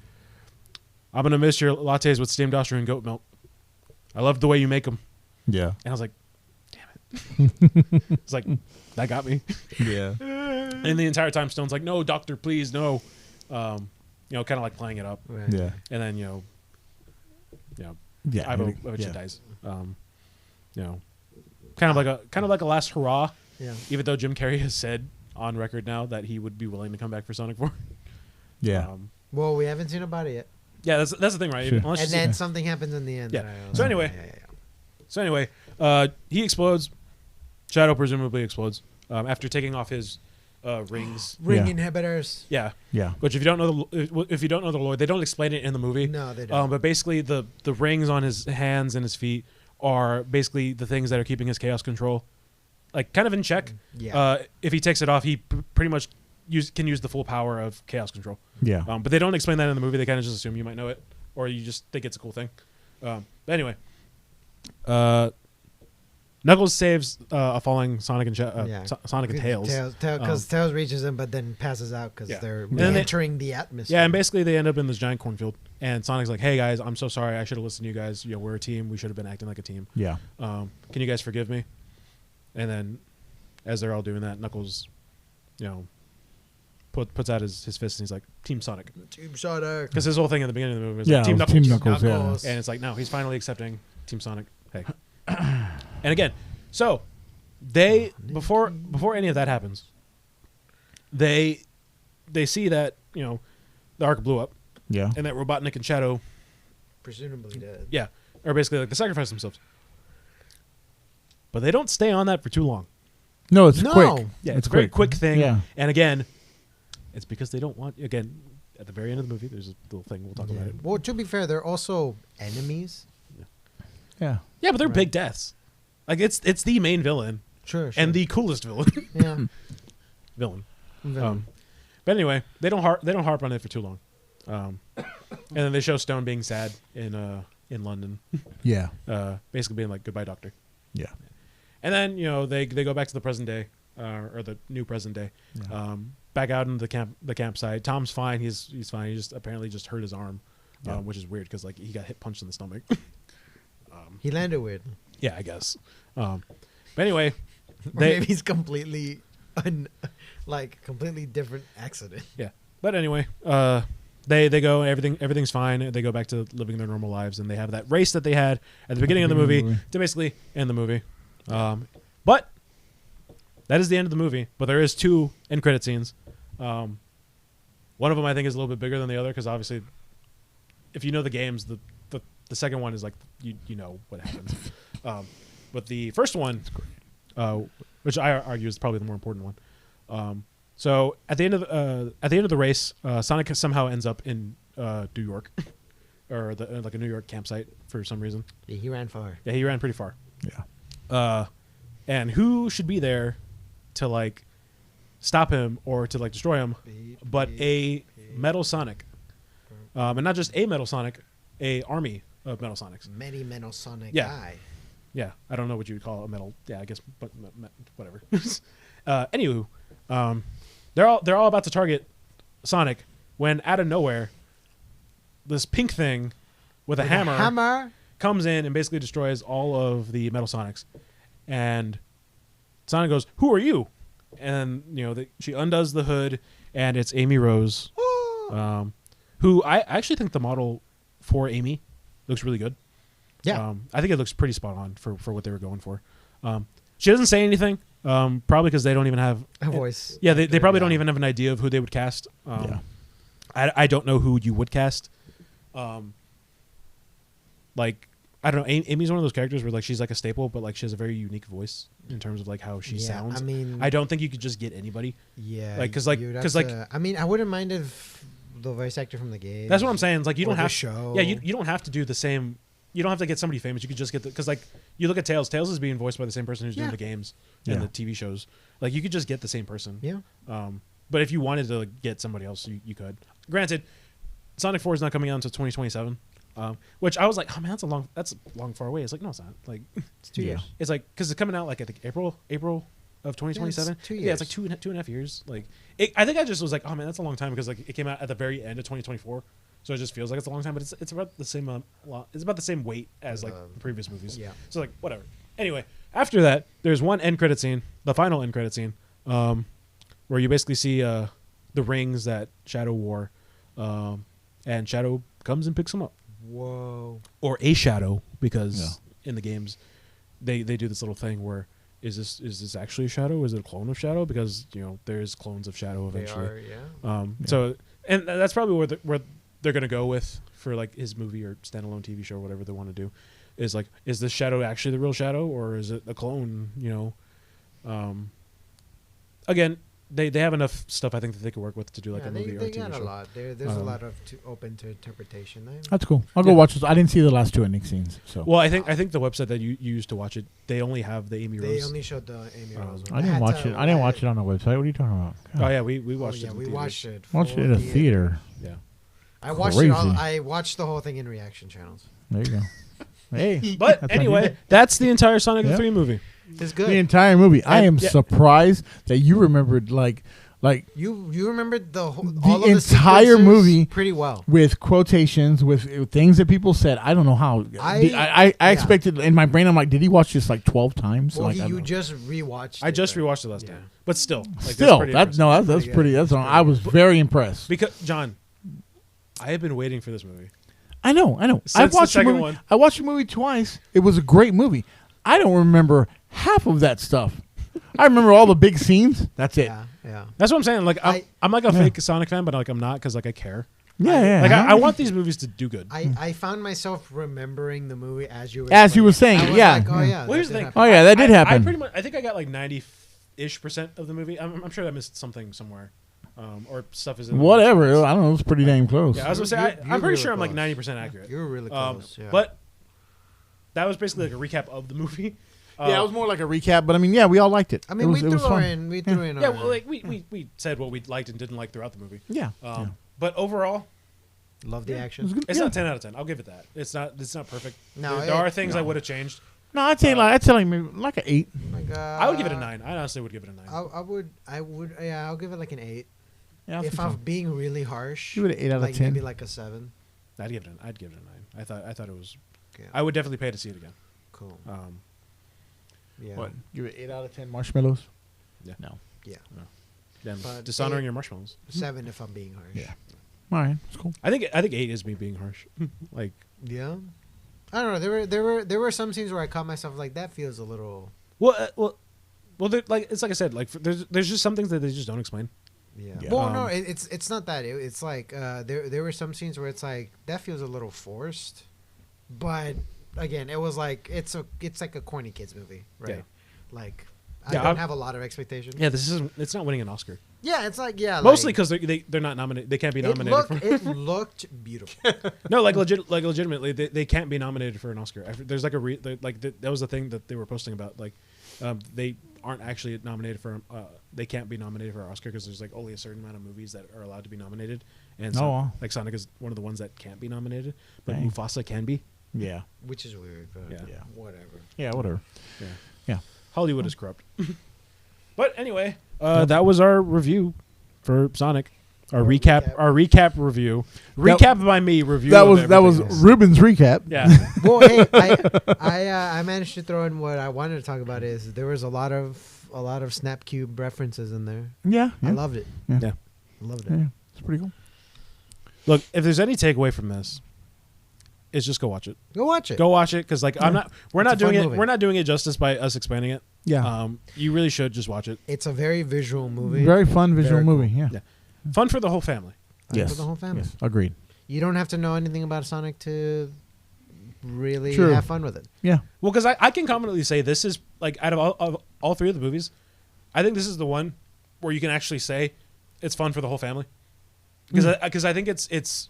I'm gonna miss your lattes with steamed Austrian goat milk. I love the way you make them. Yeah. And I was like, damn it. It's like that got me. Yeah. And the entire time Stone's like, no, doctor, please, no. Kind of like playing it up. Right. Yeah. And then Yeah. Ivo eventually dies. Kind of like a last hurrah. Yeah. Even though Jim Carrey has said on record now that he would be willing to come back for Sonic 4. Yeah. Well, we haven't seen about it yet. Yeah, that's the thing, right? Sure. Unless And you see- then something happens in the end. Yeah. that I So also- anyway. Yeah. So anyway, he explodes. Shadow presumably explodes after taking off his rings. Ring Yeah. inhibitors. Yeah, Yeah. which if you don't know the lore, they don't explain it in the movie. No, they don't. But basically, the rings on his hands and his feet are basically the things that are keeping his chaos control, like kind of in check. Yeah. If he takes it off, he pretty much can use the full power of chaos control. Yeah. But they don't explain that in the movie. They kind of just assume you might know it, or you just think it's a cool thing. But anyway, Knuckles saves a falling Sonic and Sonic and Tails. Because Tails reaches him, but then passes out because Yeah. they're And then they- entering the atmosphere. Yeah, and basically they end up in this giant cornfield, and Sonic's like, "Hey guys, I'm so sorry. I should have listened to you guys. We're a team. We should have been acting like a team. Yeah. Can you guys forgive me?" And then, as they're all doing that, Knuckles, puts out his fist and he's like, "Team Sonic," Team Sonic. because his whole thing in the beginning of the movie was Yeah. like, "Team it was Knuckles," Team Knuckles. Yeah. Knuckles. and it's like, no, he's finally accepting Team Sonic. Hey, and again, so they before any of that happens, they see that the Ark blew up Yeah. and that Robotnik and Shadow, Presumably dead. yeah, are basically like they sacrifice themselves. But they don't stay on that for too long. No, it's No. quick. Yeah, it's a very quick thing. Yeah. And again, it's because they don't want, again, at the very end of the movie, there's a little thing, we'll talk Yeah. about it. Well, to be fair, they're also enemies. Yeah. Yeah, but they're Right. big deaths. Like, it's the main villain Sure. and the coolest villain. yeah. villain. Villain. But anyway, they don't harp on it for too long. And then they show Stone being sad in London. Yeah. Basically being like, "Goodbye, doctor." Yeah. And then, they go back to the present day, or the new present day. Yeah. Back out in the campsite. Tom's fine. He's fine. He just apparently just hurt his arm, Yeah. which is weird because like he got punched in the stomach. He landed weird. Yeah, I guess. But anyway, Or they maybe he's completely, completely different accident. yeah. But anyway, they go. Everything's fine. They go back to living their normal lives, and they have that race that they had at the beginning of the movie to basically end the movie. But that is the end of the movie. But there is 2 end credit scenes. One of them I think is a little bit bigger than the other because obviously, if you know the games, the second one is like you know what happens. But the first one, which I argue is probably the more important one, So at the end of the race, Sonic somehow ends up in New York, or like a New York campsite for some reason. Yeah, he ran far. Yeah, he ran pretty far. Yeah. And who should be there to like stop him or to like destroy him, but a Metal Sonic, and not just a Metal Sonic, a army of Metal Sonics. Many Metal Sonic Yeah. guy. Yeah, I don't know what you would call a metal. Yeah, I guess, but whatever. Anywho, they're all about to target Sonic when out of nowhere, this pink thing with a hammer comes in and basically destroys all of the Metal Sonics. And Sonic goes, "Who are you?" And she undoes the hood, and it's Amy Rose, who I actually think the model for Amy looks really good. Yeah. I think it looks pretty spot on for what they were going for. She doesn't say anything, probably because they don't even have A voice. Yeah, they probably don't even have an idea of who they would cast. Yeah. I don't know who you would cast. Like, I don't know. Amy's one of those characters where like she's like a staple, but like she has a very unique voice in terms of like how she sounds. I mean, I don't think you could just get anybody. yeah, Like, cause I mean, I wouldn't mind if the voice actor from the game. that's what I'm saying. It's like you Or don't the have show. Yeah, you don't have to do the same. You don't have to get somebody famous. You could just get because like you look at Tails. Tails is being voiced by the same person who's doing Yeah. the games Yeah. and the TV shows. Like you could just get the same person. Yeah. But if you wanted to like, get somebody else, you could. Granted, Sonic 4 is not coming out until 2027, which I was like, oh man, that's a long far away. It's like no, it's not. Like It's 2 Yeah. years. it's like because it's coming out like I think April of 2027. Yeah, it's 2 Yeah, it's like years. two and a half years. Like I think I just was like, oh man, that's a long time because like it came out at the very end of 2024. So it just feels like it's a long time, but it's about the same it's about the same weight as like the previous movies. Yeah. So like whatever. Anyway, after that, there's one end credit scene, the final end credit scene, where you basically see the rings that Shadow wore, and Shadow comes and picks them up, Whoa. or a Shadow, because in the games they do this little thing where is this actually a Shadow? Is it a clone of Shadow? Because there's clones of Shadow They eventually. are, yeah. So and that's probably where they're gonna go with for like his movie or standalone TV show or whatever they want to do, is like, is this Shadow actually the real Shadow or is it a clone? Again, they have enough stuff I think that they could work with to do like Yeah, a movie or a they TV got show. a lot. There's a lot of open to interpretation. That's cool. I'll go watch this. I didn't see the last two ending scenes, so Well, I think the website that you used to watch it, they only have the Amy They Rose. only showed the Amy Rose one. I didn't had watch to- it. I didn't watch it on the website. What are you talking about? Oh yeah, we Oh, watched it. yeah, in we theaters. watched it. Watched it full in a theater. Yeah. I watched it all. Crazy. I watched the whole thing in reaction channels. There you go. Hey, But That's anyway, that's the entire Sonic the Yeah. 3 movie. It's the good. entire movie. I am Yeah. surprised that you remembered like You remembered the whole, The all of entire sequences movie pretty well. with quotations, with things that people said. I don't know how. I yeah. expected in my brain. I'm like, did he watch this like 12 times? Well, like, I you don't know. just rewatched. I just right? rewatched it last Yeah. time, but still, like, Still, pretty that's impressive. that's Pretty pretty. good. That's Pretty I was very impressed. Because John, I have been waiting for this movie. I know. Since I've the watched the second movie. one. I watched the movie twice. It was a great movie. I don't remember half of that stuff. I remember all the big scenes. That's it. Yeah, yeah. That's what I'm saying. Like I'm like a Yeah. fake Sonic fan, but like I'm not because like I care. Yeah. Like I want these movies to do good. I found myself remembering the movie as you were As you were saying, I was yeah. like, oh yeah. Well, here's that the did thing. happen. Oh yeah, that did I happen. pretty much. I think I got like 90-ish% of the movie. I'm sure I missed something somewhere, or stuff is in the Whatever. I don't know. It's pretty damn close. Yeah, I was gonna say You're I'm pretty really sure I'm like close. 90% accurate. You were really close. Yeah. But that was basically like a recap of the movie. Yeah, it was more like a recap, but I mean, yeah, we all liked it. I mean, it was, we it was threw fun. in. We threw in. Yeah, our- well, like we said what we liked and didn't like throughout the movie. Yeah. But overall, love the It was action. good. it's Yeah. not 10 out of 10. I'll give it that. It's not perfect. No, there are things I would have changed. No, I'd say like maybe like an 8. Like, I would give it a 9. I honestly would give it a 9. I would. Yeah, I'll give it like an 8. Yeah, If I'm being really harsh, Give it an 8 out of like 10. maybe like a 7. I'd give it a 9. I thought it was. Okay. I would definitely pay to see it again. Cool. Yeah. What? Give it 8 out of 10 marshmallows? Yeah. No. Yeah. Then But dishonoring eight- your marshmallows. 7 if I'm being harsh. Yeah. All right, it's cool. I think 8 is me being harsh. Like Yeah. I don't know. There were some scenes where I caught myself like that feels a little. well, like it's like I said, like there's just some things that they just don't explain. Yeah. Yeah. Well, no, it's not that. It's like there were some scenes where it's like that feels a little forced, but again, it was like it's like a corny kids movie, right? Yeah. Like I Yeah, don't have a lot of expectations. Yeah, it's not winning an Oscar. Yeah, it's like Mostly like, because they're not nominated. They can't be it nominated. looked beautiful. No, legitimately, they can't be nominated for an Oscar. There's like that was the thing that they were posting about. Like, they aren't actually nominated for. They can't be nominated for an Oscar because there's like only a certain amount of movies that are allowed to be nominated, and so, Oh, wow. like Sonic is one of the ones that can't be nominated, but Dang. Mufasa can be. Yeah. Which is weird, but Yeah. Yeah. whatever. Yeah. Whatever. Yeah, Yeah. Hollywood is corrupt. But anyway, that was our review for Sonic. Our recap review. Recap by me. Review. That of was everything else. Ruben's recap. Yeah. Well, hey, I managed to throw in what I wanted to talk about. Is there was a lot of Snapcube references in there. Yeah. I loved it. Yeah. I loved it. Yeah. It's pretty cool. Look, if there's any takeaway from this, it's just go watch it. Go watch it. Go watch it because like we're not It's a fun doing it. movie. We're not doing it justice by us explaining it. Yeah. You really should just watch it. It's a very visual movie. Very fun visual Very cool. movie. Yeah. Yeah. Fun for the whole family. Yes. For the whole family. Yes. Agreed. You don't have to know anything about Sonic to really True. have fun with it. Yeah. Well, because I can confidently say this is like out of all three of the movies, I think this is the one where you can actually say it's fun for the whole family. Because I think it's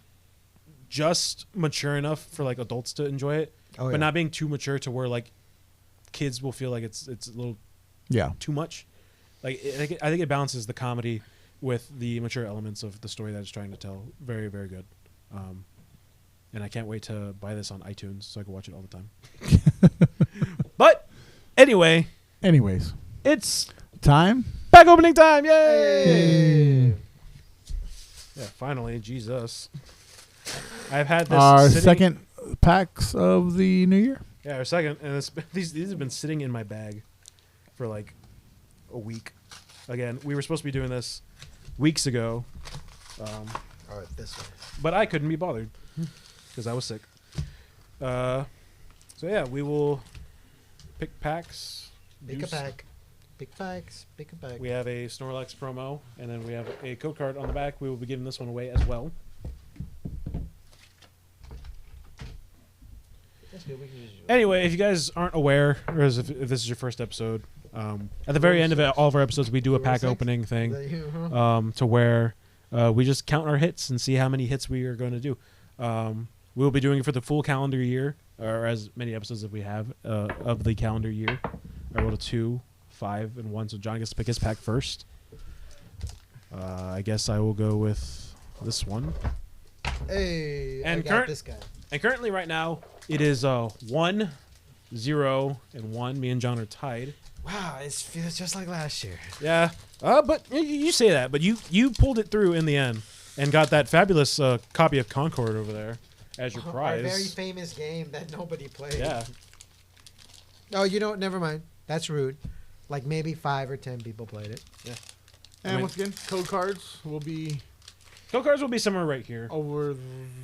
just mature enough for like adults to enjoy it, Oh, but not being too mature to where like kids will feel like it's a little Yeah. too much. Like I think it balances the comedy with the mature elements of the story that it's trying to tell. Very, very good. And I can't wait to buy this on iTunes so I can watch it all the time. But anyway, Anyways, it's time. back opening time. Yay! Yay. Yeah, finally, Jesus. I've had this Our sitting- second packs of the new year. Yeah, our second, and these have been sitting in my bag for like a week. Again, we were supposed to be doing this weeks ago, Or this way. but I couldn't be bothered because I was sick. So yeah, we will pick packs. Pick a use- pack. Pick packs. Pick a pack. We have a Snorlax promo, and then we have a code card on the back. We will be giving this one away as well. That's good. We can use Anyway, if you guys aren't aware, or if this is your first episode, at the very end of all of our episodes, we do a Rule pack 6? opening Is thing. that you? To where we just count our hits and see how many hits we are going to do. We'll be doing it for the full calendar year, or as many episodes as we have of the calendar year. I rolled a 2, 5, and 1, so John gets to pick his pack first. I guess I will go with this one. Hey, And I got current- this guy. And currently, right now, it is 1, 0, and 1. Me and John are tied. Wow, it feels just like last year. Yeah, but you say that, but you pulled it through in the end and got that fabulous copy of Concord over there as your prize. Our very famous game that nobody played. Yeah. Oh, you know what? Never mind. That's rude. Like maybe 5 or 10 people played it. And mean- once again, code cards will be Code cards will be somewhere right here. over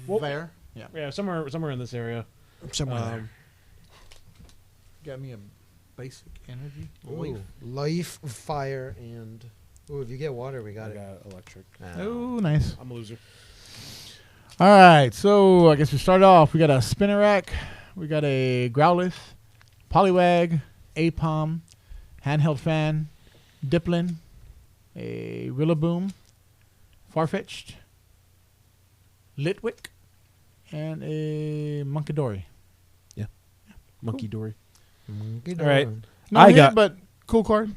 Well- there. Yeah. Yeah, somewhere in this area. Somewhere there. Got me a basic energy. Ooh, life, fire, and ooh, if you get water, we I got it. got electric. Oh, nice. I'm a loser. All right, so I guess we start off. We got a spinner rack. We got a Growlithe, Poliwag, Apom, handheld fan, Diplin, a Rillaboom, Farfetch'd, Litwick, and a Munkidori. Monkey Dory. Good All right. one. No I hit, got- but cool card.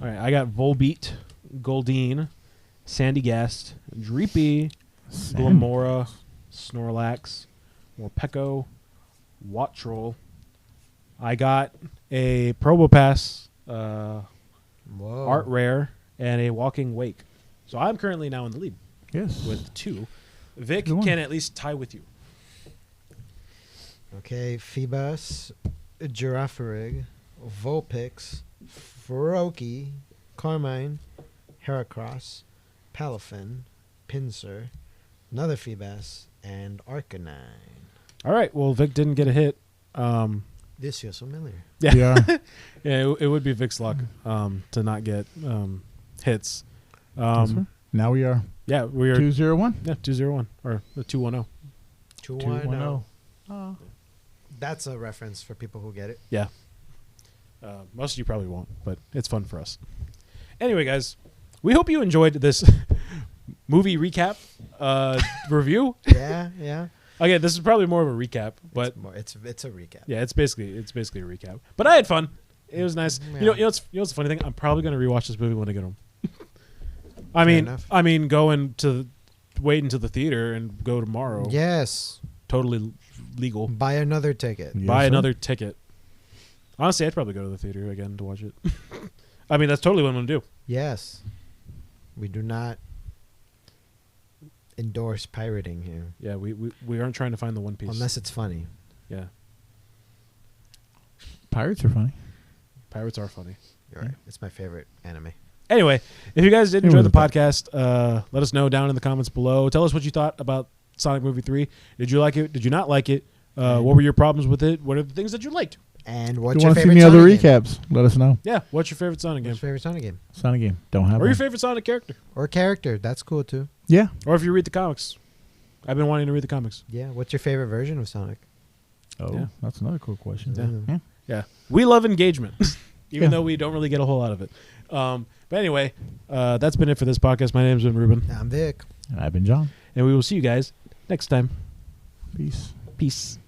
All right, I got Volbeat, Goldeen, Sandygast, Dreepy, Glamora, Snorlax, Morpeko, Wattrel. I got a Probopass, Whoa. Art Rare, and a Walking Wake. So I'm currently now in the lead Yes. with 2. Vic Good one. can at least tie with you. Okay, Phoebus, Girafarig, Vulpix, Froakie, Carmine, Heracross, Palafin, Pinsir, another Phoebus, and Arcanine. All right. Well, Vic didn't get a hit. This feels familiar. Yeah. Yeah. Yeah, it would be Vic's luck to not get hits. Now we are Yeah, we are 201. 201 or 210. 210. 210. That's a reference for people who get it. Yeah. Most of you probably won't, but it's fun for us. Anyway, guys, we hope you enjoyed this movie recap review. Yeah. Okay, this is probably more of a recap, but It's a recap. yeah, it's basically a recap. But I had fun. It was nice. Yeah. You know what's the funny thing? I'm probably gonna rewatch this movie when I get home. enough. Wait until the theater and go tomorrow. Yes. Totally legal. Buy another ticket. Yes, Buy sir. another ticket. Honestly, I'd probably go to the theater again to watch it. I mean, that's totally what I'm gonna do. Yes. We do not endorse pirating here. Yeah, we aren't trying to find the One Piece. Unless it's funny. Yeah, Pirates are funny. pirates are funny. You're right. It's my favorite anime. Anyway, if you guys did It enjoy was the fun. podcast, let us know down in the comments below. Tell us what you thought about Sonic Movie 3. Did you like it? Did you not like it? What were your problems with it? What are the things that you liked? And If what's you your want to see favorite any other Sonic game? recaps, let us know. Yeah, what's your favorite Sonic game? What's your favorite Sonic game? Sonic game. Don't have Or your one. favorite Sonic character? Or character. That's cool too. Yeah. Or if you read the comics. I've been wanting to read the comics. Yeah. What's your favorite version of Sonic? Oh, Yeah. that's another cool question. Yeah. Yeah. Yeah. We love engagement, even Yeah. though we don't really get a whole lot of it. But anyway, that's been it for this podcast. My name's been Ruben, I'm Vic. I've been John. and we will see you guys next time. Peace. Peace.